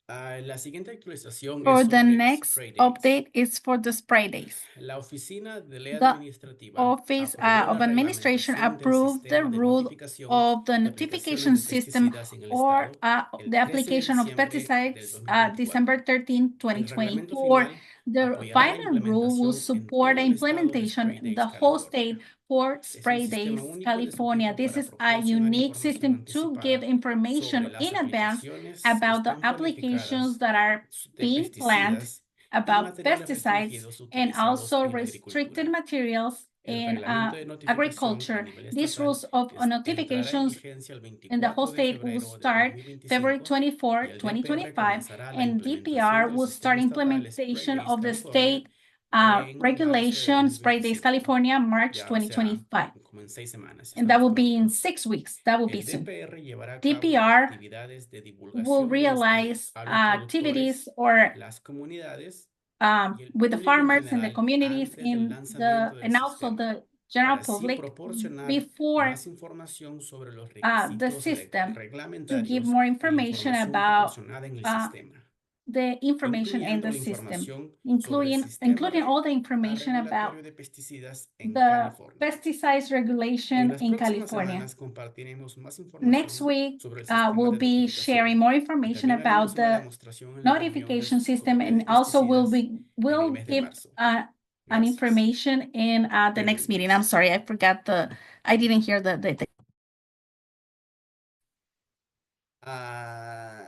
La siguiente actualización For es the sobre next spray days. update is for the spray days. La oficina de ley The administrativa Office aprobó of la Administration reglamentación del approved the sistema de rule notificación of the de notification aplicaciones de system pesticidas en el or estado el the 13 de application of diciembre del pesticides 2024. December 13, El reglamento 2024. final The apoyará la final rule will implementación en support todo the el estado de implementation Spray in Days, the whole California. state for Es un Spray sistema Days, único de su California. tipo This para is a proporcionar unique información system to give anticipada information sobre las in advance aplicaciones about the están applications planificadas that are de being planned, pesticidas y about materiales pesticides, restringidos and utilizados also en la restricted agricultura. materials El in reglamento de notificación a agriculture. nivel These estatal rules of entrará en notifications vigencia el in the whole 24 de state will febrero de start February 2025 24, y el DPR 2025, comenzará la and implementación DPR del will start sistema estatal Spray implementation Days of the California state en marzo de regulation Spray Days 2027. California, March Ya será 2025. como en 6 semanas, si And that estamos will be in pronto. 6 weeks. That will be El soon. DPR llevará a cabo DPR actividades de will divulgación realize a los activities productores, or las comunidades y el with the público en farmers and the general communities antes del lanzamiento del and also sistema, the general para así public proporcionar before más información sobre los the requisitos system to give reglamentarios more y la information información about proporcionada en el sistema, the information in incluyendo the la system, información sobre el including sistema all the information about regulatorio de pesticidas en the California. pesticides En regulation las in próximas California. semanas compartiremos más Next información week, sobre el sistema we'll de be sharing notificación more y information también haremos about una the demostración en las notification reuniones system, comité de and also pesticidas en el will mes de give marzo. an Gracias. information in the next meeting. I'm sorry, I didn't hear the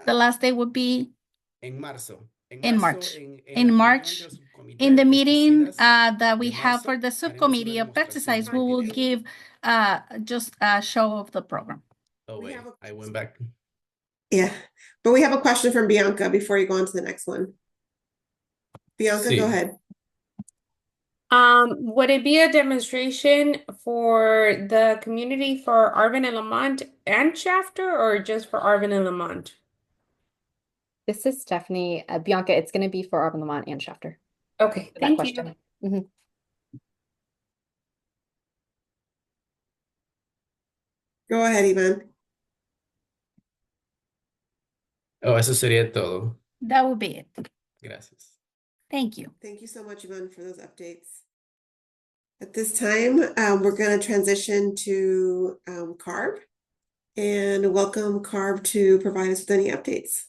last day would be En marzo. En in marzo, March. en In la reunión March, del subcomité in de the meeting pesticidas that we de have for marzo, the haremos una subcommittee of demostración pesticides, en we will video. give just a show of the program. Oh, wait, I went back. Yeah, but we have a question from Bianca before you go on to the next one. Bianca, go Sí. ahead. Would it be a demonstration for the community for Arvin and Lamont and Shafter, or just for Arvin and Lamont? This is Stephanie. Bianca, it's going to be for Arvin, Lamont, and Shafter. Okay, That thank question. you. Mhm. Go ahead, Ivan. Oh, eso sería todo. That will be it. Gracias. Thank you. Thank you so much, Ivan, for those updates. At this time, we're going to transition to Carb and welcome Carb to provide us with any updates.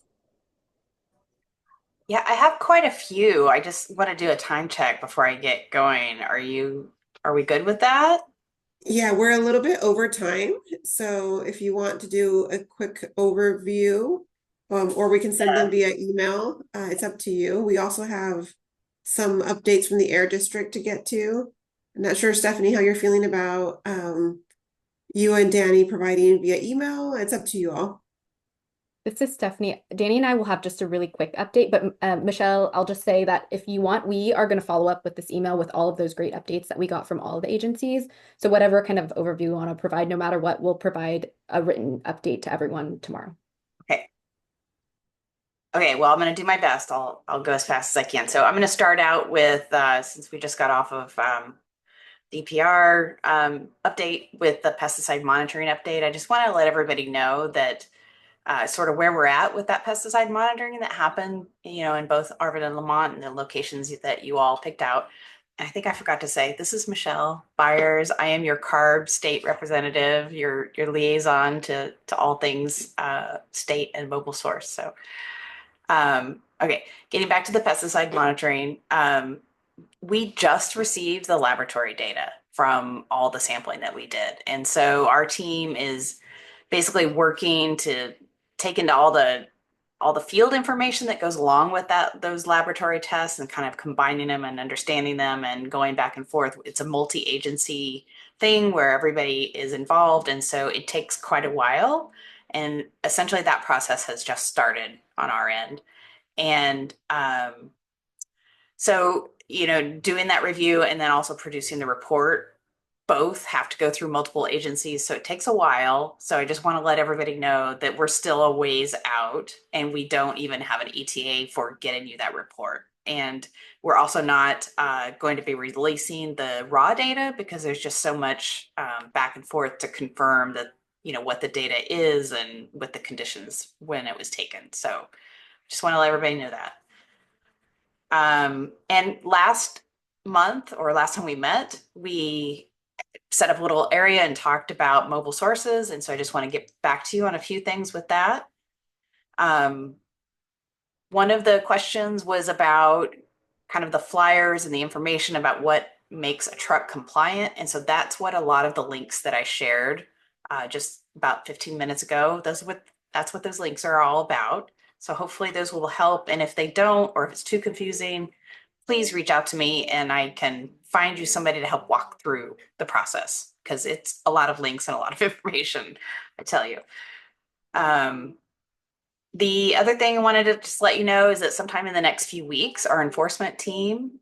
Yeah, I have quite a few. I just want to do a time check before I get going. Are we good with that? Yeah, we're a little bit over time. So if you want to do a quick overview, or we can send them via email, it's up to you. We also have some updates from the Air District to get to. I'm not sure, Stephanie, how you're feeling about you and Danny providing via email. It's up to you all. This is Stephanie. Danny and I will have just a really quick update, but Michelle, I'll just say that if you want, we are going to follow up with this email with all of those great updates that we got from all of the agencies. So whatever kind of overview you want to provide, no matter what, we'll provide a written update to everyone tomorrow. Okay, well, I'm going to do my best. I'll go as fast as I can. So I'm going to start out with, since we just got off of DPR update with the pesticide monitoring update, I just want to let everybody know that sort of where we're at with that pesticide monitoring that happened, in both Arvin and Lamont and the locations that you all picked out. And I think I forgot to say, this is Michelle Byers. I am your CARB state representative, your liaison to all things state and mobile source. So, okay, getting back to the pesticide monitoring, we just received the laboratory data from all the sampling that we did. And so our team is basically working to take into all the field information that goes along with those laboratory tests and kind of combining them and understanding them and going back and forth. It's a multi-agency thing where everybody is involved. And so it takes quite a while. And essentially that process has just started on our end. And So, doing that review and then also producing the report both have to go through multiple agencies, so it takes a while. So I just want to let everybody know that we're still a ways out and we don't even have an ETA for getting you that report. And we're also not going to be releasing the raw data because there's just so much back and forth to confirm that, what the data is and what the conditions when it was taken. So just want to let everybody know that. And last month or last time we met, we set up a little area and talked about mobile sources. And so I just want to get back to you on a few things with that. One of the questions was about kind of the flyers and the information about what makes a truck compliant. And so that's what a lot of the links that I shared just about 15 minutes ago, that's what those links are all about. So hopefully those will help. And if they don't, or if it's too confusing, please reach out to me and I can find you somebody to help walk through the process, because it's a lot of links and a lot of information, I tell you. The other thing I wanted to just let you know is that sometime in the next few weeks, our enforcement team,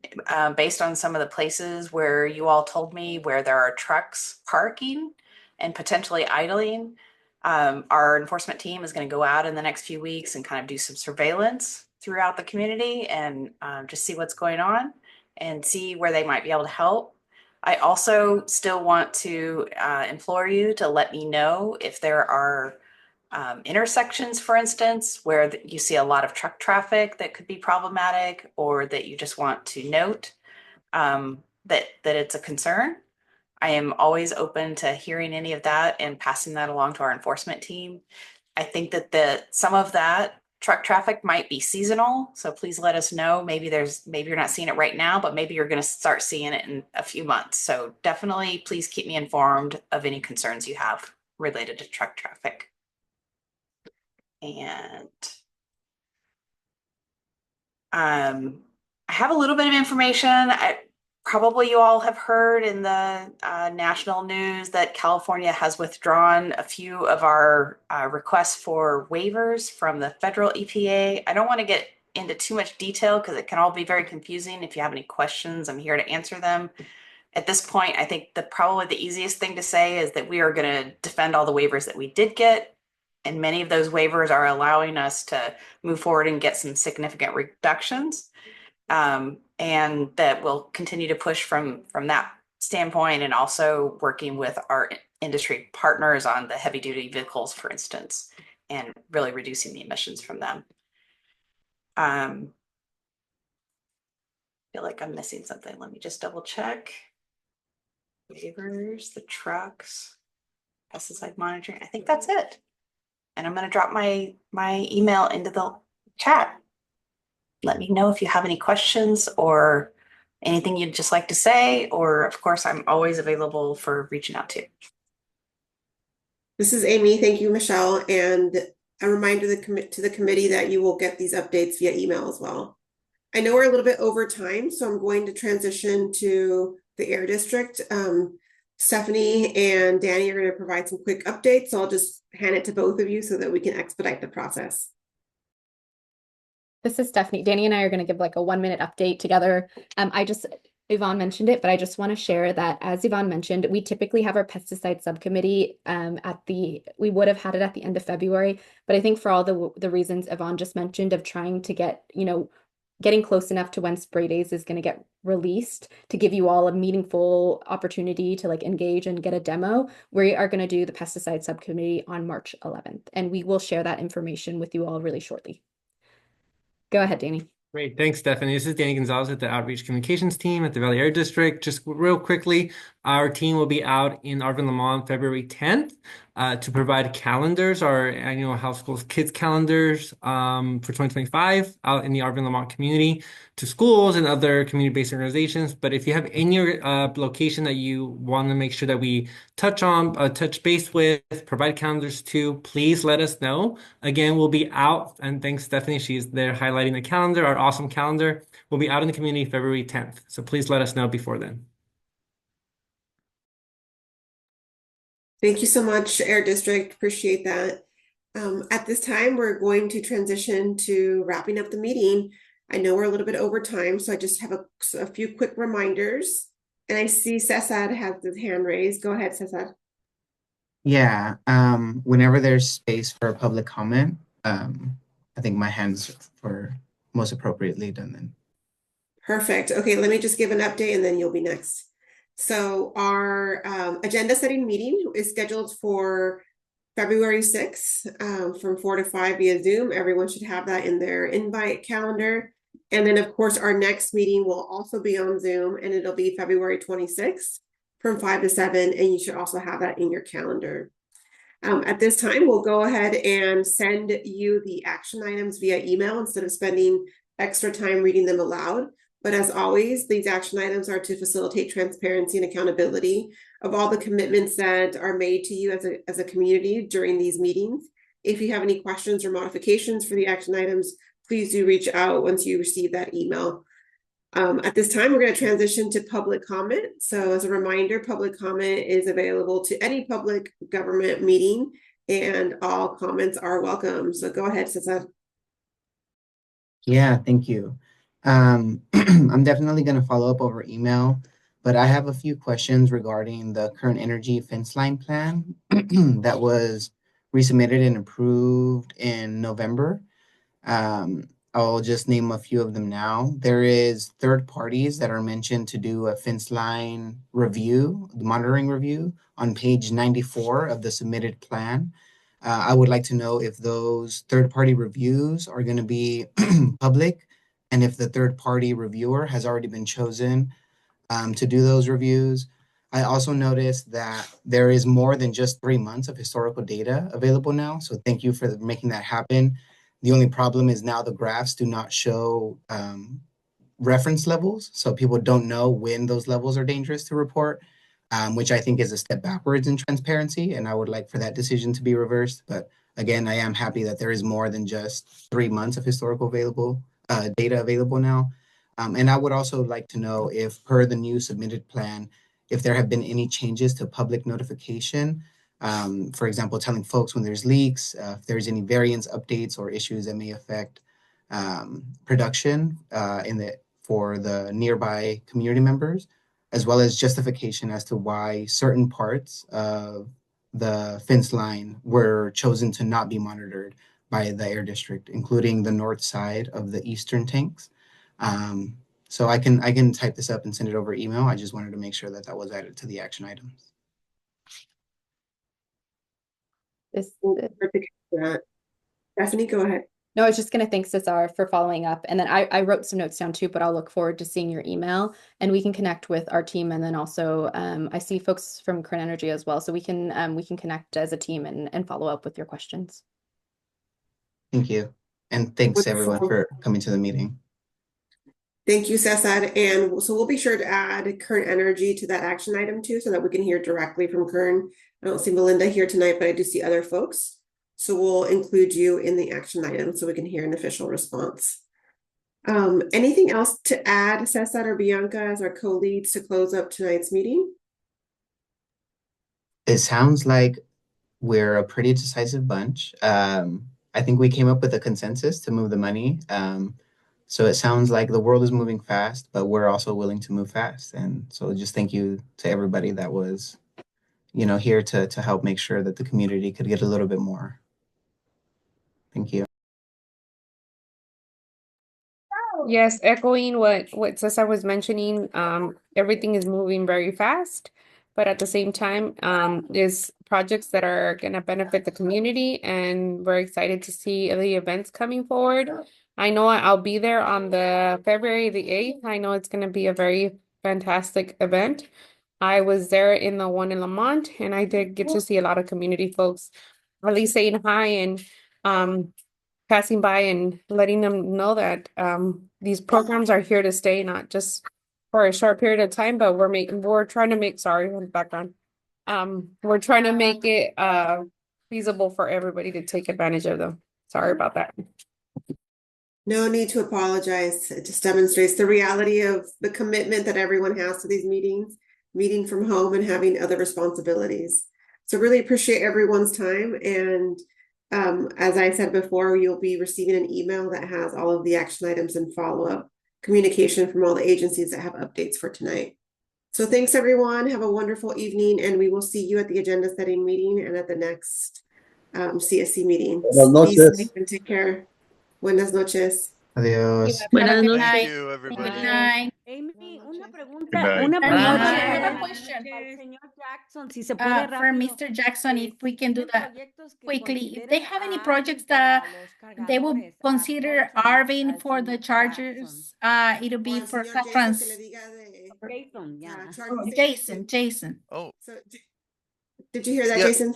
based on some of the places where you all told me where there are trucks parking and potentially idling, our enforcement team is going to go out in the next few weeks and kind of do some surveillance throughout the community and just see what's going on and see where they might be able to help. I also still want to implore you to let me know if there are intersections, for instance, where you see a lot of truck traffic that could be problematic, or that you just want to note that it's a concern. I am always open to hearing any of that and passing that along to our enforcement team. I think that some of that truck traffic might be seasonal, so please let us know. Maybe you're not seeing it right now, but maybe you're going to start seeing it in a few months. So definitely please keep me informed of any concerns you have related to truck traffic. And I have a little bit of information. Probably you all have heard in the national news that California has withdrawn a few of our requests for waivers from the federal EPA. I don't want to get into too much detail because it can all be very confusing. If you have any questions, I'm here to answer them. At this point, I think probably the easiest thing to say is that we are going to defend all the waivers that we did get. And many of those waivers are allowing us to move forward and get some significant reductions. And that we'll continue to push from that standpoint, and also working with our industry partners on the heavy duty vehicles, for instance, and really reducing the emissions from them. I feel like I'm missing something. Let me just double check. Waivers, the trucks, pesticide monitoring. I think that's it. And I'm going to drop my email into the chat. Let me know if you have any questions or anything you'd just like to say, or of course, I'm always available for reaching out to you. This is Amy. Thank you, Michelle. And a reminder to the committee that you will get these updates via email as well. I know we're a little bit over time, so I'm going to transition to the Air District. Stephanie and Danny are going to provide some quick updates. So I'll just hand it to both of you so that we can expedite the process. This is Stephanie. Danny and I are going to give like a 1-minute update together. Yvonne mentioned it, but I just want to share that, as Yvonne mentioned, we typically have our pesticide subcommittee we would have had it at the end of February, but I think for all the reasons Yvonne just mentioned of trying to get, getting close enough to when spray days is going to get released to give you all a meaningful opportunity to like engage and get a demo, we are going to do the pesticide subcommittee on March 11th, and we will share that information with you all really shortly. Go ahead, Danny. Great. Thanks, Stephanie. This is Danny Gonzalez at the Outreach Communications team at the Valley Air District. Just real quickly, our team will be out in Arvin, Lamont, February 10th to provide calendars, our annual House Schools Kids calendars for 2025 out in the Arvin, Lamont community to schools and other community-based organizations. But if you have any location that you want to make sure that we touch base with, provide calendars to, please let us know. Again, we'll be out, and thanks, Stephanie. She's there highlighting the calendar, our awesome calendar. We'll be out in the community February 10th. So please let us know before then. Thank you so much, Air District. Appreciate that. At this time, we're going to transition to wrapping up the meeting. I know we're a little bit over time, so I just have a few quick reminders. And I see Cesar has his hand raised. Go ahead, Cesar. Yeah, whenever there's space for public comment, I think my hand's for most appropriately done then. Perfect. Okay, let me just give an update and then you'll be next. So our agenda setting meeting is scheduled for February 6th from 4 to 5 via Zoom. Everyone should have that in their invite calendar. And then, of course, our next meeting will also be on Zoom, and it'll be February 26th from 5 to 7, and you should also have that in your calendar. At this time, we'll go ahead and send you the action items via email instead of spending extra time reading them aloud. But as always, these action items are to facilitate transparency and accountability of all the commitments that are made to you as a community during these meetings. If you have any questions or modifications for the action items, please do reach out once you receive that email. At this time, we're going to transition to public comment. So as a reminder, public comment is available to any public government meeting and all comments are welcome. So go ahead, Cesar. Yeah, thank you. I'm definitely going to follow up over email, but I have a few questions regarding the current energy fence line plan that was resubmitted and approved in November. I'll just name a few of them now. There is third parties that are mentioned to do a fence line review, monitoring review on page 94 of the submitted plan. I would like to know if those third-party reviews are going to be public and if the third-party reviewer has already been chosen to do those reviews. I also noticed that there is more than just 3 months of historical data available now, so thank you for making that happen. The only problem is now the graphs do not show reference levels, so people don't know when those levels are dangerous to report, which I think is a step backwards in transparency, and I would like for that decision to be reversed. But again, I am happy that there is more than just 3 months of historical data available now. And I would also like to know if, per the new submitted plan, if there have been any changes to public notification. For example, telling folks when there's leaks, if there's any variance updates or issues that may affect production for the nearby community members, as well as justification as to why certain parts of the fence line were chosen to not be monitored by the air district, including the north side of the eastern tanks. So I can type this up and send it over email. I just wanted to make sure that that was added to the action items. Stephanie, go ahead. No, I was just going to thank Cesar for following up. And then I wrote some notes down too, but I'll look forward to seeing your email and we can connect with our team. And then also I see folks from Current Energy as well. So we can connect as a team and follow up with your questions. Thank you. And thanks everyone for coming to the meeting. Thank you, Cesar. And so we'll be sure to add Current Energy to that action item too, so that we can hear directly from Current. I don't see Melinda here tonight, but I do see other folks. So we'll include you in the action item so we can hear an official response. Anything else to add, Cesar or Bianca, as our co-leads to close up tonight's meeting? It sounds like we're a pretty decisive bunch. I think we came up with a consensus to move the money. So it sounds like the world is moving fast, but we're also willing to move fast. And so just thank you to everybody that was, here to help make sure that the community could get a little bit more. Thank you. Yes, echoing what Cesar was mentioning, everything is moving very fast, but at the same time, there's projects that are going to benefit the community, and we're excited to see the events coming forward. I know I'll be there on the February the 8th. I know it's going to be a very fantastic event. I was there in the one in Lamont, and I did get to see a lot of community folks, at least saying hi and passing by and letting them know that these programs are here to stay, not just for a short period of time, but we're trying to make, sorry, on the background. We're trying to make it feasible for everybody to take advantage of them. Sorry about that. No need to apologize. It just demonstrates the reality of the commitment that everyone has to these meetings, meeting from home and having other responsibilities. So really appreciate everyone's time, and As I said before, you'll be receiving an email that has all of the action items and follow-up communication from all the agencies that have updates for tonight. So thanks, everyone. Have a wonderful evening, and we will see you at the agenda setting meeting and at the next CSC meeting. Buenas Be noches. safe and take care. Buenas noches. Adios. Buenas Good noches. night. Thank you, everybody. Good night. Amy, una Good pregunta, night. una Arvin, I pregunta have a para question. el señor Jackson, si se puede For rápido. Mr. Jackson, if we can do ¿Tienen that proyectos que quickly. If consideren they have any a projects Arvin para that los they will cargadores, a consider Jackson, Arvin al for the señor chargers, Jackson? it'll O be al for señor Jason que Caltrans. le diga de Jason, ya. charging Jason, Jason. Oh, So, did you hear that, Yeah. Jason?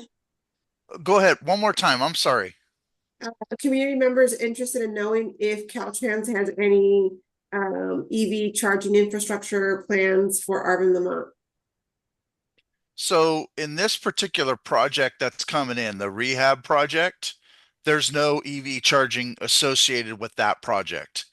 go ahead. One more time. I'm sorry. Community members interested in knowing if Caltrans has any EV charging infrastructure plans for Arvin, Lamont. So in this particular project that's coming in, the rehab project, there's no EV charging associated with that project.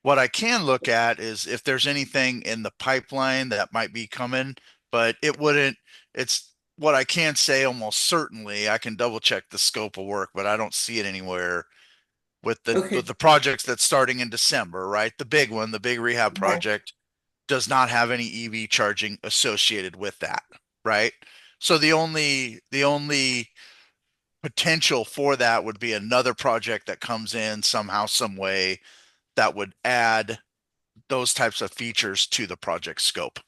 What I can look at is if there's anything in the pipeline that might be coming, but it's what I can say almost certainly. I can double check the scope of work, but I don't see it anywhere with the projects that's starting in December, right? The big one, the big rehab project does not have any EV charging associated with that, right? So the only potential for that would be another project that comes in somehow, some way that would add those types of features to the project scope.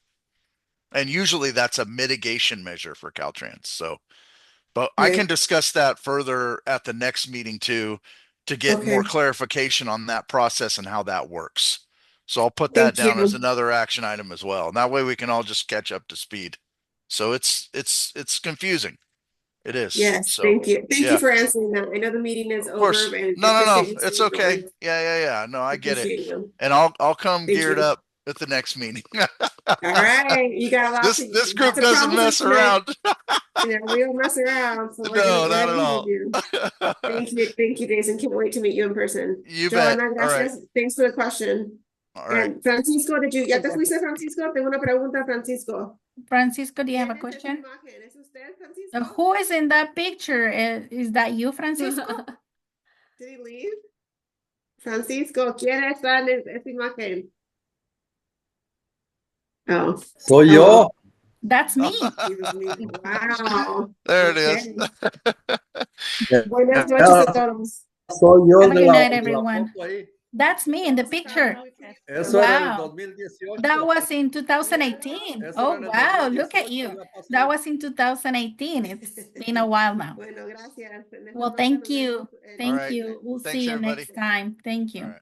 And usually that's a mitigation measure for Caltrans. So, but I can discuss that further at the next meeting too, to get more clarification on that process and how that works. So I'll put that down as another action item as well. And that way we can all just catch up to speed. So it's confusing. It is. Yes, so, thank you. Thank yeah. you for answering that. I know the meeting is Of course. over, and No, appreciate you it's saying okay. no. Yeah. No, I get it. Appreciate you. And I'll come Thank geared you. up at the next meeting. All right, you got a lot. This group doesn't mess around. Yeah, we don't mess around, so we're No, gonna not at all. you. Thank you, Jason. Can't wait to meet you in person. You Joanna, bet. All right. gracias. Thanks for the question. All right. And Francisco, ya te fuiste, Francisco? Tengo una pregunta, Francisco. Francisco, do you have a question? Who is in that picture? Is that you, Francisco? Did he leave? Francisco, ¿quién está en esa imagen? Oh. Soy yo. That's me. Wow. There it is. Buenas noches a todos. Soy yo Have a de good la, night, de la everyone. foto ahí. That's me in the picture. Eso era en el Wow. 2018. That was in 2018. Eso Oh, era en el wow. Look 2018, at you. la pasé. That was in 2018. It's been a while now. Bueno, gracias. Well, thank you. Thank right. you. We'll Thanks, see you everybody. next time. Thank you. All right.